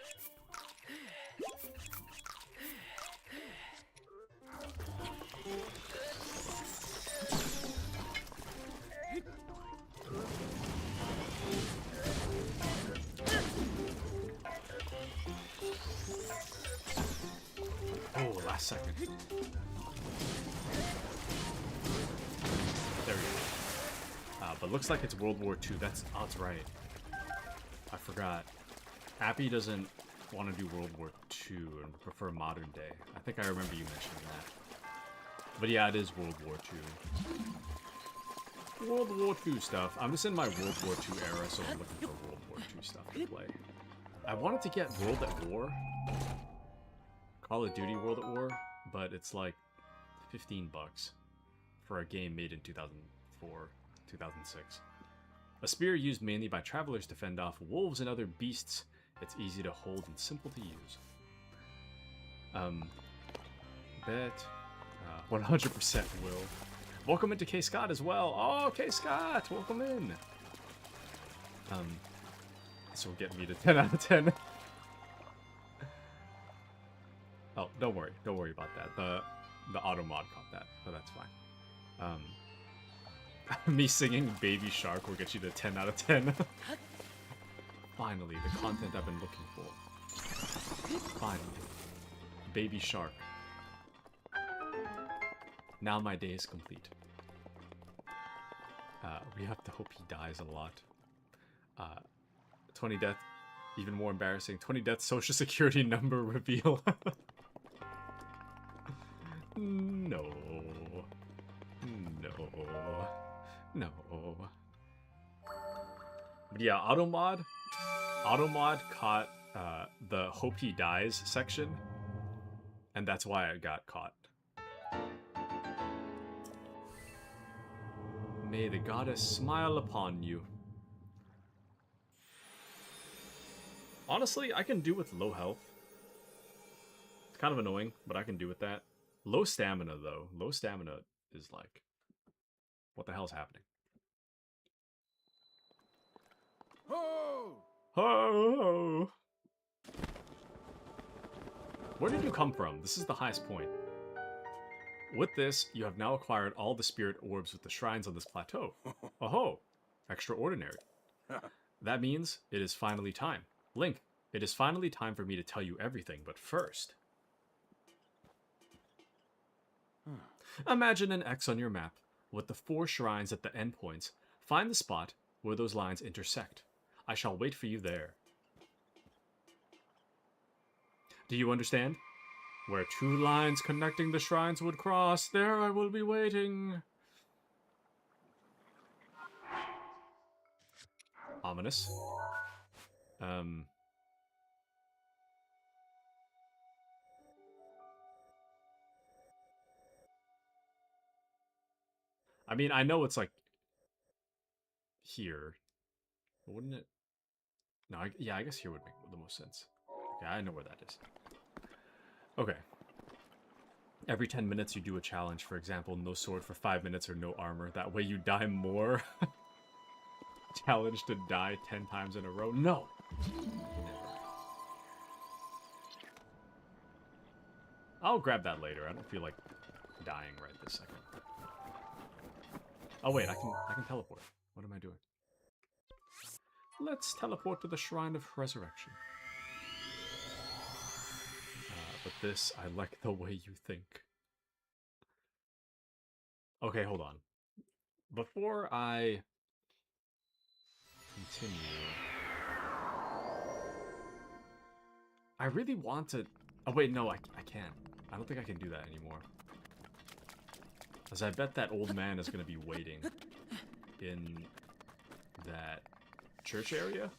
Oh, last second. There we go. But looks like it's World War II. That's right. I forgot. Appy doesn't want to do World War II and prefer modern day. I think I remember you mentioning that. But yeah, it is World War II. World War II stuff. I'm just in my World War II era, so I'm looking for World War II stuff to play. I wanted to get World at War. Call of Duty World at War, but it's like 15 bucks for a game made in 2004, 2006. A spear used mainly by travelers to fend off wolves and other beasts. It's easy to hold and simple to use. Bet 100% will. Welcome into K Scott as well. Oh, K Scott, welcome in. This will get me to 10 out of 10. Oh, don't worry about that. The auto mod caught that, but that's fine. Me singing Baby Shark will get you to 10 out of 10. Finally, the content I've been looking for. Finally. Baby Shark. Now my day is complete. We have to hope he dies a lot. 20 death, even more embarrassing. 20 death social security number reveal. No. No. No. But yeah, Automod caught the hope he dies section, and that's why I got caught. May the goddess smile upon you. Honestly, I can do with low health. It's kind of annoying, but I can do with that. Low stamina, though. Low stamina is like... What the hell's happening? Ho! Oh! Where did you come from? This is the highest point. With this, you have now acquired all the spirit orbs with the shrines on this plateau. Oh-ho! Extraordinary. That means it is finally time. Link, it is finally time for me to tell you everything, but first... Imagine an X on your map, with the 4 shrines at the endpoints. Find the spot where those lines intersect. I shall wait for you there. Do you understand? Where 2 lines connecting the shrines would cross, there I will be waiting. Ominous. I mean, I know it's like here, but wouldn't it? No, yeah, I guess here would make the most sense. Okay, I know where that is. Okay. Every 10 minutes you do a challenge, for example, no sword for 5 minutes or no armor. That way you die more. Challenge to die 10 times in a row. No! Never. I'll grab that later. I don't feel like dying right this second. Oh wait, I can teleport. What am I doing? Let's teleport to the Shrine of Resurrection. But this, I like the way you think. Okay, hold on. Before I continue, I really want to... Oh wait, no, I can't. I don't think I can do that anymore. As I bet that old man is going to be waiting in that church area.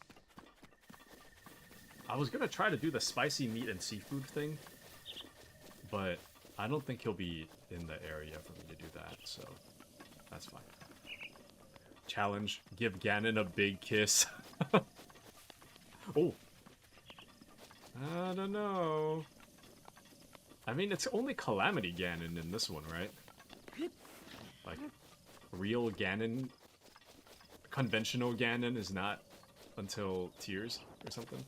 I was going to try to do the spicy meat and seafood thing, but I don't think he'll be in the area for me to do that, so that's fine. Challenge, give Ganon a big kiss. Oh. I don't know. I mean, it's only Calamity Ganon in this one, right? Like, real Ganon, conventional Ganon is not until Tears or something.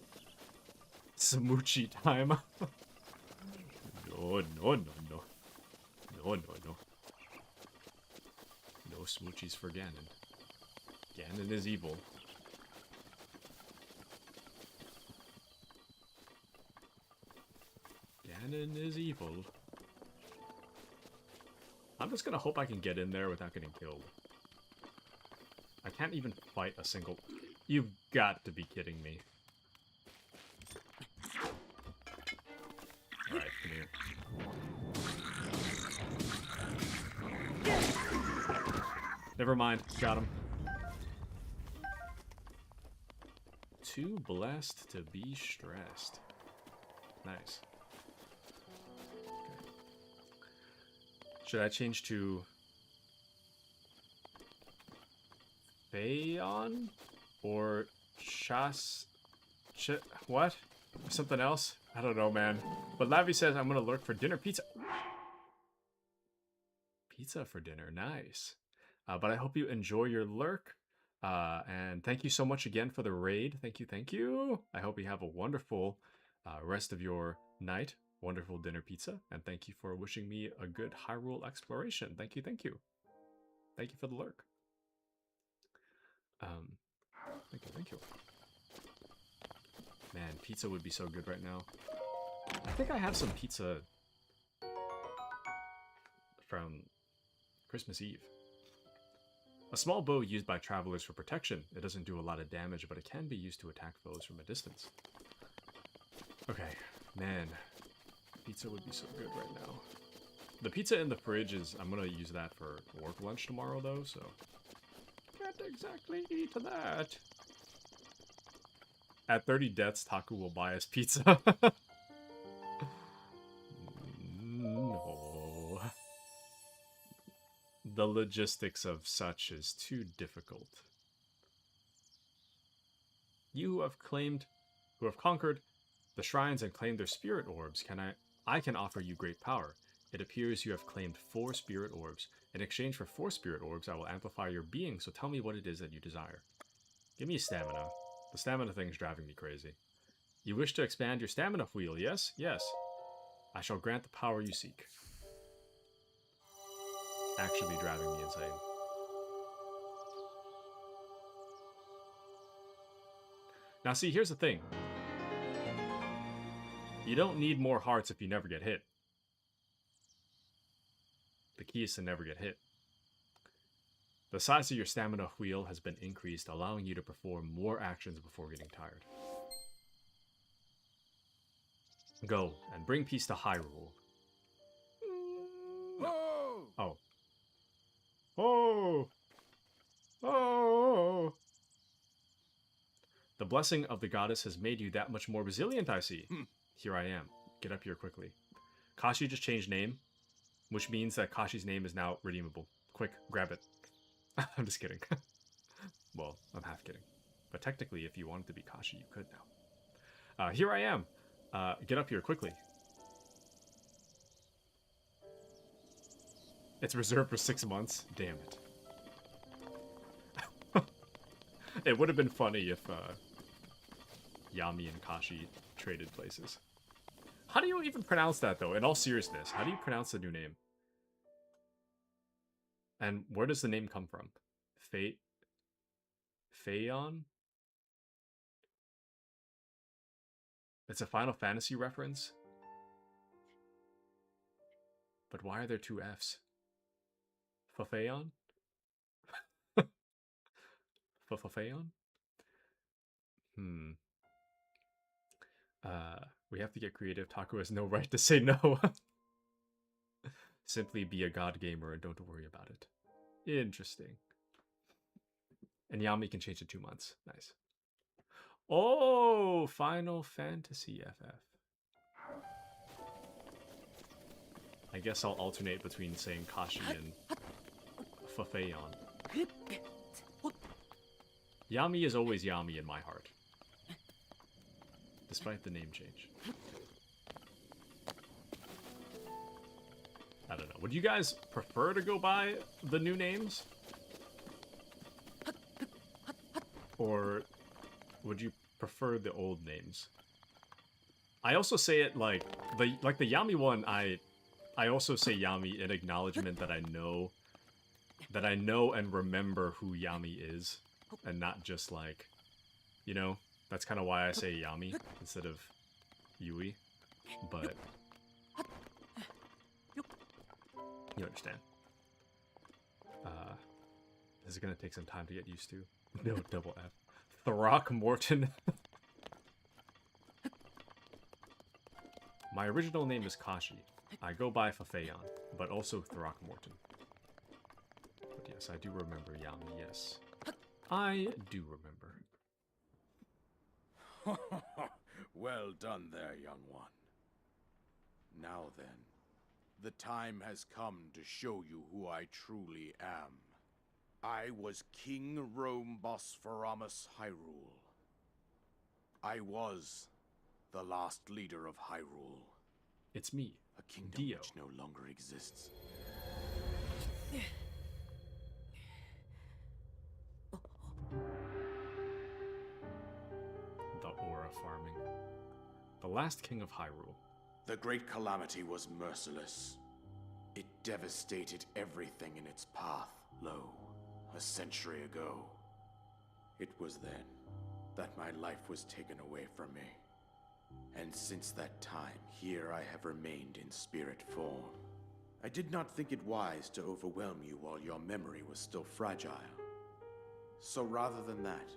Smoochie time. No, no, no, no. No, no, no. No smoochies for Ganon. Ganon is evil. Ganon is evil. I'm just gonna hope I can get in there without getting killed. I can't even fight a single... You've got to be kidding me. Alright, come here. Never mind, got him. Too blessed to be stressed. Nice. Okay. Should I change to Fayon? Or what? Something else? I don't know, man. But Lavi says I'm gonna lurk for dinner pizza. Pizza for dinner, nice. But I hope you enjoy your lurk. And thank you so much again for the raid. Thank you, thank you. I hope you have a wonderful rest of your night. Wonderful dinner pizza. And thank you for wishing me a good Hyrule exploration. Thank you, thank you. Thank you for the lurk. Thank you, thank you. Man, pizza would be so good right now. I think I have some pizza from Christmas Eve. A small bow used by travelers for protection. It doesn't do a lot of damage, but it can be used to attack foes from a distance. Okay, man. Pizza would be so good right now. The pizza in the fridge is... I'm gonna use that for work lunch tomorrow, though, so... Can't exactly eat that. At 30 deaths, Taku will buy us pizza. No. The logistics of such is too difficult. You who have conquered the shrines and claimed their spirit orbs, I can offer you great power. It appears you have claimed 4 spirit orbs. In exchange for 4 spirit orbs, I will amplify your being, so tell me what it is that you desire. Give me stamina. The stamina thing's driving me crazy. You wish to expand your stamina wheel, yes? Yes. I shall grant the power you seek. Actually driving me insane. Now see, here's the thing. You don't need more hearts if you never get hit. The key is to never get hit. The size of your stamina wheel has been increased, allowing you to perform more actions before getting tired. Go, and bring peace to Hyrule. Ho! Oh. Oh! Oh! The blessing of the goddess has made you that much more resilient, I see. Here I am. Get up here quickly. Kashi just changed name, which means that Kashi's name is now redeemable. Quick, grab it. I'm just kidding. Well, I'm half kidding. But technically, if you wanted to be Kashi, you could now. Here I am. Get up here quickly. It's reserved for 6 months. Damn it. It would have been funny if Yami and Kashi traded places. How do you even pronounce that, though? In all seriousness, how do you pronounce the new name? And where does the name come from? Fayon? It's a Final Fantasy reference? But why are there 2 Fs? Fayon? Fayon? We have to get creative. Taku has no right to say no. Simply be a god gamer and don't worry about it. Interesting. And Yami can change in 2 months. Nice. Oh, Final Fantasy FF. I guess I'll alternate between saying Kashi and Fayon. Yami is always Yami in my heart. Despite the name change. I don't know. Would you guys prefer to go by the new names? Or would you prefer the old names? I also say it like the Yami one, I also say Yami in acknowledgement that I know and remember who Yami is, and not just like, you know, that's kind of why I say Yami instead of Yui, but you understand. This is gonna take some time to get used to. No, double F. Throckmorton. My original name is Kashi. I go by Fayon, but also Throckmorton. But yes, I do remember Yami, yes. I do remember. Well done there, young one. Now then, the time has come to show you who I truly am. I was King Rome Bosphorus Hyrule. I was the last leader of Hyrule, It's me, a kingdom Dio. which no longer exists. The aura farming. The last king of Hyrule. The Great Calamity was merciless. It devastated everything in its path. Lo, a century ago. It was then that my life was taken away from me. And since that time, here I have remained in spirit form. I did not think it wise to overwhelm you while your memory was still fragile. So rather than that,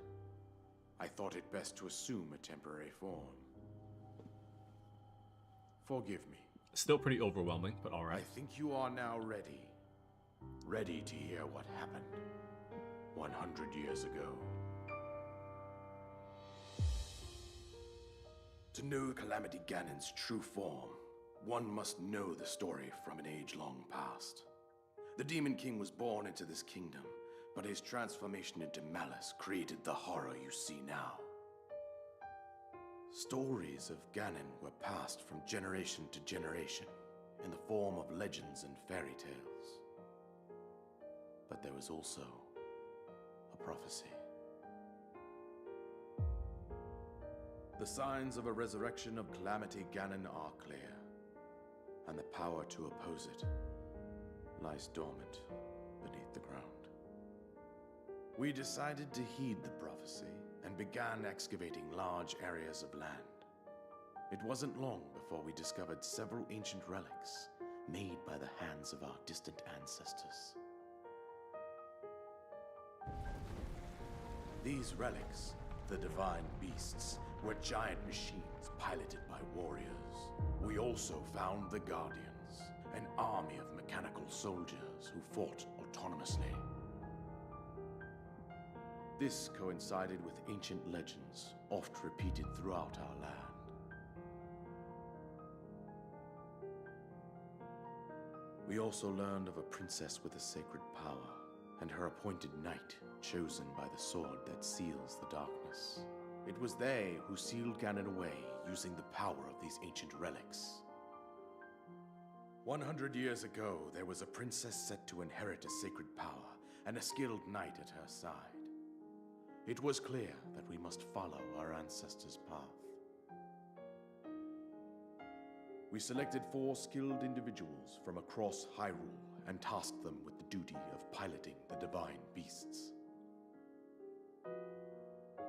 I thought it best to assume a temporary form. Forgive me. Still pretty overwhelming, but I alright. think you are now ready. Ready to hear what happened 100 years ago. To know Calamity Ganon's true form, one must know the story from an age long past. The Demon King was born into this kingdom, but his transformation into malice created the horror you see now. Stories of Ganon were passed from generation to generation in the form of legends and fairy tales. But there was also a prophecy. The signs of a resurrection of Calamity Ganon are clear, and the power to oppose it lies dormant beneath the ground. We decided to heed the prophecy and began excavating large areas of land. It wasn't long before we discovered several ancient relics made by the hands of our distant ancestors. These relics, the divine beasts, were giant machines piloted by warriors. We also found the Guardians, an army of mechanical soldiers who fought autonomously. This coincided with ancient legends, oft repeated throughout our land. We also learned of a princess with a sacred power, and her appointed knight, chosen by the sword that seals the darkness. It was they who sealed Ganon away using the power of these ancient relics. 100 years ago, there was a princess set to inherit a sacred power and a skilled knight at her side. It was clear that we must follow our ancestors' path. We selected 4 skilled individuals from across Hyrule and tasked them with the duty of piloting the divine beasts.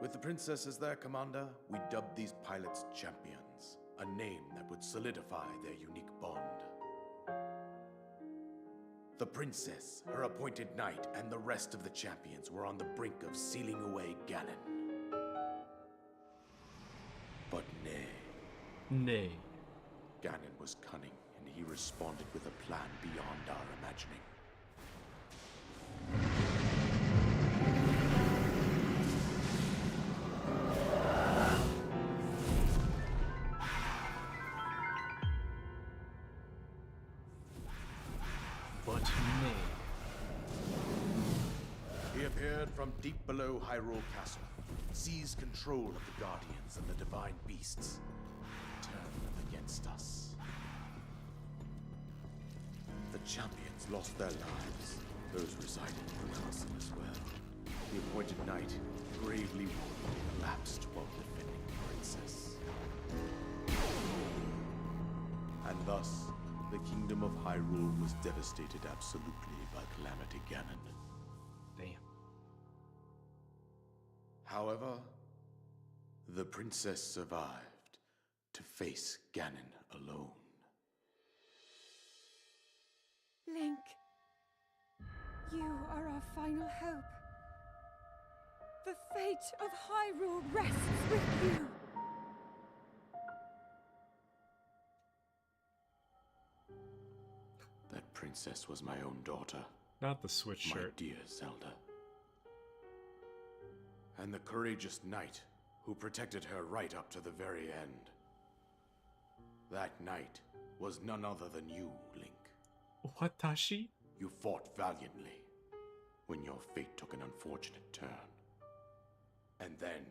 With the princess as their commander, we dubbed these pilots champions, a name that would solidify their unique bond. The princess, her appointed knight, and the rest of the champions were on the brink of sealing away Ganon. But nay. Nay. Ganon was cunning, and he responded with a plan beyond our imagining. But nay. He appeared from deep below Hyrule Castle, seized control of the Guardians and the divine beasts, turned them against us. The champions lost their lives, those residing in the castle as well. The appointed knight, gravely wounded, collapsed while defending the princess. And thus, the kingdom of Hyrule was devastated absolutely by Calamity Ganon. Damn. However, the princess survived to face Ganon alone. Link, you are our final hope. The fate of Hyrule rests with you. That princess was my own daughter, Not the switch my shirt. dear Zelda. And the courageous knight who protected her right up to the very end. That knight was none other than you, Link. Watashi? You fought valiantly. when your fate took an unfortunate turn. And then,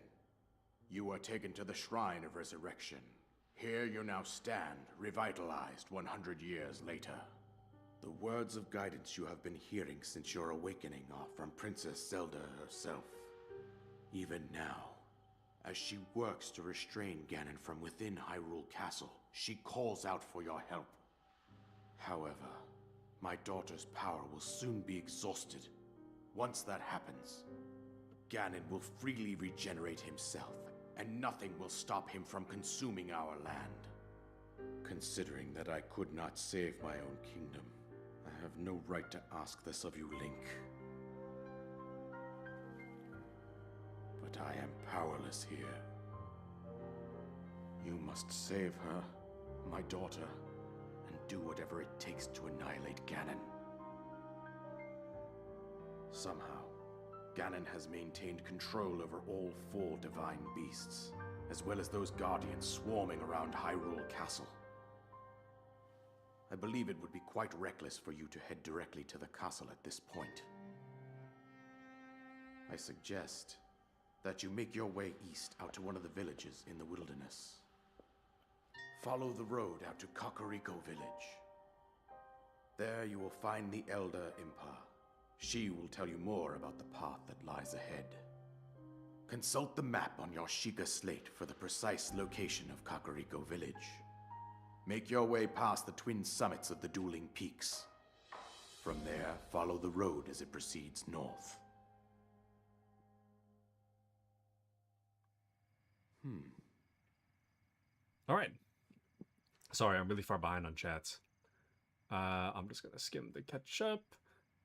you were taken to the Shrine of Resurrection. Here you now stand, revitalized 100 years later. The words of guidance you have been hearing since your awakening are from Princess Zelda herself. Even now, as she works to restrain Ganon from within Hyrule Castle, she calls out for your help. However, my daughter's power will soon be exhausted. Once that happens, Ganon will freely regenerate himself, and nothing will stop him from consuming our land. Considering that I could not save my own kingdom, I have no right to ask this of you, Link. But I am powerless here. You must save her, my daughter, and do whatever it takes to annihilate Ganon. Somehow, Ganon has maintained control over all 4 divine beasts, as well as those guardians swarming around Hyrule Castle. I believe it would be quite reckless for you to head directly to the castle at this point. I suggest that you make your way east out to one of the villages in the wilderness. Follow the road out to Kakariko Village. There you will find the Elder Impa. She will tell you more about the path that lies ahead. Consult the map on your Sheikah slate for the precise location of Kakariko Village. Make your way past the twin summits of the dueling peaks. From there, follow the road as it proceeds north. All right. Sorry, I'm really far behind on chats. I'm just gonna skim the catch up.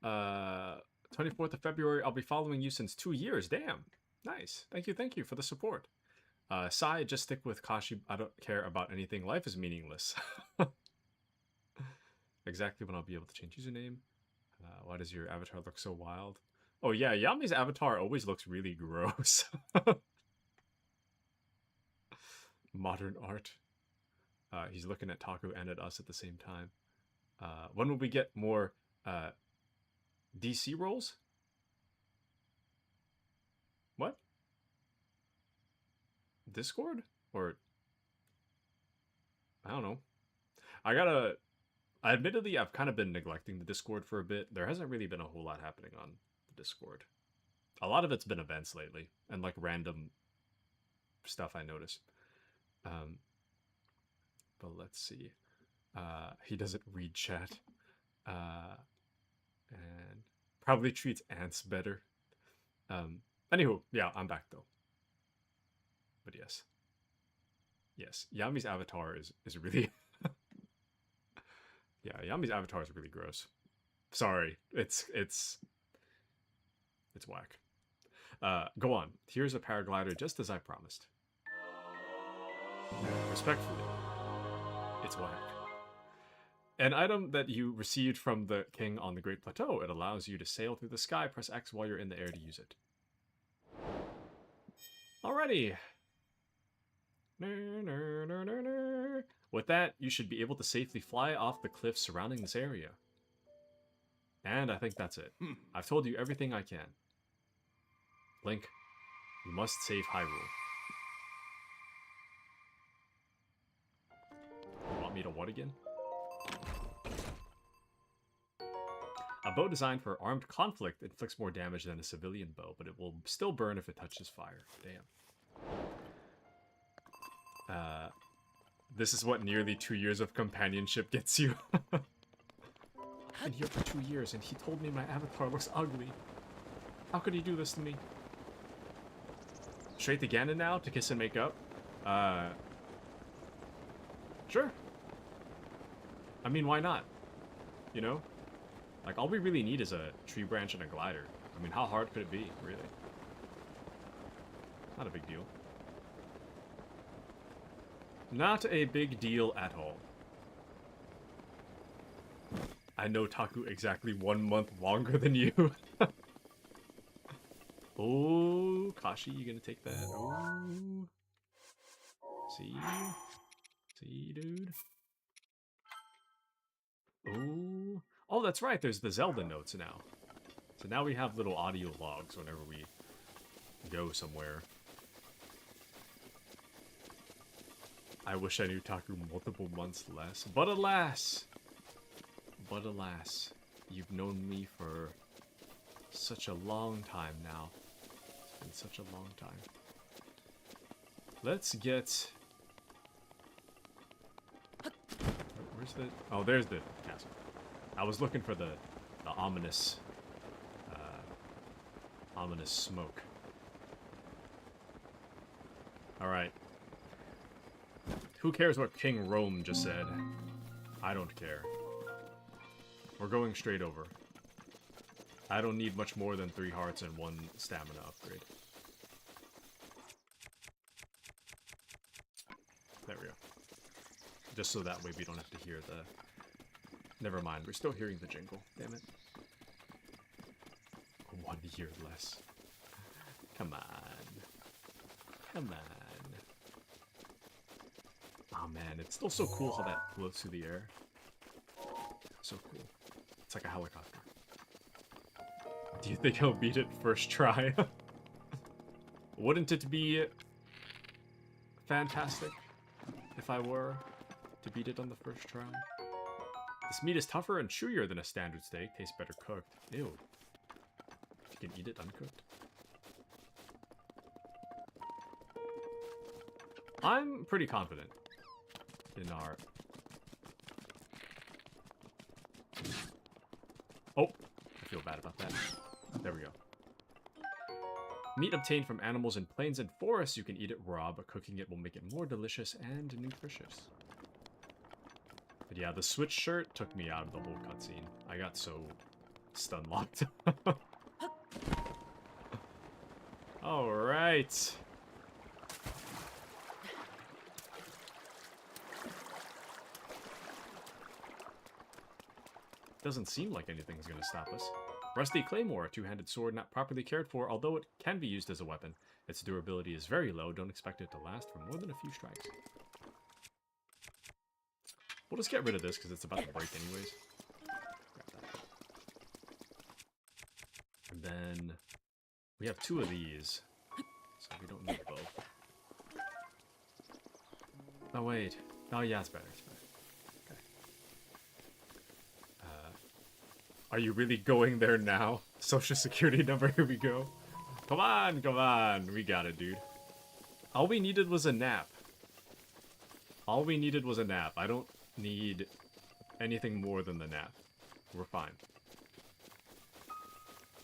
24th of February. I'll be following you since 2 years. Damn, nice. Thank you for the support. Sai, just stick with Kashi. I don't care about anything. Life is meaningless. Exactly when I'll be able to change username. Why does your avatar look so wild? Oh yeah, Yami's avatar always looks really gross. Modern art. He's looking at Taku and at us at the same time. When will we get more DC rolls? What? Discord? Or I don't know. Admittedly, I've kind of been neglecting the Discord for a bit. There hasn't really been a whole lot happening on the Discord. A lot of it's been events lately and like random stuff I notice. But let's see. He doesn't read chat. And probably treats ants better. Anywho, yeah, I'm back though. But yes. Yes, Yami's avatar is really... Yeah, Yami's avatar is really gross. Sorry, it's whack. Go on. Here's a paraglider just as I promised. Respectfully, it's whack. An item that you received from the king on the Great Plateau. It allows you to sail through the sky. Press X while you're in the air to use it. Alrighty. With that, you should be able to safely fly off the cliffs surrounding this area. And I think that's it. I've told you everything I can. Link, you must save Hyrule. You want me to what again? A bow designed for armed conflict inflicts more damage than a civilian bow, but it will still burn if it touches fire. Damn. This is what nearly 2 years of companionship gets you. I've been here for 2 years and he told me my avatar looks ugly. How could he do this to me? Straight to Ganon now to kiss and make up? Sure. I mean, why not? You know? Like, all we really need is a tree branch and a glider. I mean, how hard could it be, really? Not a big deal. Not a big deal at all. I know Taku exactly 1 month longer than you. Oh, Kashi, you gonna take that? Oh. See? See, dude? Oh. Oh, that's right, there's the Zelda notes now. So now we have little audio logs whenever we go somewhere. I wish I knew Taku multiple months less. But alas! But alas. You've known me for such a long time now. It's been such a long time. Let's get... Where's the... Oh, there's the castle. I was looking for the ominous... ominous smoke. Alright. Who cares what King Rome just said? I don't care. We're going straight over. I don't need much more than 3 hearts and 1 stamina upgrade. There we go. Just so that way we don't have to hear the... Never mind, we're still hearing the jingle. Damn it. 1 year less. Come on. Come on. Oh man, it's still so cool how that floats through the air. So cool. It's like a helicopter. Do you think he'll beat it first try? Wouldn't it be fantastic if I were to beat it on the first try? This meat is tougher and chewier than a standard steak. Tastes better cooked. Ew. You can eat it uncooked. I'm pretty confident in our... Oh, I feel bad about that. There we go. Meat obtained from animals in plains and forests, you can eat it raw, but cooking it will make it more delicious and nutritious. But yeah, the switch shirt took me out of the whole cutscene. I got so stun locked. Alright. Doesn't seem like anything's gonna stop us. Rusty Claymore, a two-handed sword not properly cared for, although it can be used as a weapon. Its durability is very low, don't expect it to last for more than a few strikes. We'll just get rid of this because it's about to break anyways. Grab that. And then we have 2 of these, so we don't need both. Oh wait. Oh yeah, it's better. It's better. Are you really going there now? Social security number, here we go. Come on, come on. We got it, dude. All we needed was a nap. All we needed was a nap. I don't need anything more than the nap. We're fine.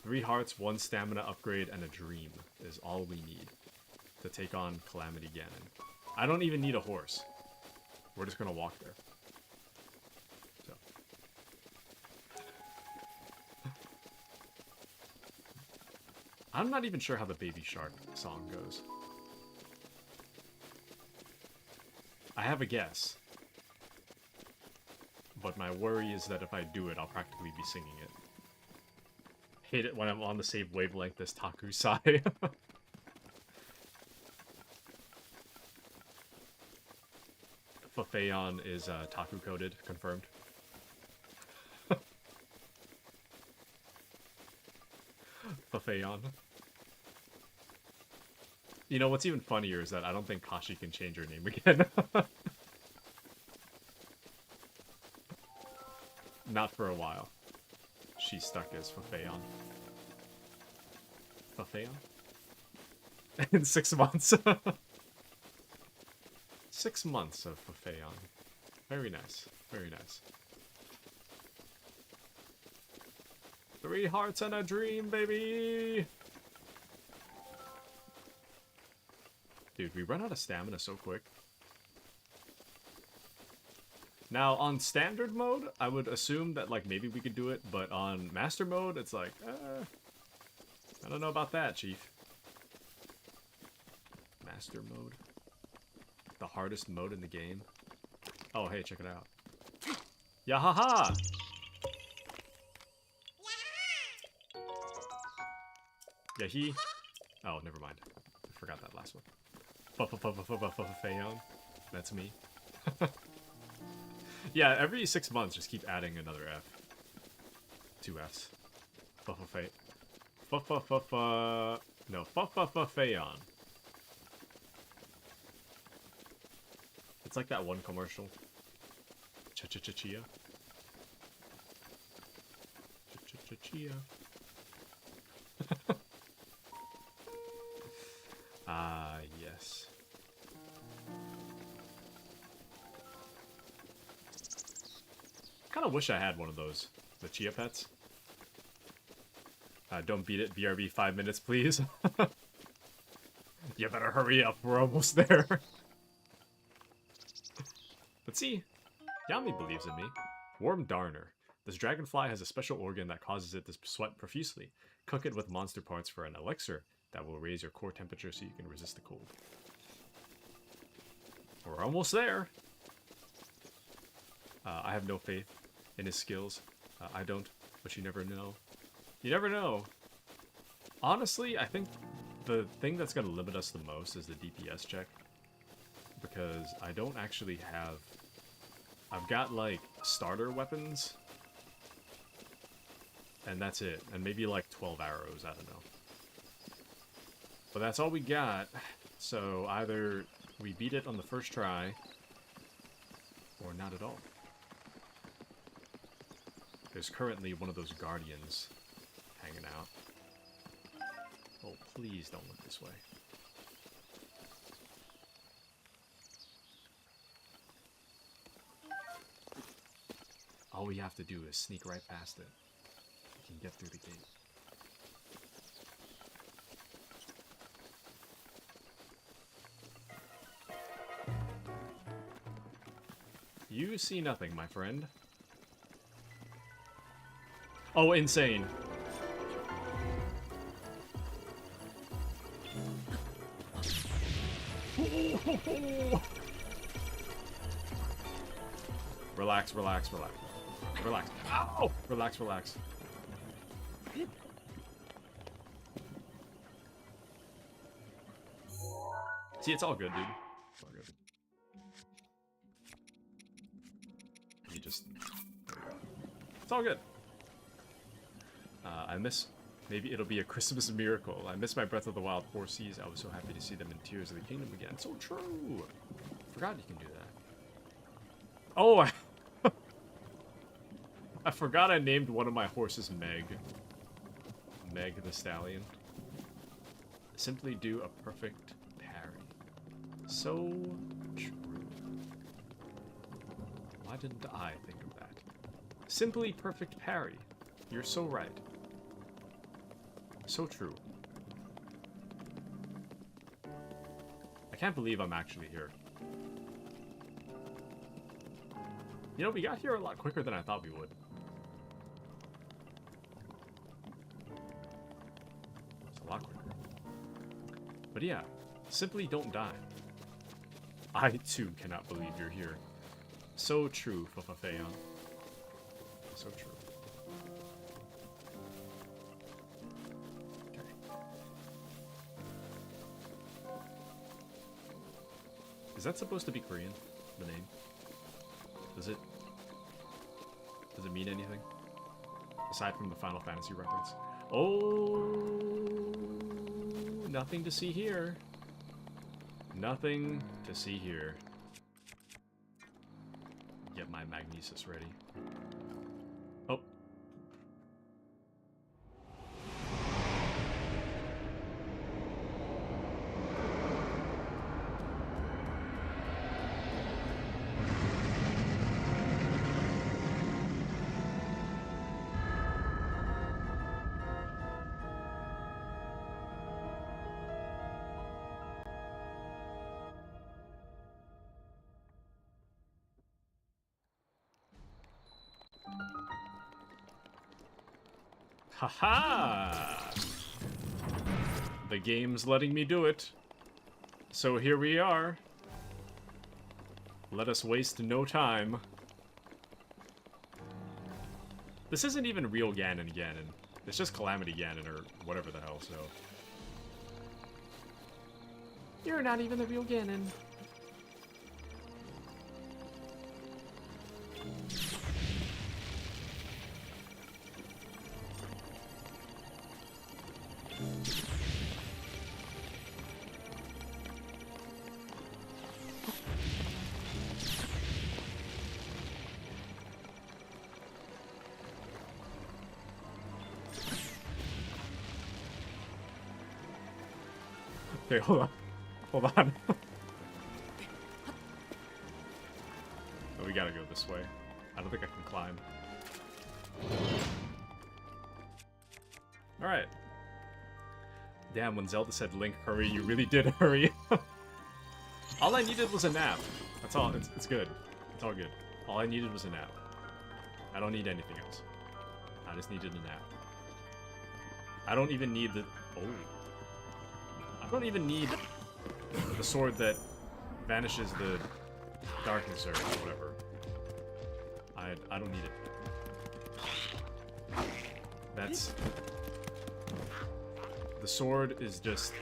3 hearts, 1 stamina upgrade, and a dream is all we need to take on Calamity Ganon. I don't even need a horse. We're just gonna walk there. I'm not even sure how the Baby Shark song goes. I have a guess. But my worry is that if I do it, I'll practically be singing it. Hate it when I'm on the same wavelength as Taku Sai. Fafeon is Taku coded, confirmed. Fafeon. You know, what's even funnier is that I don't think Kashi can change her name again. Not for a while. She's stuck as Fafeon. Fafeon? In 6 months. 6 months of Fafeon. Very nice. Very nice. 3 hearts and a dream, baby! Dude, we run out of stamina so quick. Now, on standard mode, I would assume that, like, maybe we could do it, but on master mode, it's like, I don't know about that, chief. Master mode? The hardest mode in the game? Oh, hey, check it out. Yahaha! Yahi? Oh, never mind. I forgot that last one. Fafeon. That's me. Yeah, every 6 months, just keep adding another F. 2 Fs. Fuffafay. Fuffa. No, Fuffafayon. It's like that one commercial. Cha-cha-cha-chia. Cha-cha-cha-chia. Ah, yes. Kind of wish I had one of those. The Chia Pets. Don't beat it. BRB 5 minutes, please. You better hurry up. We're almost there. Let's see. Yami believes in me. Worm Darner. This dragonfly has a special organ that causes it to sweat profusely. Cook it with monster parts for an elixir that will raise your core temperature so you can resist the cold. We're almost there. I have no faith in his skills. I don't, but you never know. You never know. Honestly, I think the thing that's going to limit us the most is the DPS check. Because I don't actually have... I've got, like, starter weapons. And that's it. And maybe, like, 12 arrows, I don't know. But that's all we got. So either we beat it on the first try, or not at all. There's currently one of those guardians hanging out. Oh, please don't look this way. All we have to do is sneak right past it. We can get through the gate. You see nothing, my friend. Oh, insane. Relax, relax, relax. Relax. Ow! Relax, relax. See, it's all good, dude. It's all good. You just... There you go. It's all good. I miss... Maybe it'll be a Christmas miracle. I miss my Breath of the Wild 4 Cs. I was so happy to see them in Tears of the Kingdom again. So true! Forgot you can do that. Oh, I forgot I named one of my horses Meg. Meg the Stallion. Simply do a perfect parry. So true. Why didn't I think of that? Simply perfect parry. You're so right. So true. I can't believe I'm actually here. You know, we got here a lot quicker than I thought we would. It's a lot quicker. But yeah, simply don't die. I too cannot believe you're here. So true, Fufafeon. So true. Okay. Is that supposed to be Korean? The name? Does it mean anything? Aside from the Final Fantasy reference. Oh, nothing to see here. Nothing to see here. Get my Magnesis ready. Oh. Haha! The game's letting me do it. So here we are. Let us waste no time. This isn't even real Ganon. It's just Calamity Ganon or whatever the hell, so... You're not even the real Ganon. Okay, hold on. Hold on. Oh, we gotta go this way. I don't think I can climb. Alright. Damn, when Zelda said, Link, hurry, you really did hurry. All I needed was a nap. That's all. It's good. It's all good. All I needed was a nap. I don't need anything else. I just needed a nap. I don't even need the... Oh. I don't even need the sword that vanishes the darkness or whatever. I don't need it. That's... The sword is just...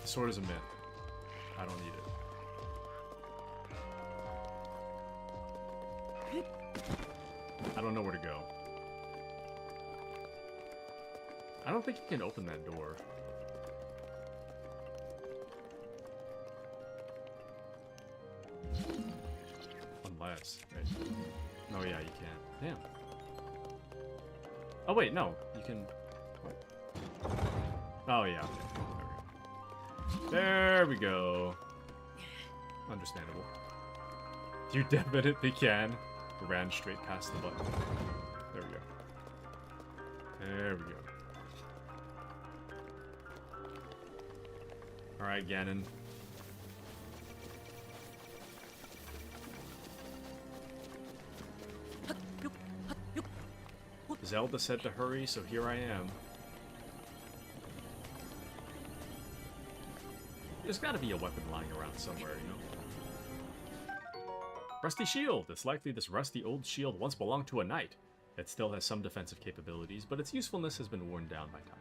The sword is a myth. I don't need it. I don't know where to go. I don't think you can open that door. Unless... Right. Oh yeah, you can. Damn. Oh wait, no. You can... What? Oh yeah. There we go. Understandable. You definitely can. Ran straight past the button. There we go. There we go. Alright, Ganon. Zelda said to hurry, so here I am. There's gotta be a weapon lying around somewhere, you know? Rusty shield! It's likely this rusty old shield once belonged to a knight. It still has some defensive capabilities, but its usefulness has been worn down by time.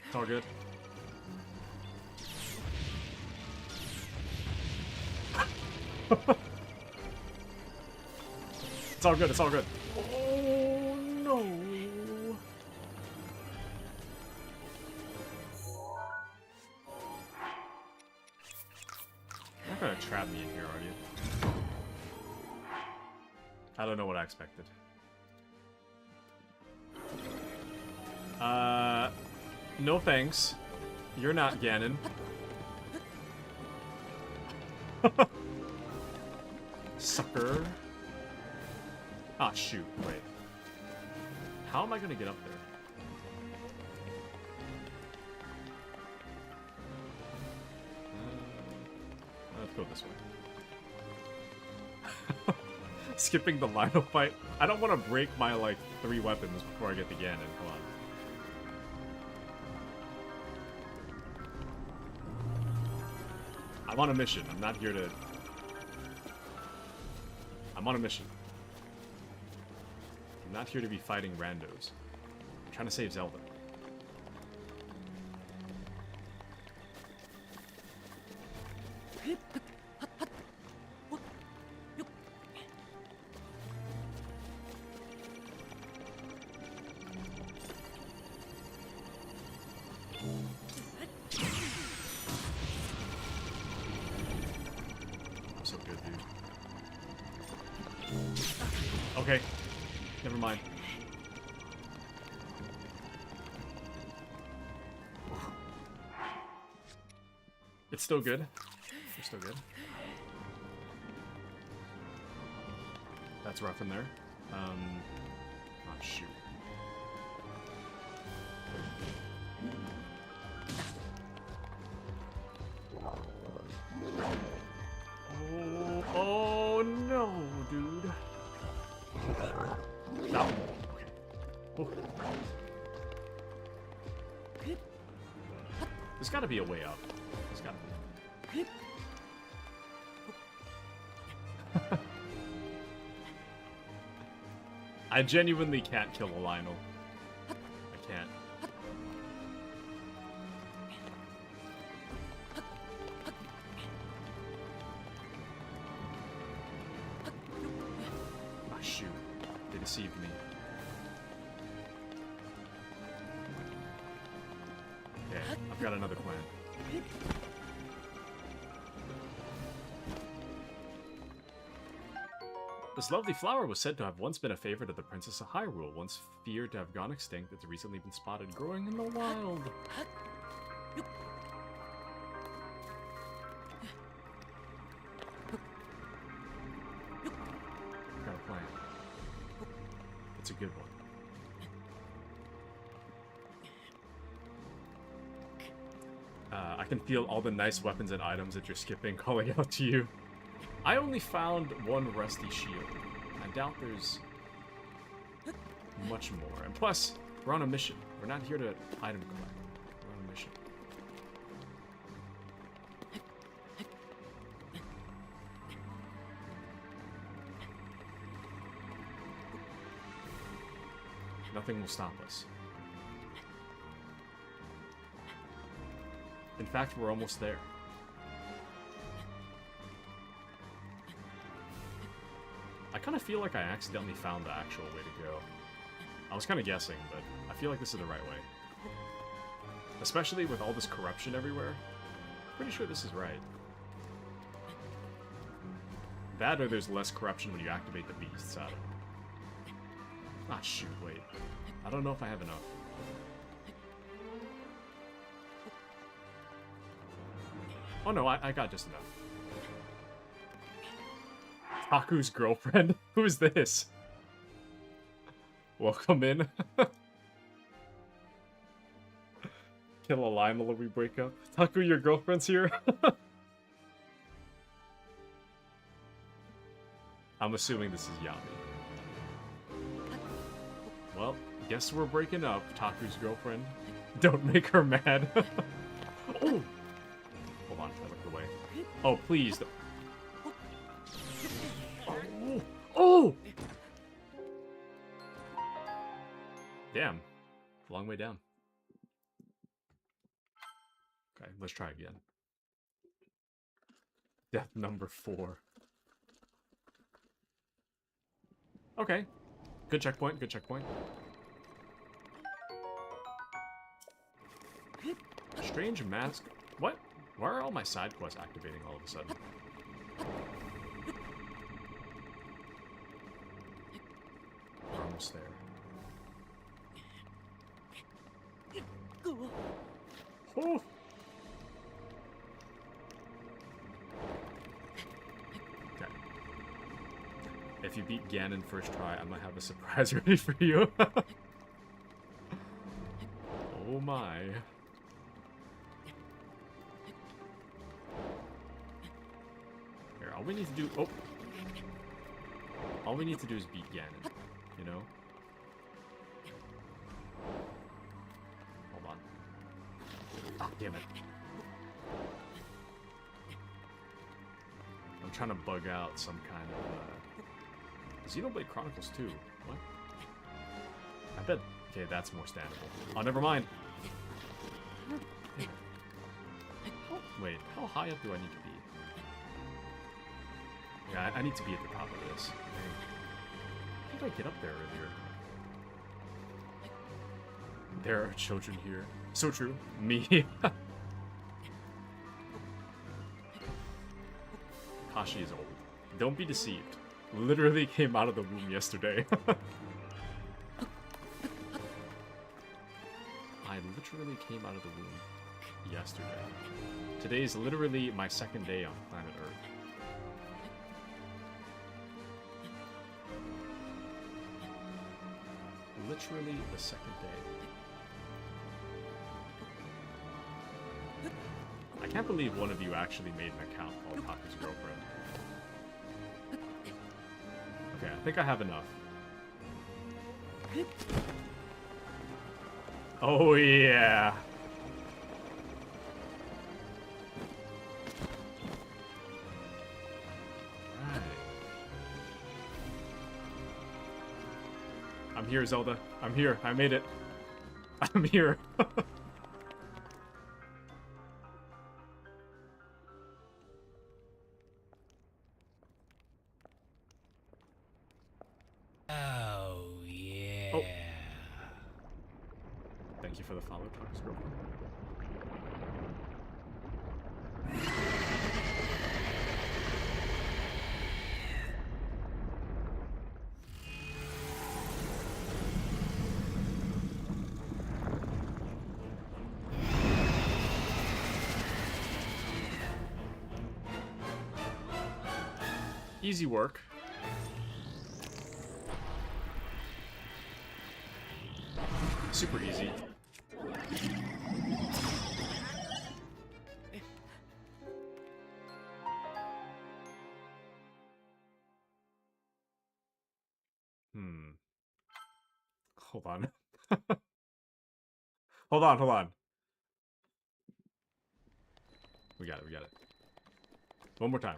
It's all good. It's all good, it's all good. Oh no. You're not gonna trap me in here, are you? I don't know what I expected. No thanks. You're not Ganon. Sucker. Ah, shoot. Wait. How am I gonna get up there? Let's go this way. Skipping the Lino fight. I don't want to break my, like, 3 weapons before I get to Ganon. Come on. I'm on a mission. I'm not here to... I'm on a mission. I'm not here to be fighting randos. I'm trying to save Zelda. Okay. Never mind. It's still good. You're still good. That's rough in there. Oh, shoot. Oh no, dude. No. Okay. There's gotta be a way up. There's gotta be. I genuinely can't kill a Lionel. I can't. deceived me. Okay, I've got another plan. This lovely flower was said to have once been a favorite of the Princess of Hyrule, once feared to have gone extinct. It's recently been spotted growing in the wild. Got a plan. It's a good one. I can feel all the nice weapons and items that you're skipping calling out to you. I only found one rusty shield. I doubt there's much more. And plus, we're on a mission. We're not here to item collect. We're on a mission. Nothing will stop us. In fact, we're almost there. I kind of feel like I accidentally found the actual way to go. I was kind of guessing, but I feel like this is the right way. Especially with all this corruption everywhere. Pretty sure this is right. That or there's less corruption when you activate the beasts. I don't know. Ah, shoot, wait. I don't know if I have enough. Oh no, I got just enough. Taku's girlfriend? Who is this? Welcome in. Kill a Lionel when we break up. Taku, your girlfriend's here? I'm assuming this is Yami. Well, guess we're breaking up, Taku's girlfriend. Don't make her mad. Oh! Hold on, I looked away. Oh, please. Oh! Oh! Damn. Long way down. Okay, let's try again. Death number 4. Okay. Good checkpoint, good checkpoint. Strange mask. What? Why are all my side quests activating all of a sudden? We're almost there. Oh! Okay. If you beat Ganon first try, I might have a surprise ready for you. Oh my. Here, all we need to do... Oh! All we need to do is beat Ganon, you know? Hold on. Ah, damn it. I'm trying to bug out some kind of, Xenoblade Chronicles 2. What? I bet... Okay, that's more standable. Oh, never mind. Wait, how high up do I need to be? Yeah, I need to be at the top of this. How did I get up there earlier? There are children here. So true. Me. Kashi is old. Don't be deceived. Literally came out of the womb yesterday. I literally came out of the womb yesterday. Today is literally my second day on planet Earth. Literally the second day. I can't believe one of you actually made an account called Taku's girlfriend. Okay, I think I have enough. Oh yeah! Right. I'm here, Zelda. I'm here. I made it. I'm here. for the follow Taku's girlfriend. Easy work. Super easy. Hold on. Hold on. We got it. One more time.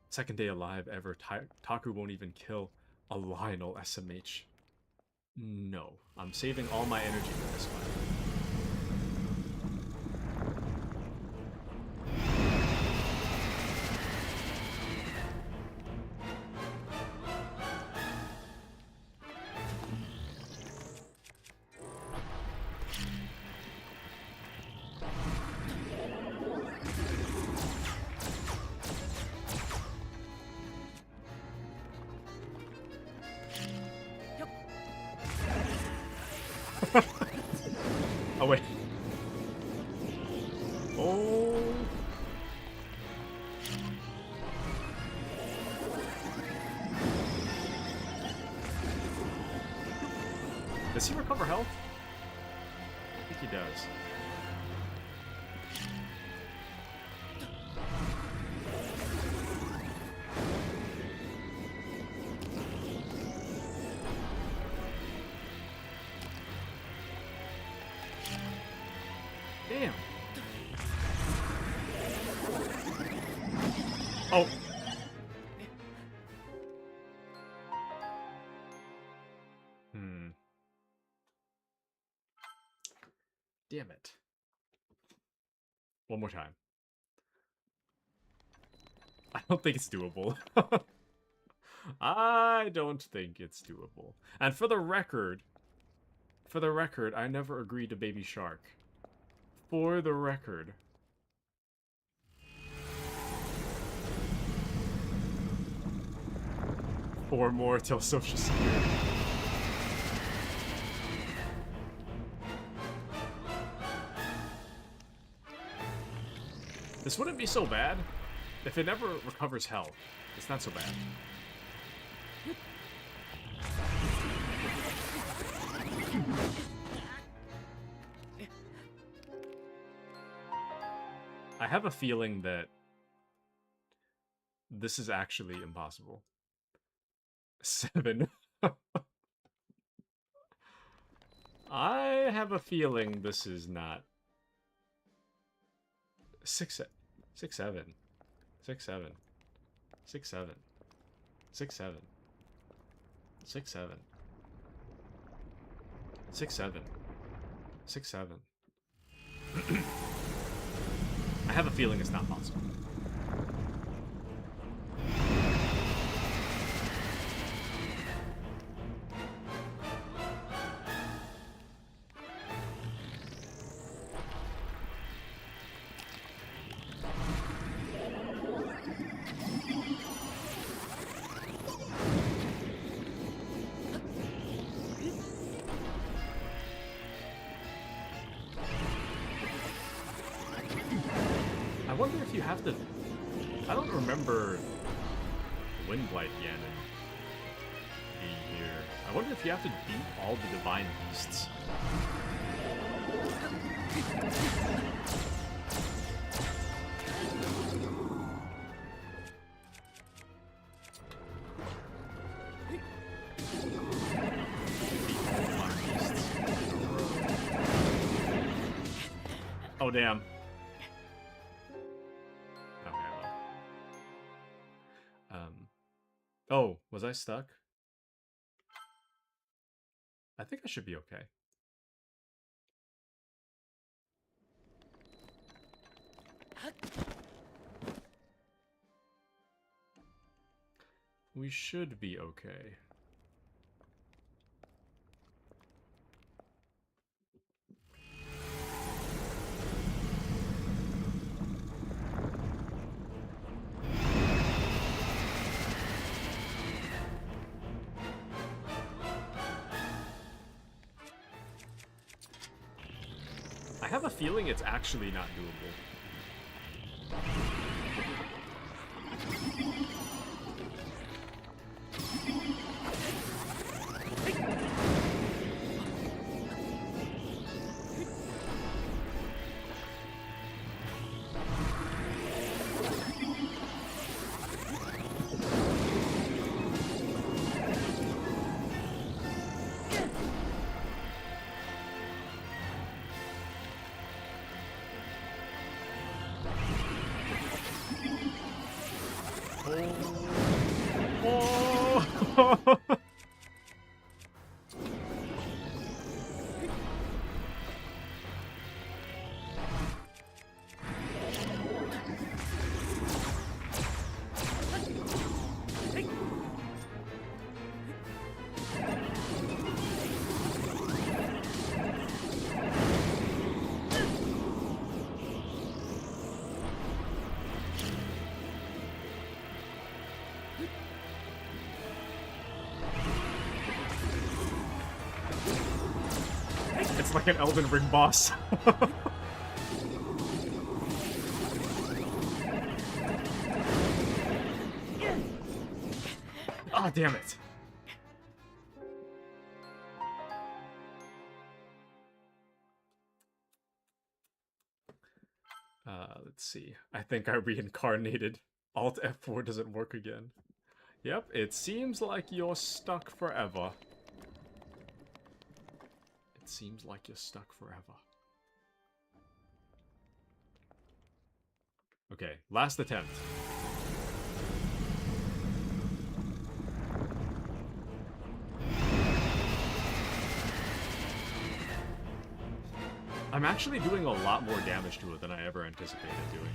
Second day alive ever. Taku won't even kill a Lionel SMH. No. I'm saving all my energy for this fight. Oh, wait. Oh. Does he recover health? I think he does. Damn. Oh. Damn it. One more time. I don't think it's doable. I don't think it's doable. And for the record, I never agreed to Baby Shark. For the record. 4 more till Social Security. This wouldn't be so bad if it never recovers health. It's not so bad. I have a feeling that this is actually impossible. 7. I have a feeling this is not. 6, 7. 6, 7. 6, 7. 6, 7. 6, 7. 6, 7. 6, 7. I have a feeling it's not possible. I wonder if you have to... I don't remember Windblight Ganon being here. I wonder if you have to beat all the Divine Beasts. Oh, damn. Oh, was I stuck? I think I should be okay. We should be okay. I have a feeling it's actually not doable. Oh. It's like an Elden Ring boss. Ah, damn it. Let's see. I think I reincarnated. Alt F4 doesn't work again. Yep, it seems like you're stuck forever. It seems like you're stuck forever. Okay, last attempt. I'm actually doing a lot more damage to it than I ever anticipated doing.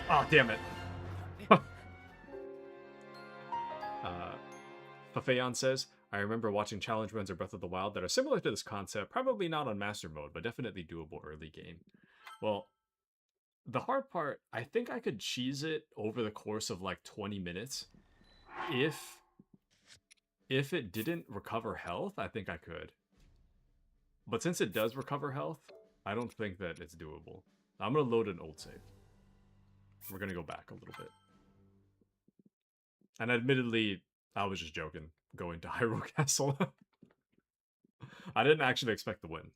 Oh, damn it. Fafeyon says, I remember watching challenge runs of Breath of the Wild that are similar to this concept, probably not on Master Mode, but definitely doable early game. Well, the hard part, I think I could cheese it over the course of like 20 minutes. If it didn't recover health, I think I could. But since it does recover health, I don't think that it's doable. I'm going to load an old save. We're going to go back a little bit. And admittedly, I was just joking, going to Hyrule Castle. I didn't actually expect the win.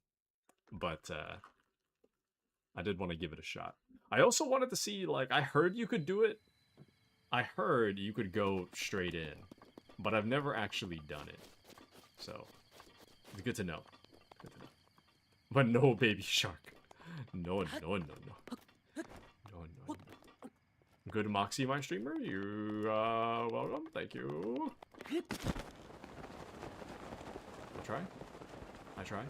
But I did want to give it a shot. I also wanted to see, like, I heard you could do it. I heard you could go straight in. But I've never actually done it. So, it's good to know. Good to know. But no baby shark. No, no, no, no. No, no, no. Good Moxie, my streamer. You are welcome. Thank you. I try. I try.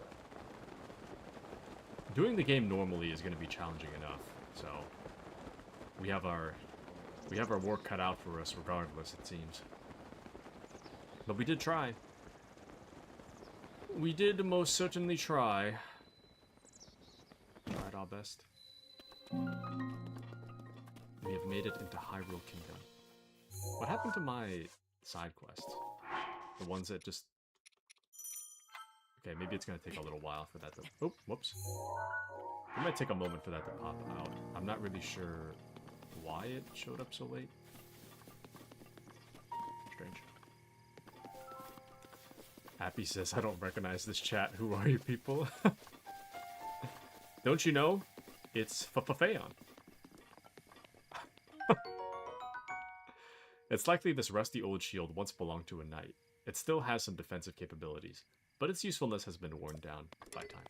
Doing the game normally is going to be challenging enough, so we have our work cut out for us regardless, it seems. But we did try. We did most certainly try. Tried our best. We have made it into Hyrule Kingdom. What happened to my side quests? The ones that just... Okay, maybe it's going to take a little while for that to... Oh, whoops. It might take a moment for that to pop out. I'm not really sure why it showed up so late. Strange. Happy says, I don't recognize this chat. Who are you people? Don't you know? It's Fafeyon. It's likely this rusty old shield once belonged to a knight. It still has some defensive capabilities, but its usefulness has been worn down by time.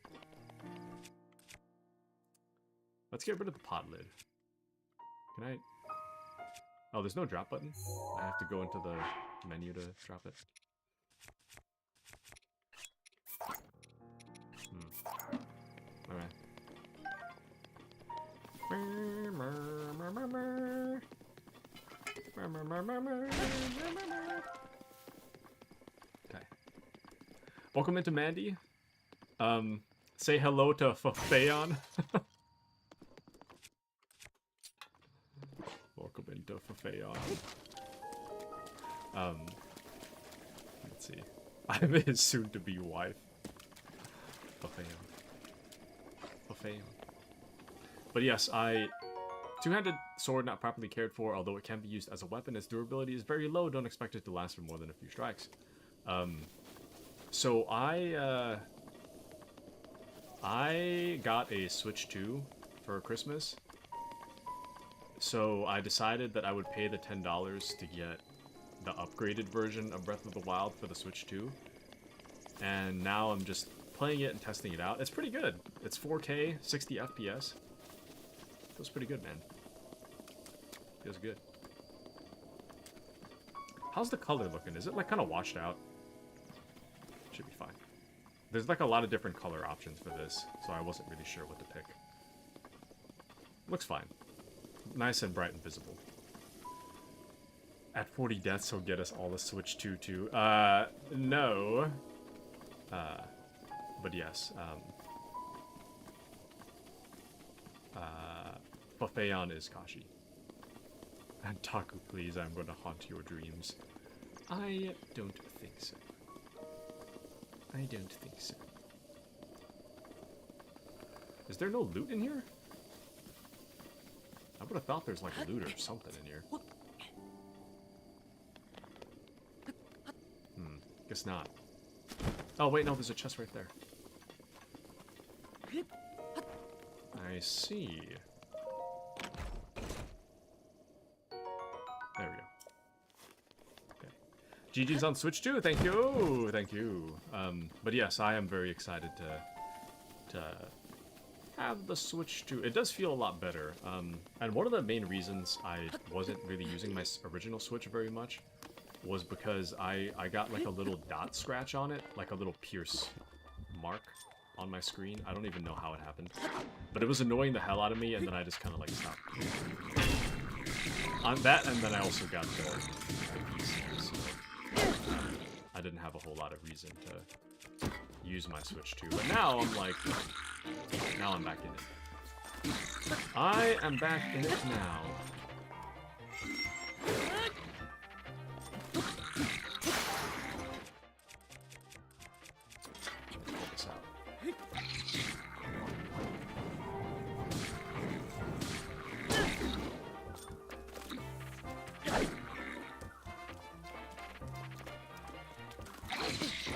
Let's get rid of the pot lid. Can I... Oh, there's no drop button? I have to go into the menu to drop it. Okay. Welcome into Mandy. Say hello to Fafeon. Welcome into Fafeon. Let's see. I'm his soon-to-be wife. Fafeon. But yes, two-handed sword not properly cared for, although it can be used as a weapon. Its durability is very low. Don't expect it to last for more than a few strikes. So I got a Switch 2 for Christmas. So I decided that I would pay the $10 to get the upgraded version of Breath of the Wild for the Switch 2. And now I'm just playing it and testing it out. It's pretty good. It's 4K, 60 FPS. Feels pretty good, man. Feels good. How's the color looking? Is it like kind of washed out? Should be fine. There's like a lot of different color options for this, so I wasn't really sure what to pick. Looks fine. Nice and bright and visible. At 40 deaths, he'll get us all the Switch 2 too. No. But yes. Fafeon is Kashi. And Taku, please, I'm gonna haunt your dreams. I don't think so. I don't think so. Is there no loot in here? I would have thought there's like loot or something in here. Guess not. Oh wait, no, there's a chest right there. I see. There we go. Okay. GG's on Switch 2, thank you! Thank you. But yes, I am very excited to have the Switch 2. It does feel a lot better. And one of the main reasons I wasn't really using my original Switch very much was because I got like a little dot scratch on it, like a little pierce mark on my screen. I don't even know how it happened. But it was annoying the hell out of me, and then I just kind of like stopped. On that, and then I also got the PC, so I didn't have a whole lot of reason to use my Switch 2. But now I'm like, now I'm back in it. I am back in it now. Pull this out.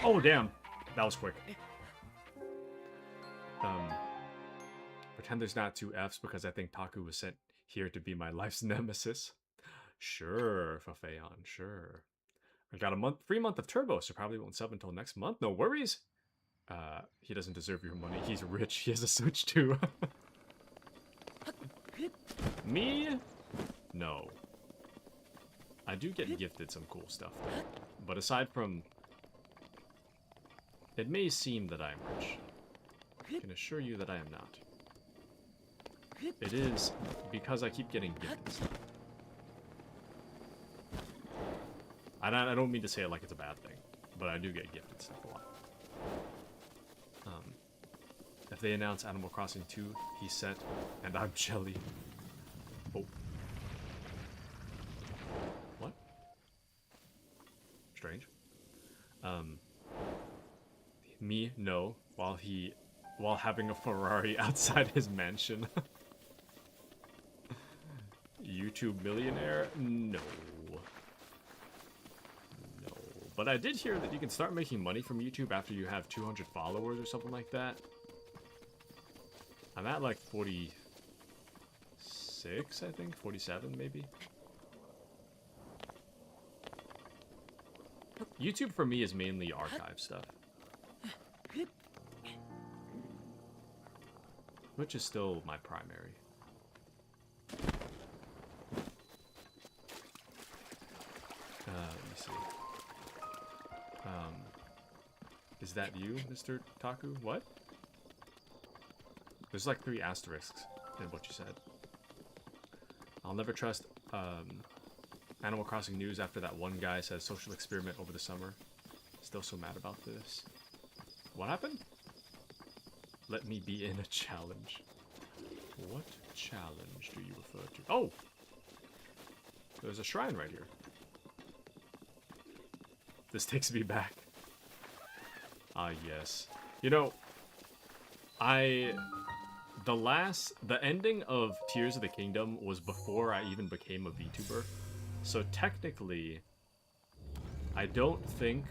Oh, damn. That was quick. Pretend there's not two Fs because I think Taku was sent here to be my life's nemesis. Sure, Fafeon, sure. I got a free month of Turbo, so probably won't sub until next month. No worries. He doesn't deserve your money. He's rich. He has a Switch too. Me? No. I do get gifted some cool stuff, though. But aside from... It may seem that I am rich. I can assure you that I am not. It is because I keep getting gifted stuff. I don't mean to say it like it's a bad thing, but I do get gifted stuff a lot. If they announce Animal Crossing 2, he's set, and I'm jelly. Oh. What? Strange. Me, no. While having a Ferrari outside his mansion. YouTube millionaire? No. No. But I did hear that you can start making money from YouTube after you have 200 followers or something like that. I'm at like 46, I think? 47, maybe? YouTube for me is mainly archive stuff. Which is still my primary. Let me see. Is that you, Mr. Taku? What? There's like 3 asterisks in what you said. I'll never trust Animal Crossing news after that one guy said social experiment over the summer. Still so mad about this. What happened? Let me be in a challenge. What challenge do you refer to? Oh! There's a shrine right here. This takes me back. Ah, yes. You know, the ending of Tears of the Kingdom was before I even became a VTuber. So technically, I don't think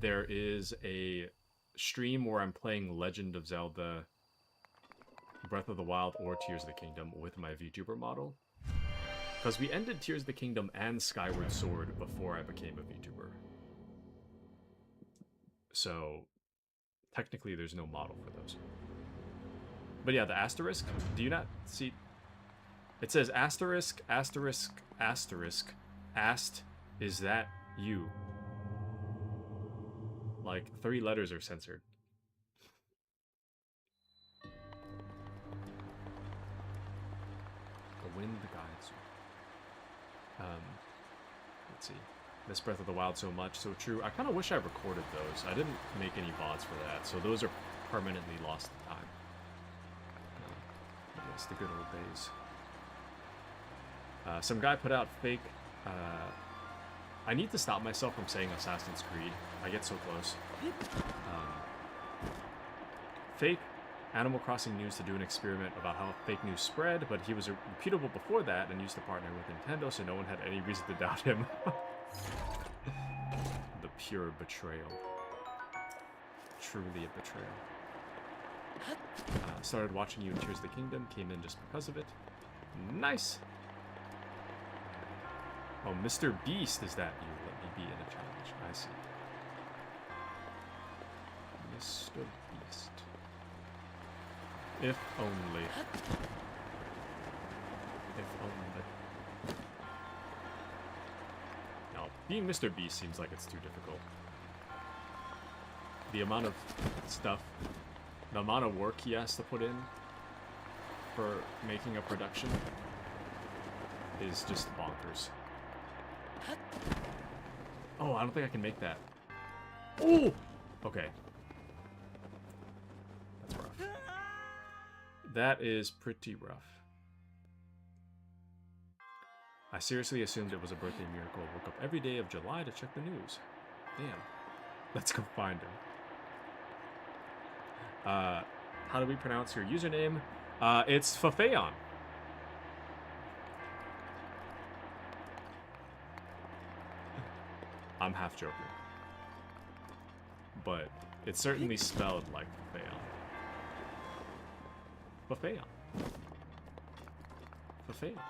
there is a stream where I'm playing Legend of Zelda, Breath of the Wild, or Tears of the Kingdom with my VTuber model. Because we ended Tears of the Kingdom and Skyward Sword before I became a VTuber. So, technically there's no model for those. But yeah, the asterisk, do you not see? It says asterisk, asterisk, asterisk, ast, is that you? Like, 3 letters are censored. The wind guides you. Let's see. Miss Breath of the Wild so much, so true. I kind of wish I recorded those. I didn't make any VODs for that, so those are permanently lost in time. Yes, the good old days. Some guy put out fake... I need to stop myself from saying Assassin's Creed. I get so close. Fake Animal Crossing news to do an experiment about how fake news spread, but he was reputable before that and used to partner with Nintendo, so no one had any reason to doubt him. The pure betrayal. Truly a betrayal. Started watching you in Tears of the Kingdom, came in just because of it. Nice! Oh, Mr. Beast, is that you? Let me be in a challenge. I see. Mr. Beast. If only. If only. No, being Mr. Beast seems like it's too difficult. The amount of stuff, the amount of work he has to put in for making a production is just bonkers. Oh, I don't think I can make that. Oh! Okay. That's rough. That is pretty rough. I seriously assumed it was a birthday miracle. Woke up every day of July to check the news. Damn. Let's go find him. How do we pronounce your username? It's Fafeon. I'm half joking. But it's certainly spelled like Fafeon. Fafeon. Fafeon.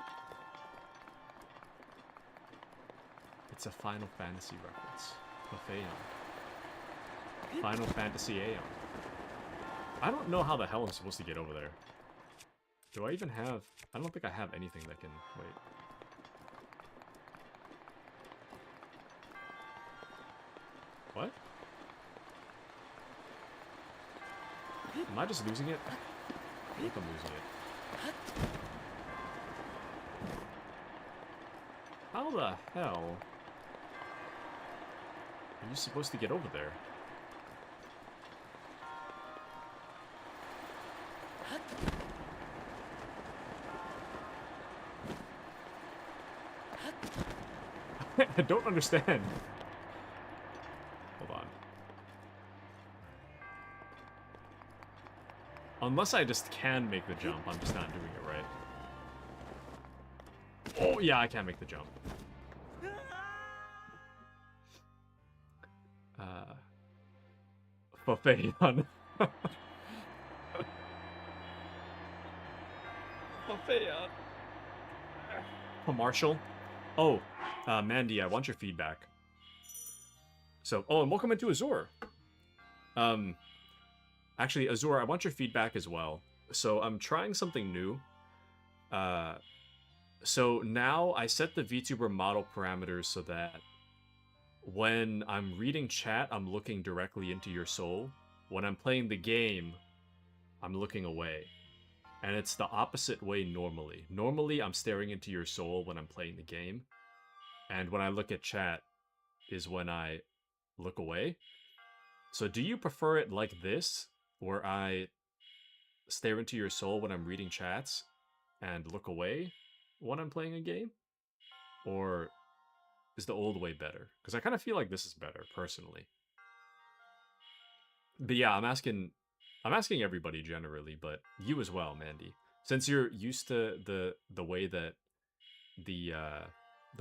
It's a Final Fantasy reference. Fafeon. Final Fantasy Aeon. I don't know how the hell I'm supposed to get over there. Do I even have... I don't think I have anything that can... Wait. What? Am I just losing it? I think I'm losing it. How the hell are you supposed to get over there? I don't understand. Hold on. Unless I just can make the jump, I'm just not doing it right. Oh, yeah, I can make the jump. Fafeon. Fafeon. Oh, Marshall. Oh, Mandy, I want your feedback. So, oh, and welcome into Azure. Actually, Azure, I want your feedback as well. So, I'm trying something new. So now I set the VTuber model parameters so that when I'm reading chat, I'm looking directly into your soul. When I'm playing the game, I'm looking away. And it's the opposite way normally. Normally, I'm staring into your soul when I'm playing the game. and when I look at chat is when I look away. So do you prefer it like this, where I stare into your soul when I'm reading chats and look away when I'm playing a game? Or is the old way better? Because I kind of feel like this is better, personally. But yeah, I'm asking everybody generally, but you as well, Mandy. Since you're used to the way that the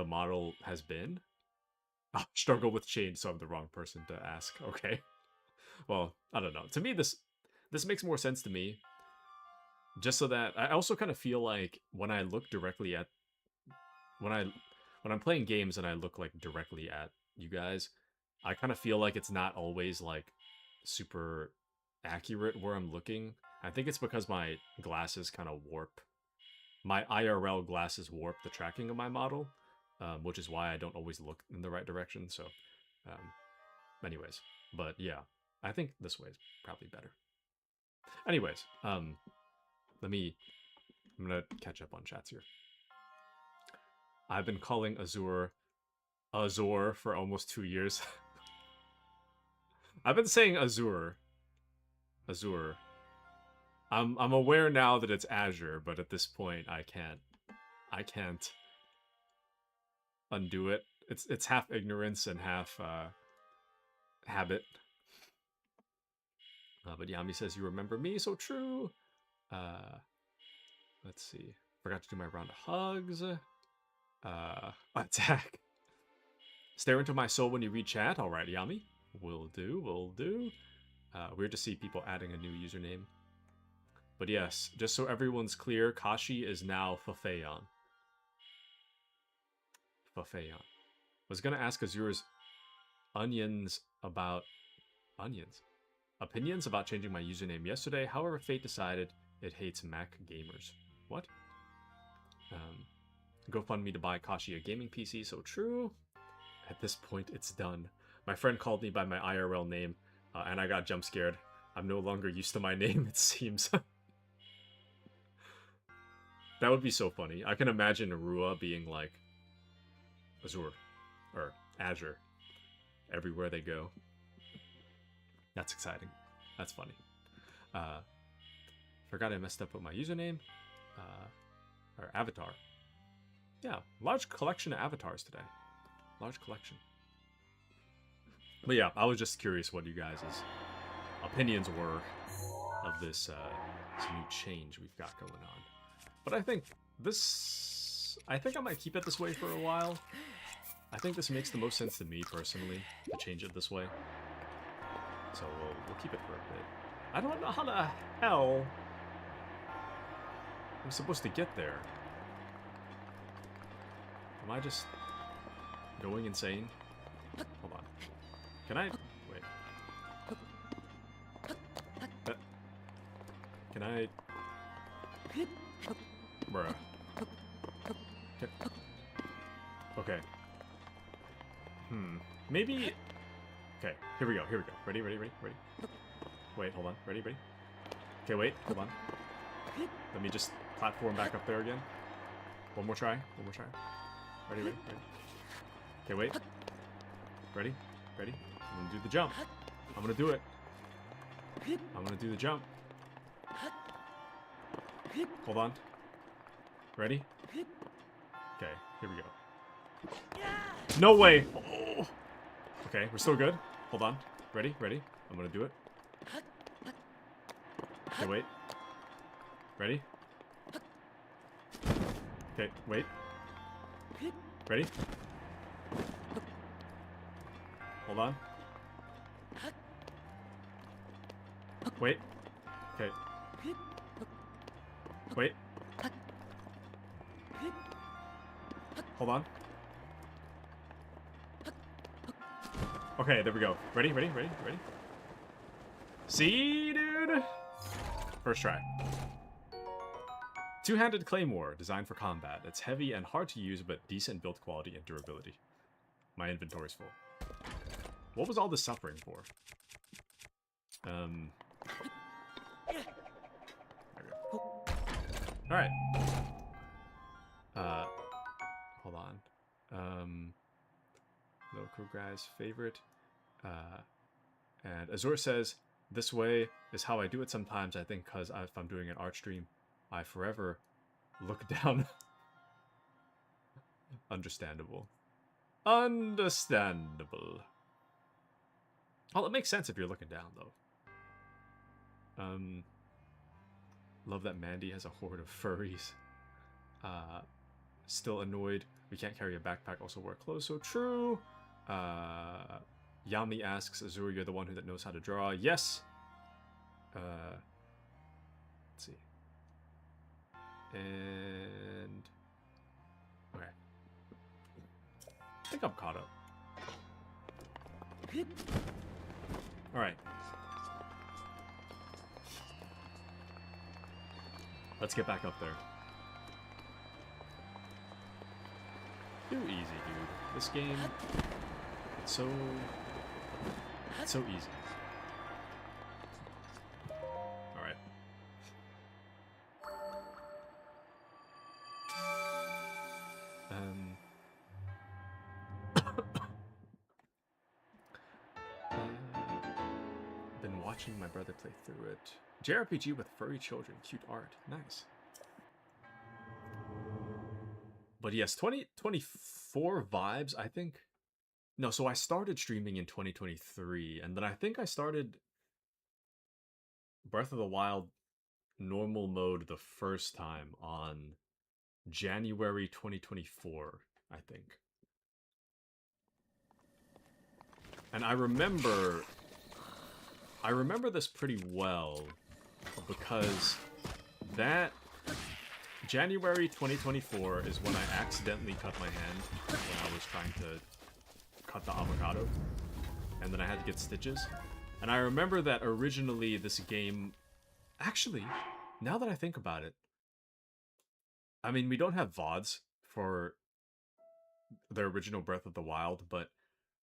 model has been. Oh, struggle with change, so I'm the wrong person to ask. Okay. Well, I don't know. To me, this makes more sense to me. Just so that I also kind of feel like when I look directly at when I'm playing games and I look like directly at you guys, I kind of feel like it's not always like super accurate where I'm looking. I think it's because my glasses kind of warp. My IRL glasses warp the tracking of my model, which is why I don't always look in the right direction. So, anyways, but yeah, I think this way is probably better. Anyways, I'm gonna catch up on chats here. I've been calling Azure for almost 2 years. I've been saying Azure. I'm aware now that it's Azure, but at this point I can't undo it. It's half ignorance and half habit. But Yami says you remember me, so true. Let's see. Forgot to do my round of hugs. Attack. Stare into my soul when you read chat. All right, Yami. Will do. Weird to see people adding a new username. But yes, just so everyone's clear, Kashi is now Fafeyon. Was gonna ask Azure's opinions about changing my username yesterday. However, Fate decided it hates Mac gamers. What? GoFundMe to buy Kashi a gaming PC. So true. At this point, it's done. My friend called me by my IRL name, and I got jump scared. I'm no longer used to my name, it seems. That would be so funny. I can imagine Rua being like Azure or Azure everywhere they go. That's exciting. That's funny. Forgot I messed up with my username. Or avatar. Yeah, large collection of avatars today. Large collection. But yeah, I was just curious what you guys' opinions were of this new change we've got going on. But I think I might keep it this way for a while. I think this makes the most sense to me personally to change it this way. So we'll keep it for a bit. I don't know how the hell I'm supposed to get there. Am I just going insane? Hold on. Can I... Wait. Can I... Bruh. Okay. Maybe... Okay, here we go. Ready? Wait, hold on. Ready? Okay, wait, hold on. Let me just platform back up there again. One more try. Ready? Okay, wait. Ready? I'm gonna do the jump. I'm gonna do it. I'm gonna do the jump. Hold on. Ready? Okay, here we go. No way! Oh. Okay, we're still good. Hold on. Ready? I'm gonna do it. Okay, wait. Ready? Okay, wait. Ready? Hold on. Wait. Okay. Wait. Hold on. Okay, there we go. Ready? See, dude? First try. Two-handed claymore, designed for combat. It's heavy and hard to use, but decent build quality and durability. My inventory's full. What was all this suffering for? Alright. Hold on. micro guy's favorite. And Azur says, this way is how I do it sometimes, I think, because if I'm doing an art stream, I forever look down. Understandable. Understandable. Well, it makes sense if you're looking down, though. Love that Mandy has a horde of furries. Still annoyed we can't carry a backpack, also wear clothes, so true. Yami asks, Azur, you're the one that knows how to draw. Yes. Let's see. And... okay. I think I'm caught up. Alright. Let's get back up there. Too easy, dude. This game, it's so easy. Alright. Been watching my brother play through it. JRPG with furry children, cute art, nice. But yes, 2024 vibes, I think. No, so I started streaming in 2023, and then I think I started Breath of the Wild normal mode the first time on January 2024, I think. And I remember this pretty well because that January 2024 is when I accidentally cut my hand when I was trying to cut the avocado, and then I had to get stitches. And I remember that originally this game, actually, now that I think about it, I mean, we don't have VODs for the original Breath of the Wild, but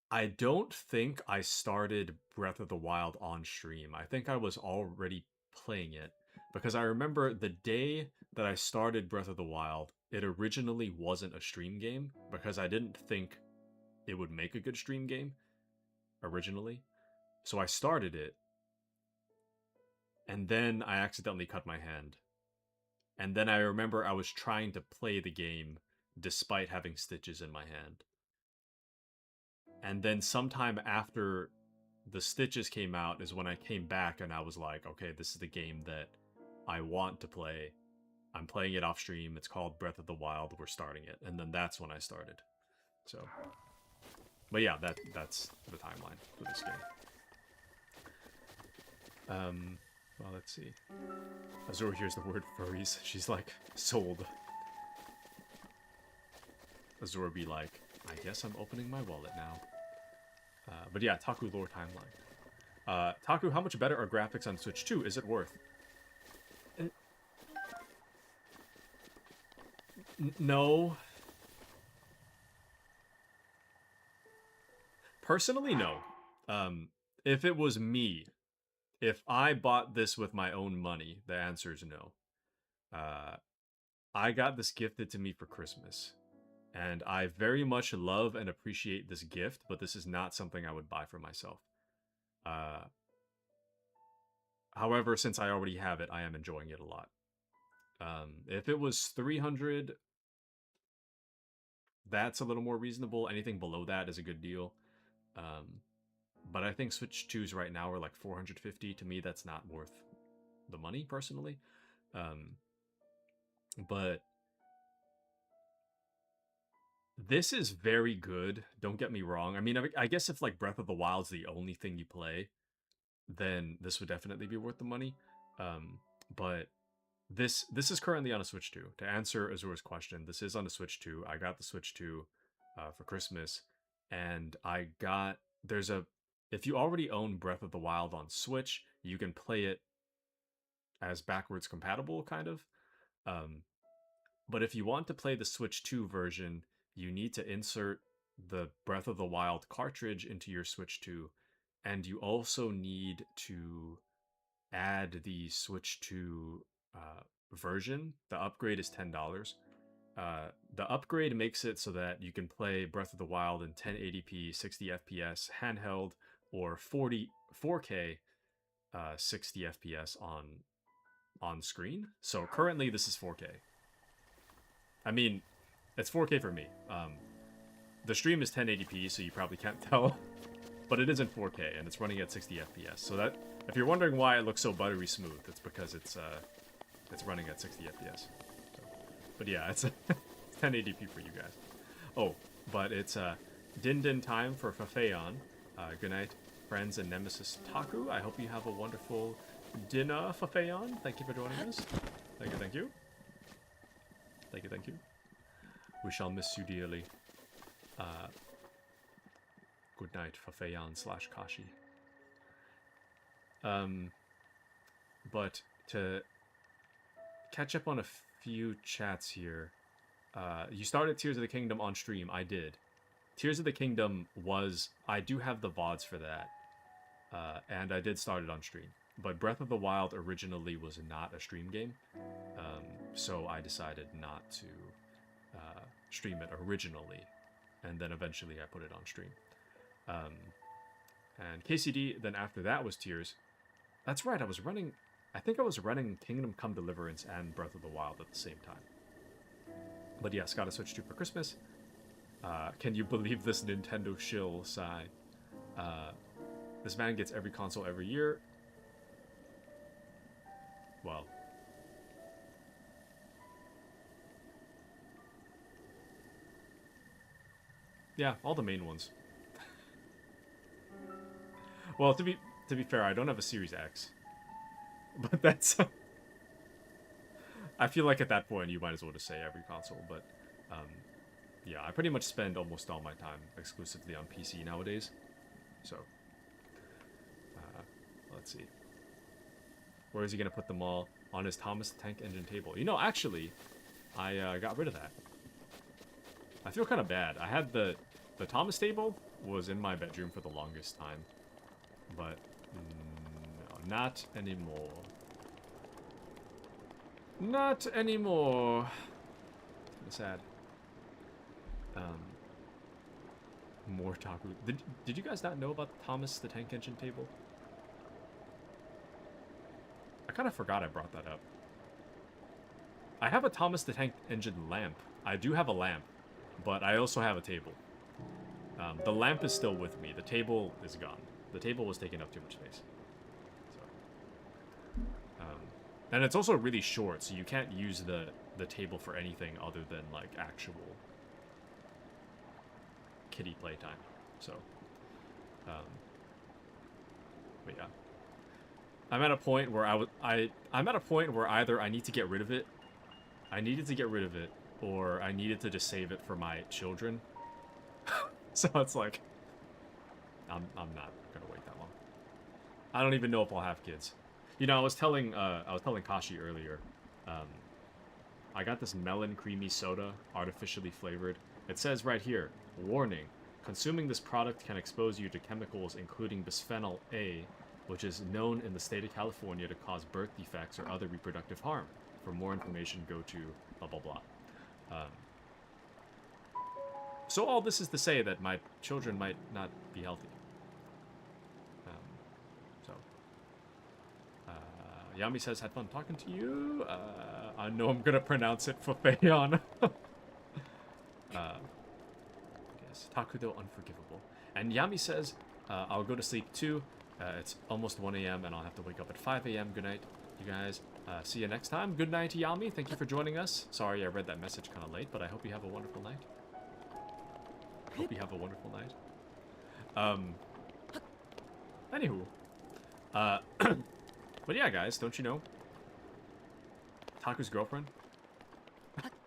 I don't think I started Breath of the Wild on stream. I think I was already playing it, because I remember the day that I started Breath of the Wild, it originally wasn't a stream game, because I didn't think it would make a good stream game originally. So I started it, and then I accidentally cut my hand. And then I remember I was trying to play the game despite having stitches in my hand. And then sometime after the stitches came out is when I came back and I was like, okay, this is the game that I want to play. I'm playing it off stream. It's called Breath of the Wild. We're starting it. And then that's when I started. So, but yeah, that's the timeline for this game. Well, let's see. Azur hears the word furries. She's like, sold. Azur be like, I guess I'm opening my wallet now. But yeah, Taku lore timeline. Taku, how much better are graphics on Switch 2? Is it worth? No. Personally, no. If it was me, if I bought this with my own money, the answer is no. I got this gifted to me for Christmas, and I very much love and appreciate this gift, but this is not something I would buy for myself. However, since I already have it, I am enjoying it a lot. If it was 300, that's a little more reasonable. Anything below that is a good deal. But I think Switch 2s right now are like 450. To me, that's not worth the money, personally. But this is very good. Don't get me wrong. I mean, I guess if like Breath of the Wild's the only thing you play, then this would definitely be worth the money. But this is currently on a Switch 2. To answer Azur's question, this is on a Switch 2. I got the Switch 2 for Christmas, and I got if you already own Breath of the Wild on Switch, you can play it as backwards compatible, kind of. But if you want to play the Switch 2 version, you need to insert the Breath of the Wild cartridge into your Switch 2, and you also need to add the Switch 2 version. The upgrade is $10. The upgrade makes it so that you can play Breath of the Wild in 1080p 60 FPS handheld or 4K 60 FPS on screen. So currently this is 4K. I mean, it's 4K for me. The stream is 1080p, so you probably can't tell, but it is in 4K and it's running at 60 FPS. So that, if you're wondering why it looks so buttery smooth, it's because it's running at 60 FPS. So, but yeah, it's 1080p for you guys. Oh, but it's din din time for Fafeon. Good night, friends and nemesis Taku. I hope you have a wonderful dinner, Fafeon. Thank you for joining us. Thank you, thank you. Thank you, thank you. We shall miss you dearly. Good night, Fafeon / Kashi. But to catch up on a few chats here, you started Tears of the Kingdom on stream. I did. Tears of the Kingdom was... I do have the VODs for that. And I did start it on stream. But Breath of the Wild originally was not a stream game. So I decided not to stream it originally. And then eventually I put it on stream. And KCD, then after that was Tears. That's right, I was running... I think I was running Kingdom Come Deliverance and Breath of the Wild at the same time. But yes, got a Switch 2 for Christmas. Can you believe this Nintendo shill, sigh? This man gets every console every year. Well. Yeah, all the main ones. Well, to be fair, I don't have a Series X. But that's... I feel like at that point, you might as well just say every console, but... yeah, I pretty much spend almost all my time exclusively on PC nowadays. So... let's see. Where is he going to put them all? On his Thomas the Tank Engine table. You know, actually, I got rid of that. I feel kind of bad. I had the Thomas table was in my bedroom for the longest time. But... no, not anymore. Not anymore. Kind of sad. More Taku. Did you guys not know about the Thomas the Tank Engine table? I kind of forgot I brought that up. I have a Thomas the Tank Engine lamp. I do have a lamp, but I also have a table. The lamp is still with me. The table is gone. The table was taking up too much space. So, and it's also really short, so you can't use the table for anything other than like actual kiddie playtime. So, but yeah, I'm at a point where I'm at a point where either I need to get rid of it, or I needed to just save it for my children. So it's like, I'm not gonna wait that long. I don't even know if I'll have kids. You know, I was telling Kashi earlier, I got this melon creamy soda, artificially flavored. It says right here, warning, consuming this product can expose you to chemicals including bisphenol A, which is known in the state of California to cause birth defects or other reproductive harm. For more information, go to blah blah blah. So all this is to say that my children might not be healthy. Yami says, had fun talking to you. I know I'm gonna pronounce it for Fayon. Yes, Takudo unforgivable. And Yami says, I'll go to sleep too. It's almost 1 a.m. and I'll have to wake up at 5 a.m. Good night, you guys. See you next time. Good night, Yami. Thank you for joining us. Sorry I read that message kind of late, but I hope you have a wonderful night. Hope you have a wonderful night. Anywho. But yeah, guys, don't you know? Taku's girlfriend?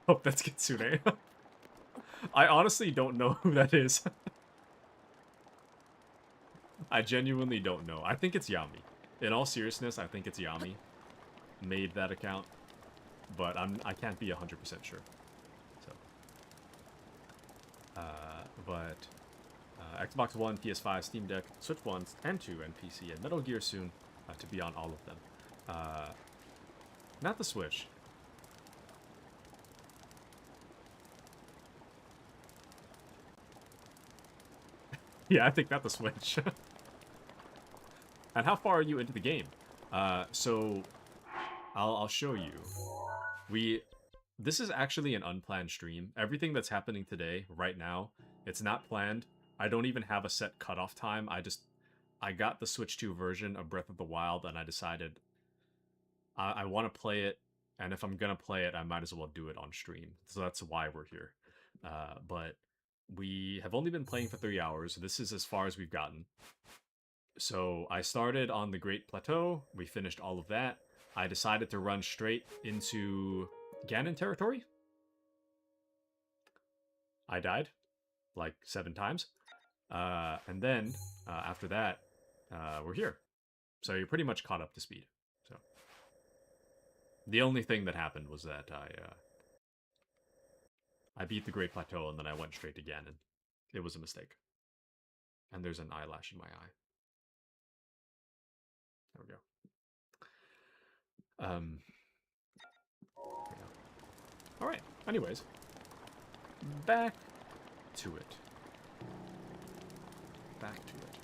Hope that's Kitsune. I honestly don't know who that is. I genuinely don't know. I think it's Yami. In all seriousness, I think it's Yami. Made that account. But I can't be 100% sure. So. Xbox One, PS5, Steam Deck, Switch 1 and 2, and PC, and Metal Gear soon to be on all of them. Not the Switch. Yeah, I think that's the Switch. And how far are you into the game? So I'll show you. This is actually an unplanned stream. Everything that's happening today, right now, it's not planned. I don't even have a set cutoff time. I got the Switch 2 version of Breath of the Wild, and I decided I want to play it, and if I'm gonna play it, I might as well do it on stream. So that's why we're here. But we have only been playing for 3 hours. This is as far as we've gotten. So I started on the Great Plateau. We finished all of that. I decided to run straight into Ganon territory. I died like 7 times. And then after that, we're here. So you're pretty much caught up to speed. So the only thing that happened was that I beat the Great Plateau and then I went straight to Ganon. It was a mistake. And there's an eyelash in my eye. There we go. Yeah. All right. Anyways, back to it. Back to it.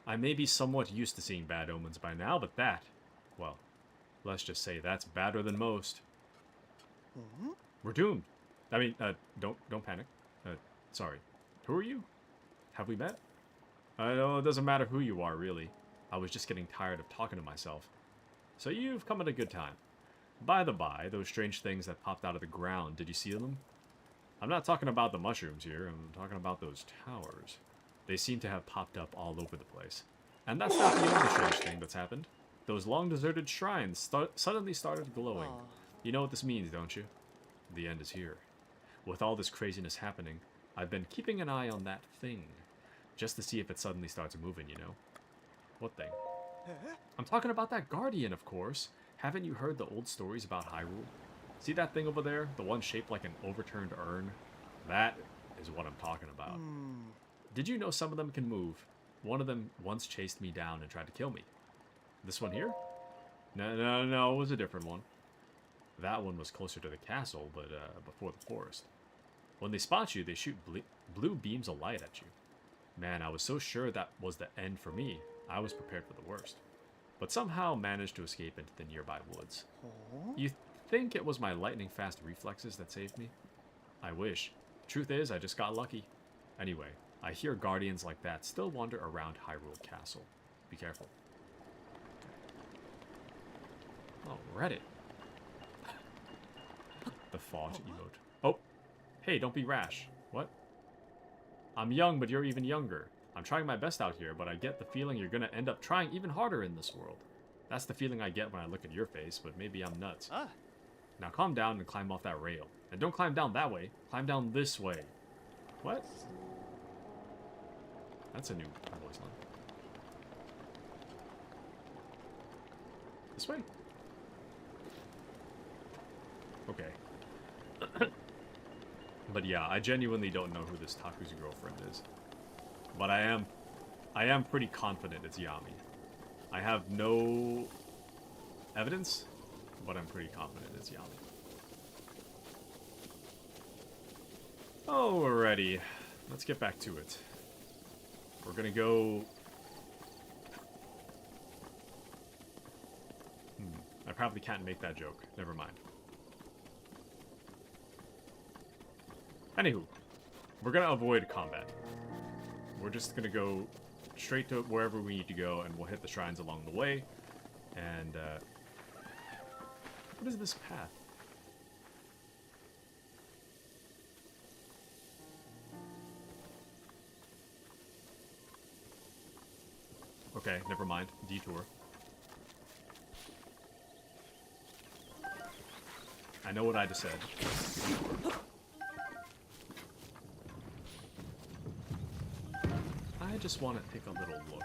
I may be somewhat used to seeing bad omens by now, but that, well, let's just say that's badder than most. We're doomed. I mean, don't panic. Sorry. Who are you? Have we met? No, it doesn't matter who you are, really. I was just getting tired of talking to myself. So you've come at a good time. By the by, those strange things that popped out of the ground, did you see them? I'm not talking about the mushrooms here, I'm talking about those towers. They seem to have popped up all over the place. And that's not the only strange thing that's happened. Those long-deserted shrines suddenly started glowing. You know what this means, don't you? The end is here. With all this craziness happening, I've been keeping an eye on that thing. Just to see if it suddenly starts moving, you know? What thing? I'm talking about that guardian, of course. Haven't you heard the old stories about Hyrule? See that thing over there? The one shaped like an overturned urn? That is what I'm talking about. Did you know some of them can move? One of them once chased me down and tried to kill me. This one here? No, it was a different one. That one was closer to the castle, but before the forest. When they spot you, they shoot blue beams of light at you. Man, I was so sure that was the end for me. I was prepared for the worst. But somehow managed to escape into the nearby woods. You think it was my lightning-fast reflexes that saved me? I wish. Truth is, I just got lucky. Anyway, I hear guardians like that still wander around Hyrule Castle. Be careful. Oh, Reddit. The thought emote. Oh, hey, don't be rash. What? I'm young, but you're even younger. I'm trying my best out here, but I get the feeling you're gonna end up trying even harder in this world. That's the feeling I get when I look at your face, but maybe I'm nuts. Now calm down and climb off that rail. And don't climb down that way. Climb down this way. What? That's a new voice line. This way? Okay. But yeah, I genuinely don't know who this Taku's girlfriend is. But I am pretty confident it's Yami. I have no evidence, but I'm pretty confident it's Yami. Alrighty, let's get back to it. We're gonna go... I probably can't make that joke. Never mind. Anywho, we're gonna avoid combat. We're just gonna go straight to wherever we need to go, and we'll hit the shrines along the way. And, what is this path? Okay, never mind. Detour. I know what I just said. I just want to take a little look.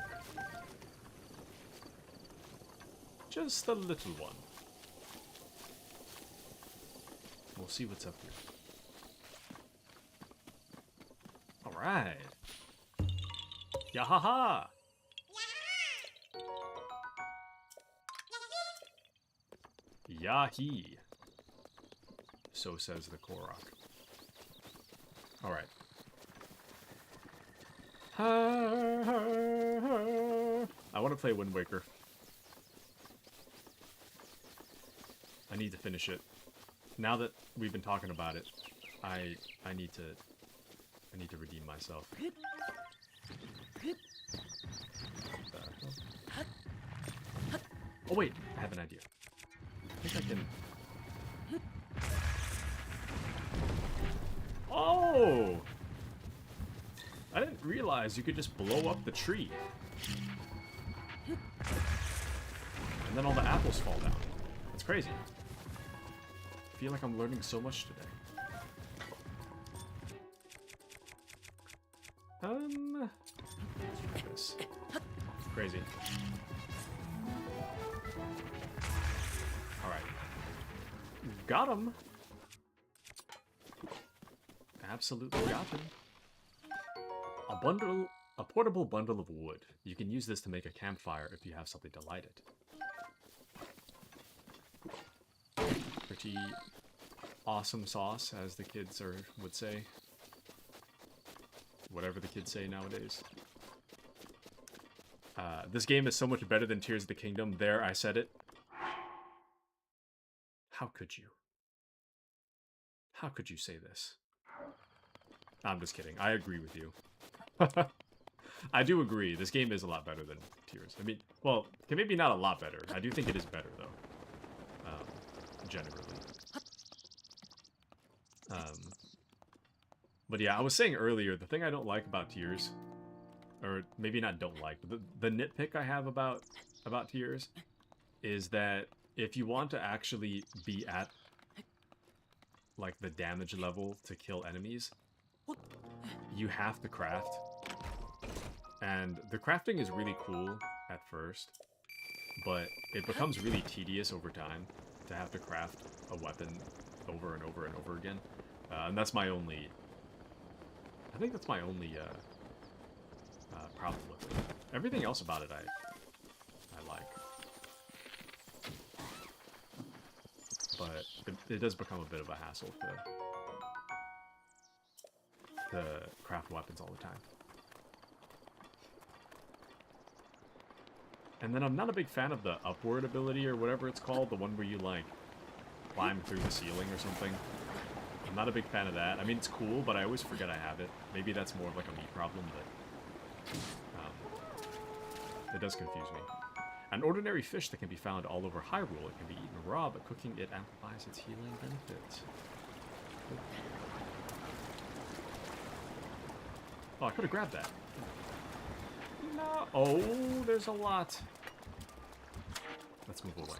Just a little one. We'll see what's up here. Alright. Yahaha! Yahi. So says the Korok. Alright. I want to play Wind Waker. I need to finish it. Now that we've been talking about it, I need to redeem myself. Oh wait, I have an idea. I think I can. Oh! I didn't realize you could just blow up the tree. And then all the apples fall down. That's crazy. I feel like I'm learning so much today. Let's try this. Crazy. Alright. Got him! Absolutely got him. A portable bundle of wood. You can use this to make a campfire if you have something to light it. Pretty awesome sauce, as the kids would say. Whatever the kids say nowadays. This game is so much better than Tears of the Kingdom. There, I said it. How could you? How could you say this? I'm just kidding. I agree with you. I do agree. This game is a lot better than Tears. I mean, well, maybe not a lot better. I do think it is better, though. Generally. But yeah, I was saying earlier, the thing I don't like about Tears, or maybe not don't like, but the nitpick I have about Tears is that if you want to actually be at like the damage level to kill enemies, you have to craft. And the crafting is really cool at first, but it becomes really tedious over time to have to craft a weapon over and over and over again. And that's my only... I think that's my only problem with it. Everything else about it I like. But it does become a bit of a hassle to craft weapons all the time. And then I'm not a big fan of the upward ability or whatever it's called, the one where you like climb through the ceiling or something. I'm not a big fan of that. I mean, it's cool, but I always forget I have it. Maybe that's more of like a me problem, but it does confuse me. An ordinary fish that can be found all over Hyrule. It can be eaten raw, but cooking it amplifies its healing benefits. Oh, I could have grabbed that. No. Oh, there's a lot. Let's move away.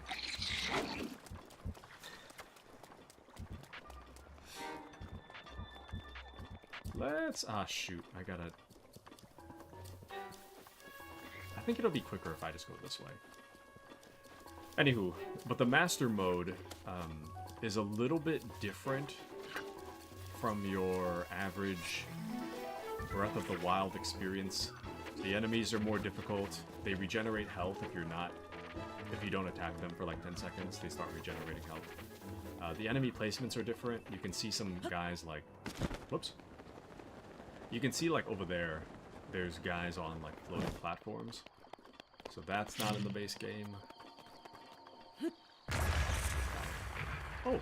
Let's... Ah, shoot. I gotta... I think it'll be quicker if I just go this way. Anywho, but the Master Mode is a little bit different from your average Breath of the Wild experience. The enemies are more difficult. They regenerate health if you don't attack them for like 10 seconds, they start regenerating health. The enemy placements are different. You can see some guys like... Whoops. You can see like over there, there's guys on like floating platforms. So that's not in the base game. Oh.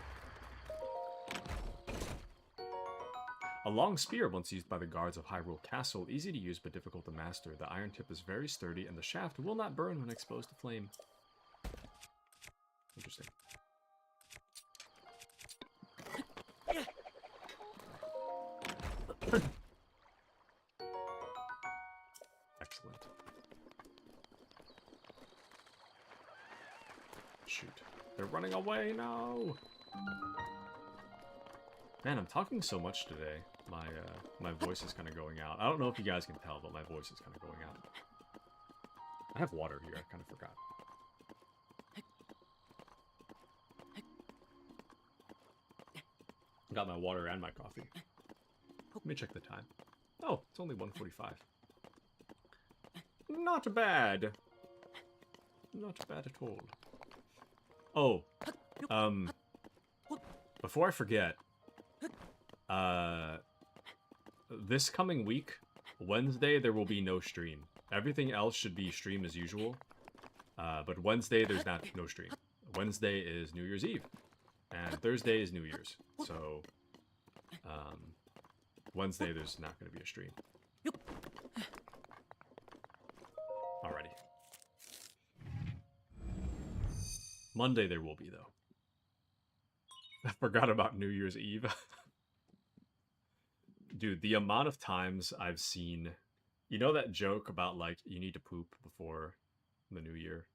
A long spear once used by the guards of Hyrule Castle, easy to use but difficult to master. The iron tip is very sturdy and the shaft will not burn when exposed to flame. Interesting. Excellent. Shoot. They're running away, no! Man, I'm talking so much today. My voice is kind of going out. I don't know if you guys can tell, but my voice is kind of going out. I have water here, I kind of forgot. Got my water and my coffee. Let me check the time. Oh, it's only 1:45. Not bad. Not bad at all. Oh, before I forget, this coming week, Wednesday, there will be no stream. Everything else should be stream as usual. But Wednesday, there's no stream. Wednesday is New Year's Eve. And Thursday is New Year's. So, Wednesday, there's not going to be a stream. Alrighty. Monday, there will be, though. I forgot about New Year's Eve. Dude, the amount of times I've seen... You know that joke about, like, you need to poop before the new year?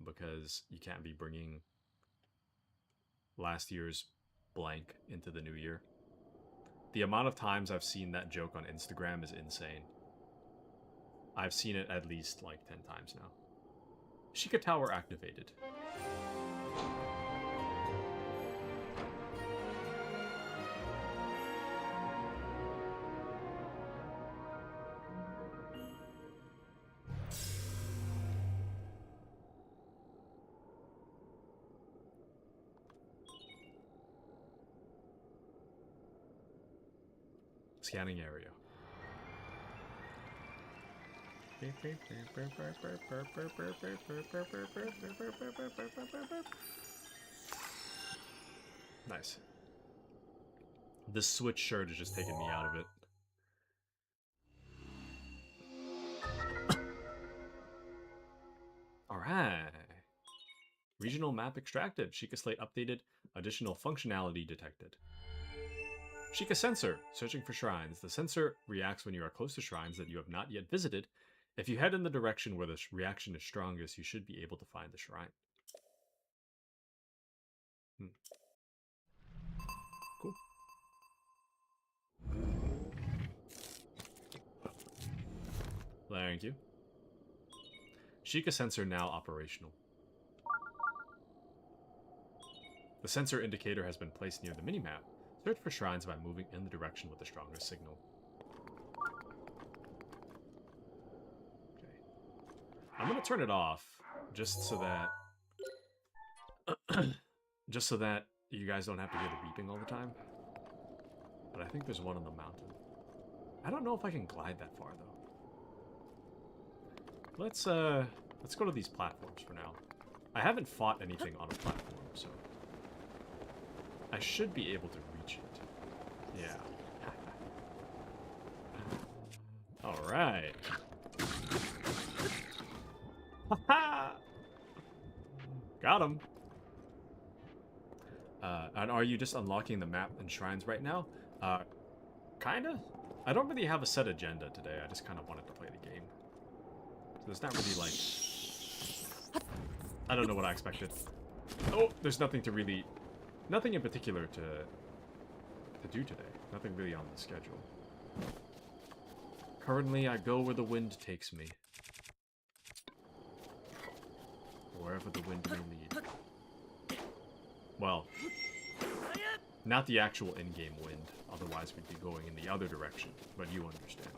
Because you can't be bringing last year's blank into the new year. The amount of times I've seen that joke on Instagram is insane. I've seen it at least, like, 10 times now. Sheikah Tower activated. Scanning area. Nice. This Switch shirt is just taking me out of it. Alright. Regional map extracted. Sheikah Slate updated. Additional functionality detected. Sheikah Sensor. Searching for shrines. The sensor reacts when you are close to shrines that you have not yet visited. If you head in the direction where the reaction is strongest, you should be able to find the shrine. Cool. Thank you. Sheikah Sensor now operational. The sensor indicator has been placed near the minimap. Search for shrines by moving in the direction with the strongest signal. Okay. I'm gonna turn it off, just so that you guys don't have to hear the beeping all the time. But I think there's one on the mountain. I don't know if I can glide that far though. Let's go to these platforms for now. I haven't fought anything on a platform, so I should be able to reach it. Yeah. Alright. Got him. And are you just unlocking the map and shrines right now? Kinda. I don't really have a set agenda today. I just kind of wanted to play the game. So there's not really, like... I don't know what I expected. Oh, there's nothing to really... Nothing in particular to do today. Nothing really on the schedule. Currently, I go where the wind takes me. Wherever the wind may lead. Well, not the actual in-game wind. Otherwise, we'd be going in the other direction. But you understand.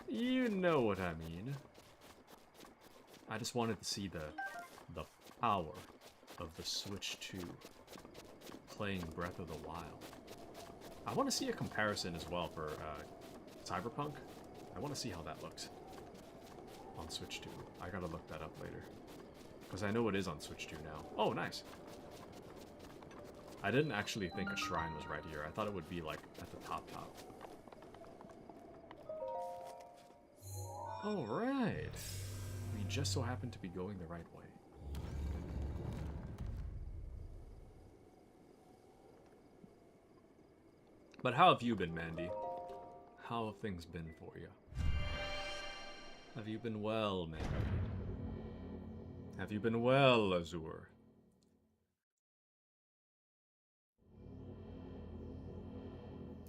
You know what I mean. I just wanted to see the power of the Switch 2 playing Breath of the Wild. I want to see a comparison as well for Cyberpunk. I want to see how that looks on Switch 2. I gotta look that up later. Because I know it is on Switch 2 now. Oh, nice. I didn't actually think a shrine was right here. I thought it would be, like, at the top. Alright. We just so happen to be going the right way. But how have you been, Mandy? How have things been for you? Have you been well, Mandy? Have you been well, Azure?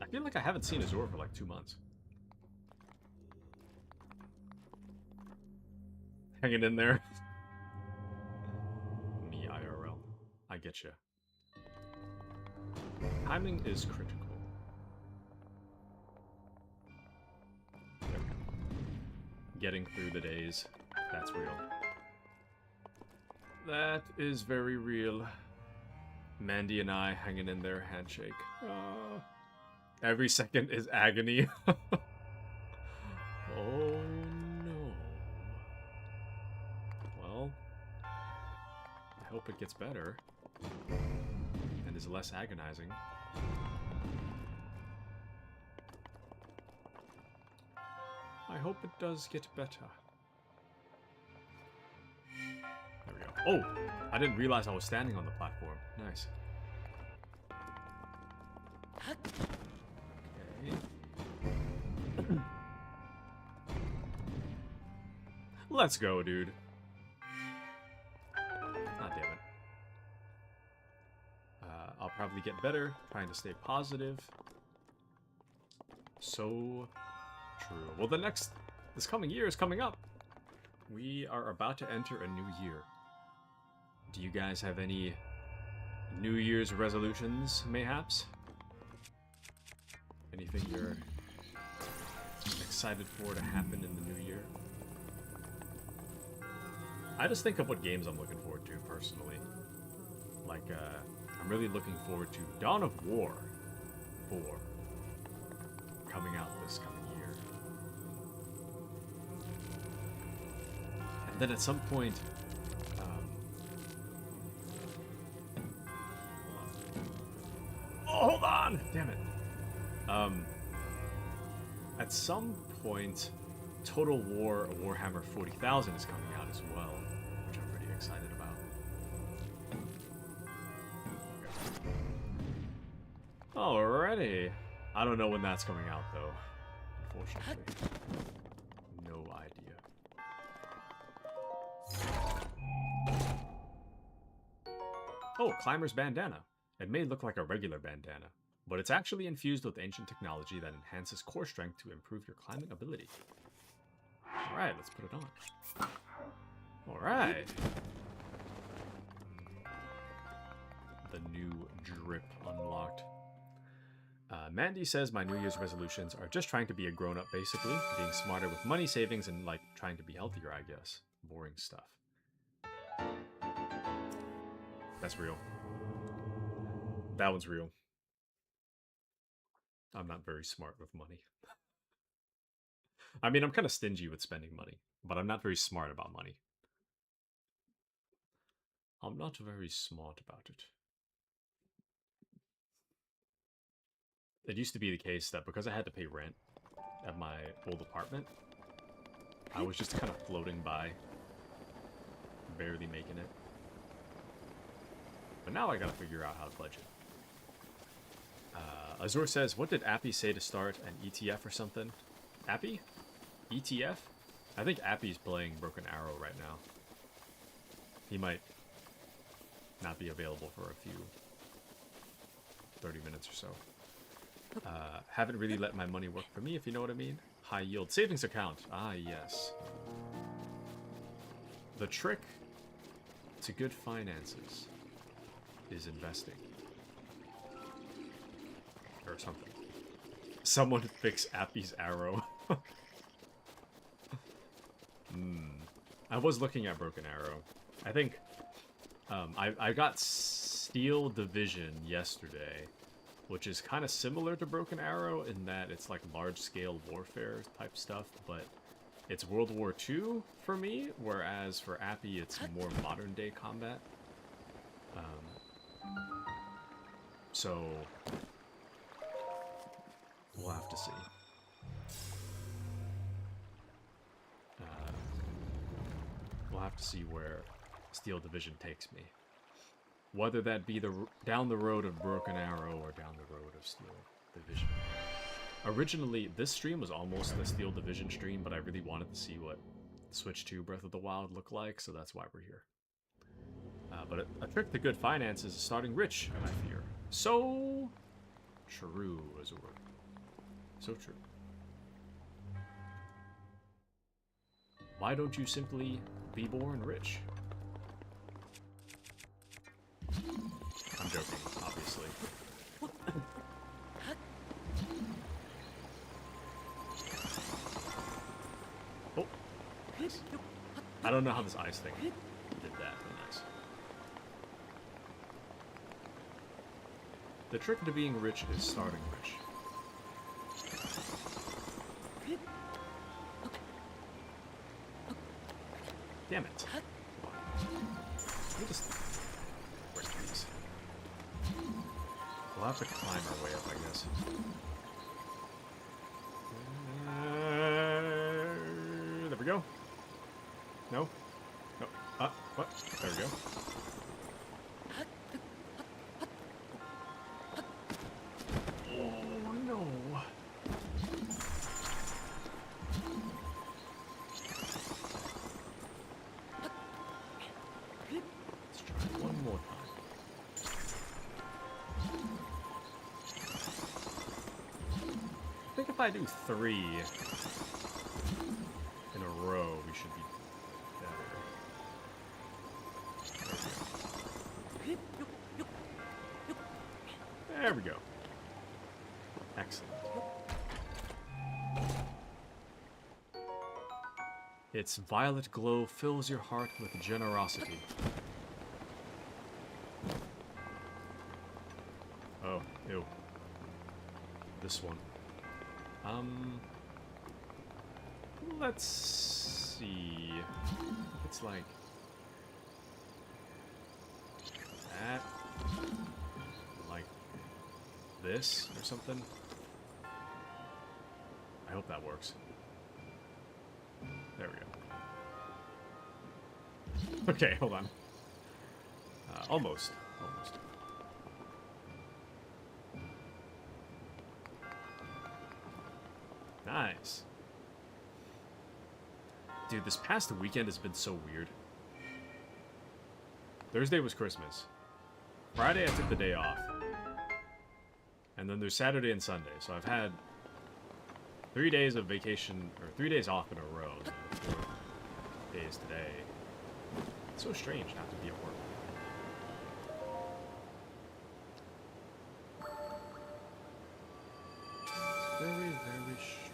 I feel like I haven't seen Azure for like 2 months. Hanging in there. Me IRL. I get you. Timing is critical. Getting through the days. That's real. That is very real. Mandy and I hanging in there, handshake. Every second is agony. Oh no. Well, I hope it gets better and is less agonizing. I hope it does get better. There we go. Oh! I didn't realize I was standing on the platform. Nice. Okay. Let's go, dude. Ah, damn it. I'll probably get better, trying to stay positive. So true. Well, this coming year is coming up. We are about to enter a new year. Do you guys have any New Year's resolutions, mayhaps? Anything you're excited for to happen in the new year? I just think of what games I'm looking forward to, personally. Like, I'm really looking forward to Dawn of War 4 coming out this coming year. And then at some point, oh, hold on! Damn it. At some point, Total War Warhammer 40,000 is coming out as well, which I'm pretty excited about. Alrighty. I don't know when that's coming out, though. Unfortunately. No idea. Oh, Climber's Bandana. It may look like a regular bandana, but it's actually infused with ancient technology that enhances core strength to improve your climbing ability. Alright, let's put it on. Alright. The new drip unlocked. Mandy says my New Year's resolutions are just trying to be a grown-up, basically. Being smarter with money savings and, like, trying to be healthier, I guess. Boring stuff. That's real. That one's real. I'm not very smart with money. I mean, I'm kind of stingy with spending money, but I'm not very smart about money. I'm not very smart about it. It used to be the case that because I had to pay rent at my old apartment, I was just kind of floating by, barely making it. But now I gotta figure out how to budget. Azur says, what did Appy say to start an ETF or something? Appy? ETF? I think Appy's playing Broken Arrow right now. He might not be available for a few 30 minutes or so. Haven't really let my money work for me, if you know what I mean. High yield savings account. Ah, yes. The trick to good finances is investing. Or something. Someone fix Appy's arrow. I was looking at Broken Arrow. I think I got Steel Division yesterday, which is kind of similar to Broken Arrow in that it's like large-scale warfare type stuff, but it's World War II for me, whereas for Appy it's more modern-day combat. So we'll have to see. We'll have to see where Steel Division takes me. Whether that be down the road of Broken Arrow or down the road of Steel Division. Originally, this stream was almost a Steel Division stream, but I really wanted to see what Switch 2 Breath of the Wild looked like, so that's why we're here. But a trick to good finances is starting rich, I fear. So true, Azur. So true. Why don't you simply be born rich? I'm joking, obviously. Oh. I don't know how this ice thing did that, but nice. The trick to being rich is starting rich. Damn it. Let me just break these. We'll have to climb our way up, I guess. There we go. No? No. What? There we go. Oh, no. Let's try one more time. I think if I do 3 in a row, we should be better. There we go. Excellent. Its violet glow fills your heart with generosity. Oh, ew. This one. Let's see. It's like that, like this or something. I hope that works. There we go. Okay, hold on. Almost. Nice. Dude, this past weekend has been so weird. Thursday was Christmas. Friday I took the day off. And then there's Saturday and Sunday, so I've had 3 days of vacation, or 3 days off in a row, and then 4 days today. It's so strange not to be at work. It's very, very strange.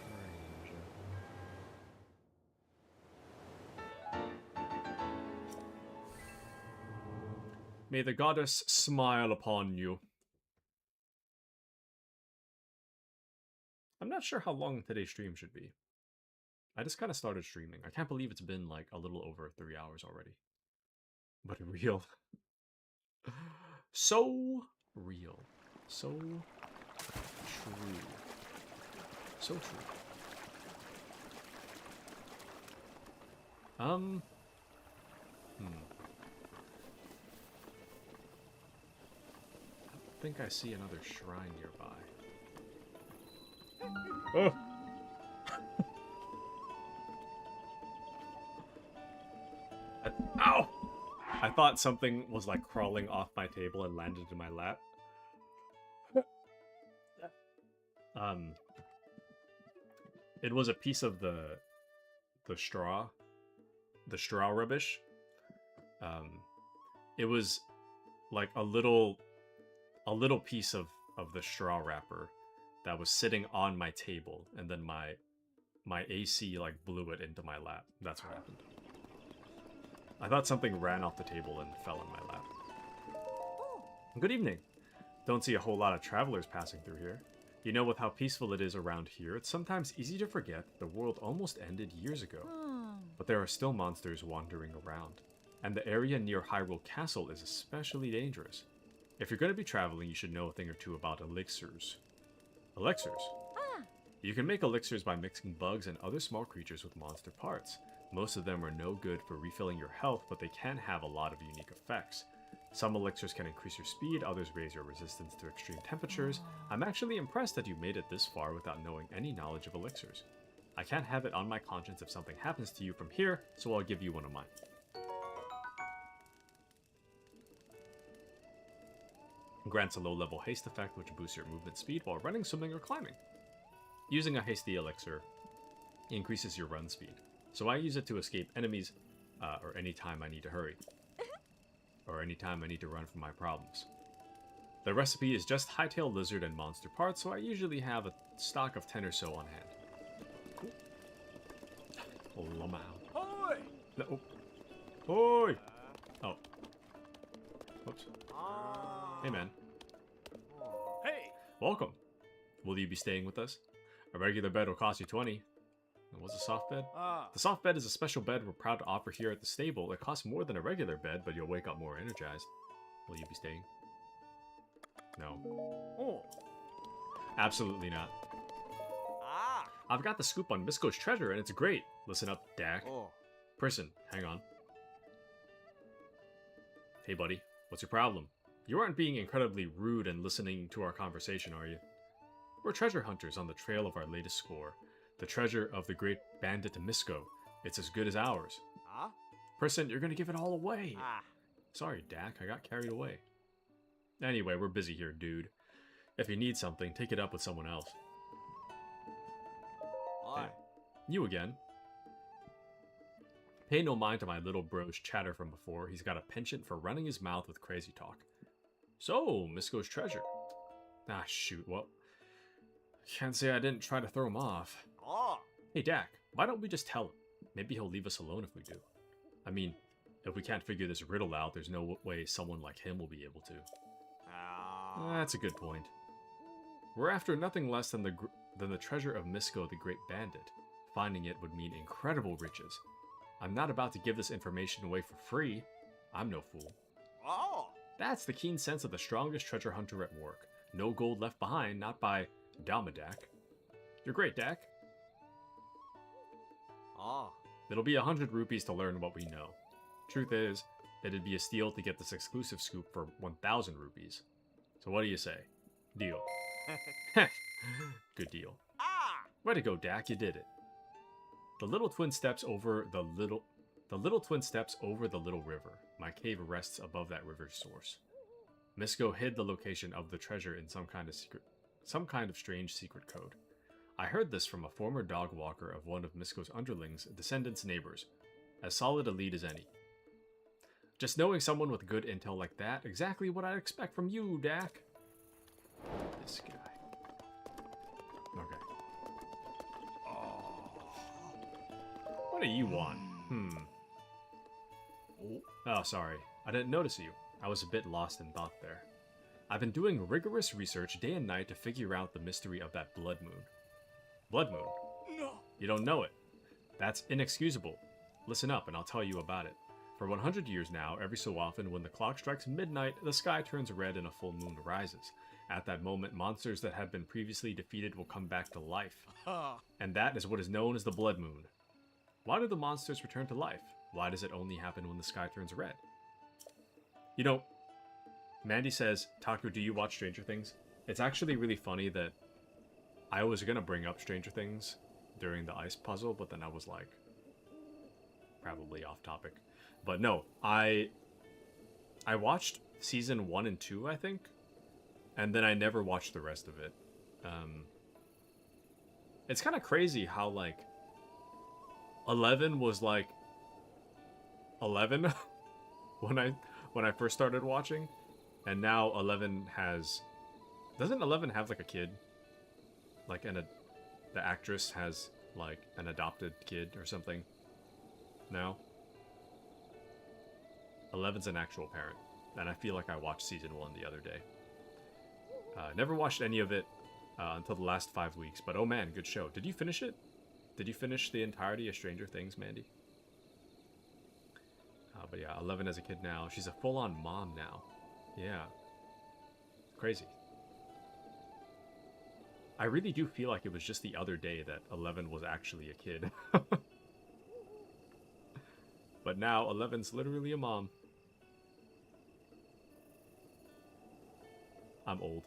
May the goddess smile upon you. I'm not sure how long today's stream should be. I just kind of started streaming. I can't believe it's been like a little over 3 hours already. But real. So real. So true. So true. I think I see another shrine nearby. Oh! Ow! I thought something was like crawling off my table and landed in my lap. It was a piece of the straw rubbish. It was like a little piece of the straw wrapper that was sitting on my table, and then my AC like blew it into my lap. That's what happened. I thought something ran off the table and fell in my lap. Good evening. Don't see a whole lot of travelers passing through here. You know, with how peaceful it is around here, it's sometimes easy to forget that the world almost ended years ago. But there are still monsters wandering around, and the area near Hyrule Castle is especially dangerous. If you're going to be traveling, you should know a thing or two about elixirs. Elixirs? You can make elixirs by mixing bugs and other small creatures with monster parts. Most of them are no good for refilling your health, but they can have a lot of unique effects. Some elixirs can increase your speed, others raise your resistance to extreme temperatures. I'm actually impressed that you made it this far without knowing any knowledge of elixirs. I can't have it on my conscience if something happens to you from here, so I'll give you one of mine. Grants a low-level haste effect which boosts your movement speed while running, swimming, or climbing. Using a hasty elixir increases your run speed, so I use it to escape enemies, or any time I need to hurry. Or any time I need to run from my problems. The recipe is just hightail lizard and monster parts, so I usually have a stock of 10 or so on hand. Cool. Lamau. Oi! No. Oi! Oh. Whoops. Hey, man. Hey! Welcome. Will you be staying with us? A regular bed will cost you 20. What's a soft bed? Ah. The soft bed is a special bed we're proud to offer here at the stable. It costs more than a regular bed, but you'll wake up more energized. Will you be staying? No. Oh. Absolutely not. Ah. I've got the scoop on Misko's treasure, and it's great. Listen up, Dak. Oh. Person, hang on. Hey, buddy. What's your problem? You aren't being incredibly rude and listening to our conversation, are you? We're treasure hunters on the trail of our latest score. The treasure of the great bandit Misko. It's as good as ours. Ah. Person, you're gonna give it all away. Ah. Sorry, Dak. I got carried away. Anyway, we're busy here, dude. If you need something, take it up with someone else. Aye. You again. Pay no mind to my little bro's chatter from before. He's got a penchant for running his mouth with crazy talk. So, Misko's treasure. Ah, shoot. Well, can't say I didn't try to throw him off. Ah. Hey, Dak, why don't we just tell him? Maybe he'll leave us alone if we do. I mean, if we can't figure this riddle out, there's no way someone like him will be able to. Ah. That's a good point. We're after nothing less than the treasure of Misko, the Great Bandit. Finding it would mean incredible riches. I'm not about to give this information away for free. I'm no fool. Oh. That's the keen sense of the strongest treasure hunter at work. No gold left behind, not by Damadak. You're great, Dak. Ah. It'll be 100 rupees to learn what we know. Truth is, it'd be a steal to get this exclusive scoop for 1,000 rupees. So what do you say? Deal. Good deal. Ah. Way to go, Dak, you did it. The little twin steps over the little river. My cave rests above that river's source. Misko hid the location of the treasure in some kind of strange secret code. I heard this from a former dog walker of one of Misko's underlings' descendants' neighbors. As solid a lead as any. Just knowing someone with good intel like that, exactly what I'd expect from you, Dak. This guy. Okay. What do you want? Oh, sorry. I didn't notice you. I was a bit lost in thought there. I've been doing rigorous research day and night to figure out the mystery of that blood moon. Blood moon? No. You don't know it. That's inexcusable. Listen up and I'll tell you about it. For 100 years now, every so often when the clock strikes midnight, the sky turns red and a full moon rises. At that moment, monsters that had been previously defeated will come back to life. Ah. And that is what is known as the blood moon. Why do the monsters return to life? Why does it only happen when the sky turns red? You know, Mandy says, Taku, do you watch Stranger Things? It's actually really funny that I was going to bring up Stranger Things during the ice puzzle, but then I was like, probably off topic. But no, I watched season 1 and 2, I think, and then I never watched the rest of it. It's kind of crazy how, like, 11 was, like, 11 when I first started watching, and now 11 has... Doesn't 11 have, like, a kid? Like, the actress has, like, an adopted kid or something? No? 11's an actual parent, and I feel like I watched season 1 the other day. Never watched any of it until the last 5 weeks, but oh man, good show. Did you finish it? Did you finish the entirety of Stranger Things, Mandy? But yeah, 11 as a kid now. She's a full-on mom now. Yeah. Crazy. I really do feel like it was just the other day that 11 was actually a kid. But now 11's literally a mom. I'm old.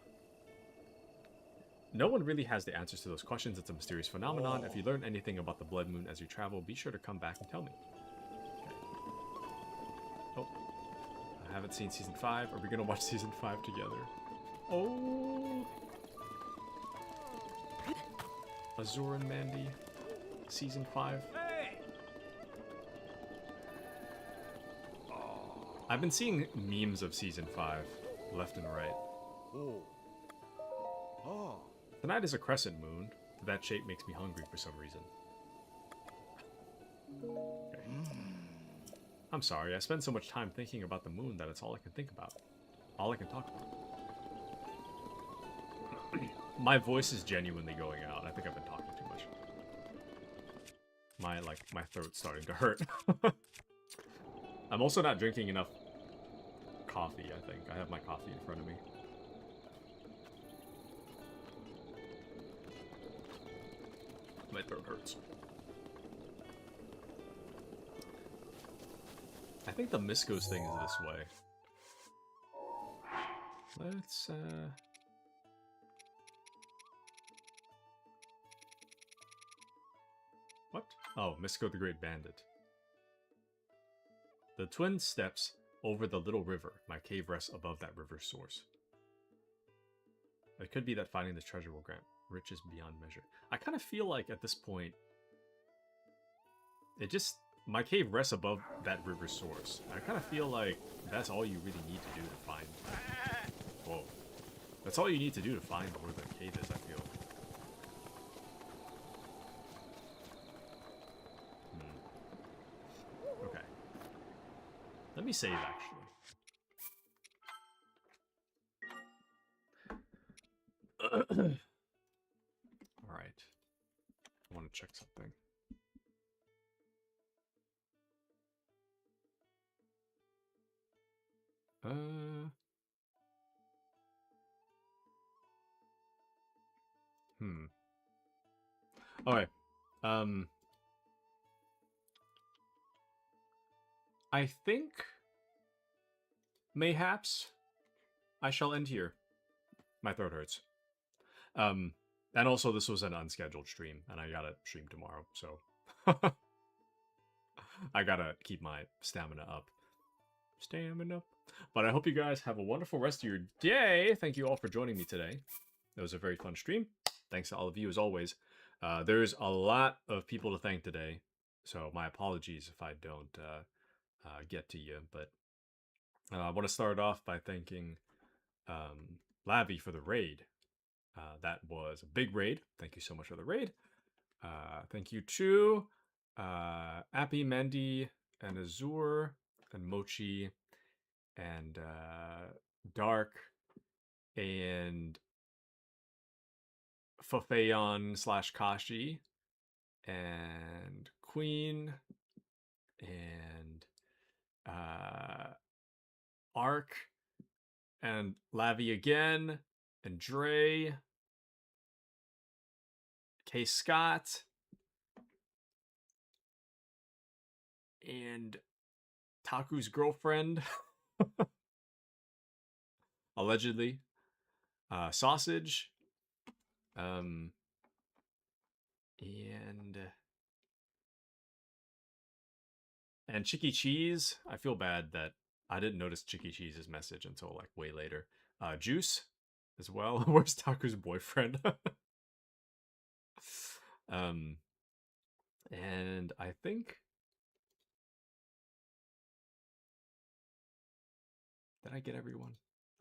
No one really has the answers to those questions. It's a mysterious phenomenon. If you learn anything about the blood moon as you travel, be sure to come back and tell me. Okay. Oh. I haven't seen season 5. Are we going to watch season 5 together? Oh. Azur and Mandy. Season 5. Hey. I've been seeing memes of season 5, left and right. Oh. Oh. Tonight is a crescent moon. That shape makes me hungry for some reason. Okay. I'm sorry, I spend so much time thinking about the moon that it's all I can think about. All I can talk about. My voice is genuinely going out. I think I've been talking too much. My throat's starting to hurt. I'm also not drinking enough coffee, I think. I have my coffee in front of me. My throat hurts. I think the Miskos thing is this way. Let's, What? Oh, Misko the Great Bandit. The twin steps over the little river. My cave rests above that river's source. It could be that finding this treasure will grant riches beyond measure. I kind of feel like at this point, my cave rests above that river's source. I kind of feel like that's all you really need to do to find. Whoa. That's all you need to do to find where the cave is, I feel. Okay. Let me save, actually. Alright. I want to check something. Okay. I think mayhaps I shall end here. My throat hurts. And also this was an unscheduled stream, and I gotta stream tomorrow, so I gotta keep my stamina up. But I hope you guys have a wonderful rest of your day. Thank you all for joining me today. It was a very fun stream. Thanks to all of you as always. There's a lot of people to thank today, so my apologies if I don't get to you. But I want to start off by thanking Lavi for the raid. That was a big raid. Thank you so much for the raid. Thank you to Appy, Mandy, and Azur, and Mochi, and Dark, and Fafeon / Kashi, and Queen, and Ark, and Lavi again, and Dre, K. Scott, and Taku's girlfriend, allegedly, Sausage, and Chicky Cheese. I feel bad that I didn't notice Chicky Cheese's message until like way later. Juice as well. Where's Taku's boyfriend? And I think, did I get everyone?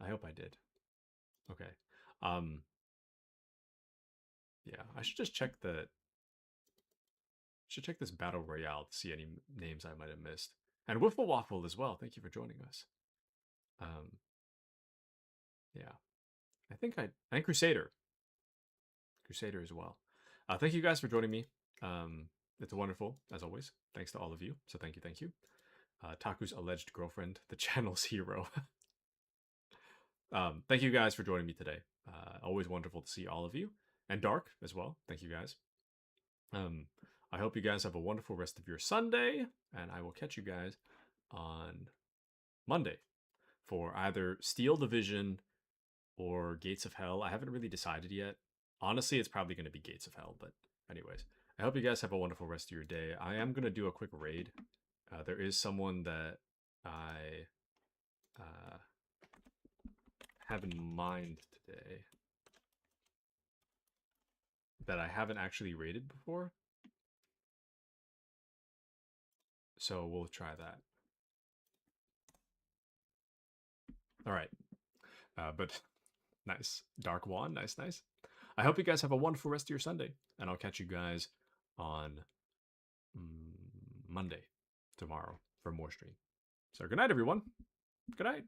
I hope I did. Okay. Yeah, I should just check check this battle royale to see any names I might have missed. And Wiffle Waffle as well. Thank you for joining us. Yeah, I think Crusader as well. Thank you guys for joining me. It's wonderful as always. Thanks to all of you. So thank you. Taku's alleged girlfriend, the channel's hero. Thank you guys for joining me today. Always wonderful to see all of you. And Dark as well. Thank you guys. I hope you guys have a wonderful rest of your Sunday, and I will catch you guys on Monday for either Steel Division or Gates of Hell. I haven't really decided yet. Honestly, it's probably going to be Gates of Hell, but anyways, I hope you guys have a wonderful rest of your day. I am going to do a quick raid. There is someone that I have in mind today that I haven't actually raided before. So we'll try that. All right. But nice. Dark Wand. Nice. I hope you guys have a wonderful rest of your Sunday. And I'll catch you guys on Monday, tomorrow, for more stream. So good night, everyone. Good night.